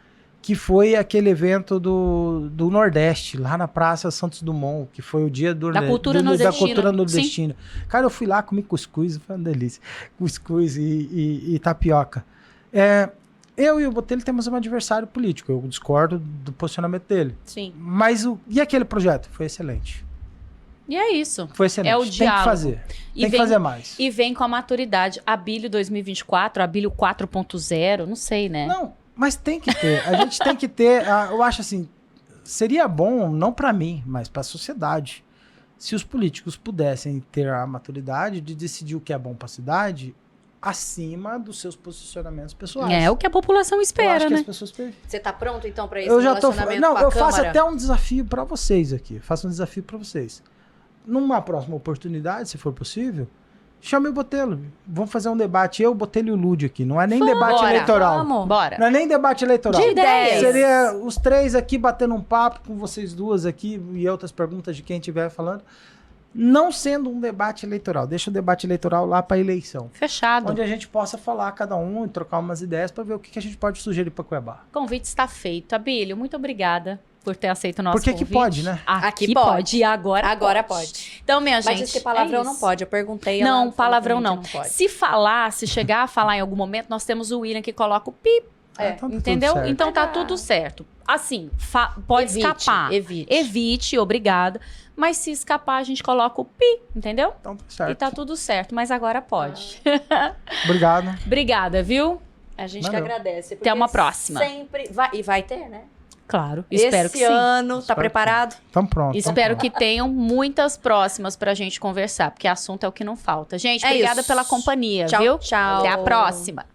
Speaker 3: que foi aquele evento do Nordeste, lá na Praça Santos Dumont, que foi o dia
Speaker 1: Da cultura nordestina.
Speaker 3: da cultura nordestina. Cara, eu fui lá, comi cuscuz, foi uma delícia. Cuscuz e tapioca. Eu e o Botelho temos um adversário político, eu discordo do posicionamento dele.
Speaker 2: Sim.
Speaker 3: Mas e aquele projeto? Foi excelente.
Speaker 1: E é isso.
Speaker 3: Foi excelente.
Speaker 1: É o
Speaker 3: Tem
Speaker 1: diálogo.
Speaker 3: que fazer.
Speaker 1: E
Speaker 3: Tem que
Speaker 1: vem-
Speaker 3: fazer mais.
Speaker 1: E vem com a maturidade. Abílio 2024, Abílio 4.0, não sei, né?
Speaker 3: Não, mas tem que ter. A gente tem que ter. Eu acho assim, seria bom, não pra mim, mas pra sociedade, se os políticos pudessem ter a maturidade de decidir o que é bom pra cidade acima dos seus posicionamentos pessoais.
Speaker 1: É o que a população
Speaker 3: Eu
Speaker 1: espera,
Speaker 3: acho que
Speaker 1: né?
Speaker 3: as pessoas
Speaker 2: Você tá pronto, então, para esse
Speaker 3: eu já tô.
Speaker 2: relacionamento
Speaker 3: Não,
Speaker 2: com a
Speaker 3: eu faço
Speaker 2: Câmara?
Speaker 3: até um desafio pra vocês aqui. Faço um desafio pra vocês. Numa próxima oportunidade, se for possível, chame o Botelho. Vamos fazer um debate. Eu, Botelho e o Lúdio aqui. Não é nem debate
Speaker 1: Bora.
Speaker 3: eleitoral.
Speaker 2: Vamos.
Speaker 1: Bora.
Speaker 3: Não é nem debate eleitoral.
Speaker 1: De ideias.
Speaker 3: Seria os três aqui batendo um papo com vocês duas aqui e outras perguntas de quem estiver falando. Não sendo um debate eleitoral. Deixa o debate eleitoral lá para eleição.
Speaker 1: Fechado.
Speaker 3: Onde a gente possa falar cada um e trocar umas ideias para ver o que a gente pode sugerir para Cuiabá.
Speaker 1: O convite está feito. Abílio, muito obrigada por ter aceito o nosso
Speaker 3: Porque
Speaker 1: convite.
Speaker 3: que pode, né?
Speaker 1: Aqui pode. E agora
Speaker 2: pode.
Speaker 1: Então, minha gente,
Speaker 2: Mas disse que palavrão
Speaker 1: é
Speaker 2: não
Speaker 1: isso.
Speaker 2: pode. Eu perguntei.
Speaker 1: Não,
Speaker 2: ela falou
Speaker 1: palavrão
Speaker 2: pra mim
Speaker 1: não.
Speaker 2: que pode.
Speaker 1: Se chegar a falar em algum momento, nós temos o William que coloca o pi,
Speaker 3: Então tá
Speaker 1: entendeu?
Speaker 3: tudo certo.
Speaker 1: Então tá
Speaker 2: Ah.
Speaker 1: tudo certo. Assim, pode
Speaker 2: Evite,
Speaker 1: escapar.
Speaker 2: evite.
Speaker 1: Obrigada. Mas se escapar, a gente coloca o pi, entendeu?
Speaker 3: Então tá certo.
Speaker 1: E tá tudo certo, mas agora pode.
Speaker 3: Obrigado.
Speaker 1: Obrigada, viu?
Speaker 2: A gente
Speaker 3: Valeu.
Speaker 2: que agradece.
Speaker 1: Até uma
Speaker 2: porque
Speaker 1: próxima.
Speaker 2: Sempre vai, e vai ter, né?
Speaker 1: Claro. Espero que
Speaker 2: Esse
Speaker 1: sim.
Speaker 2: ano, tá
Speaker 3: Espero que
Speaker 2: preparado?
Speaker 3: Tamo pronto.
Speaker 1: Espero que tenham muitas próximas pra gente conversar, porque assunto é o que não falta. Gente,
Speaker 2: É
Speaker 1: obrigada
Speaker 2: isso.
Speaker 1: pela companhia,
Speaker 2: Tchau,
Speaker 1: viu?
Speaker 2: tchau.
Speaker 1: Até a próxima.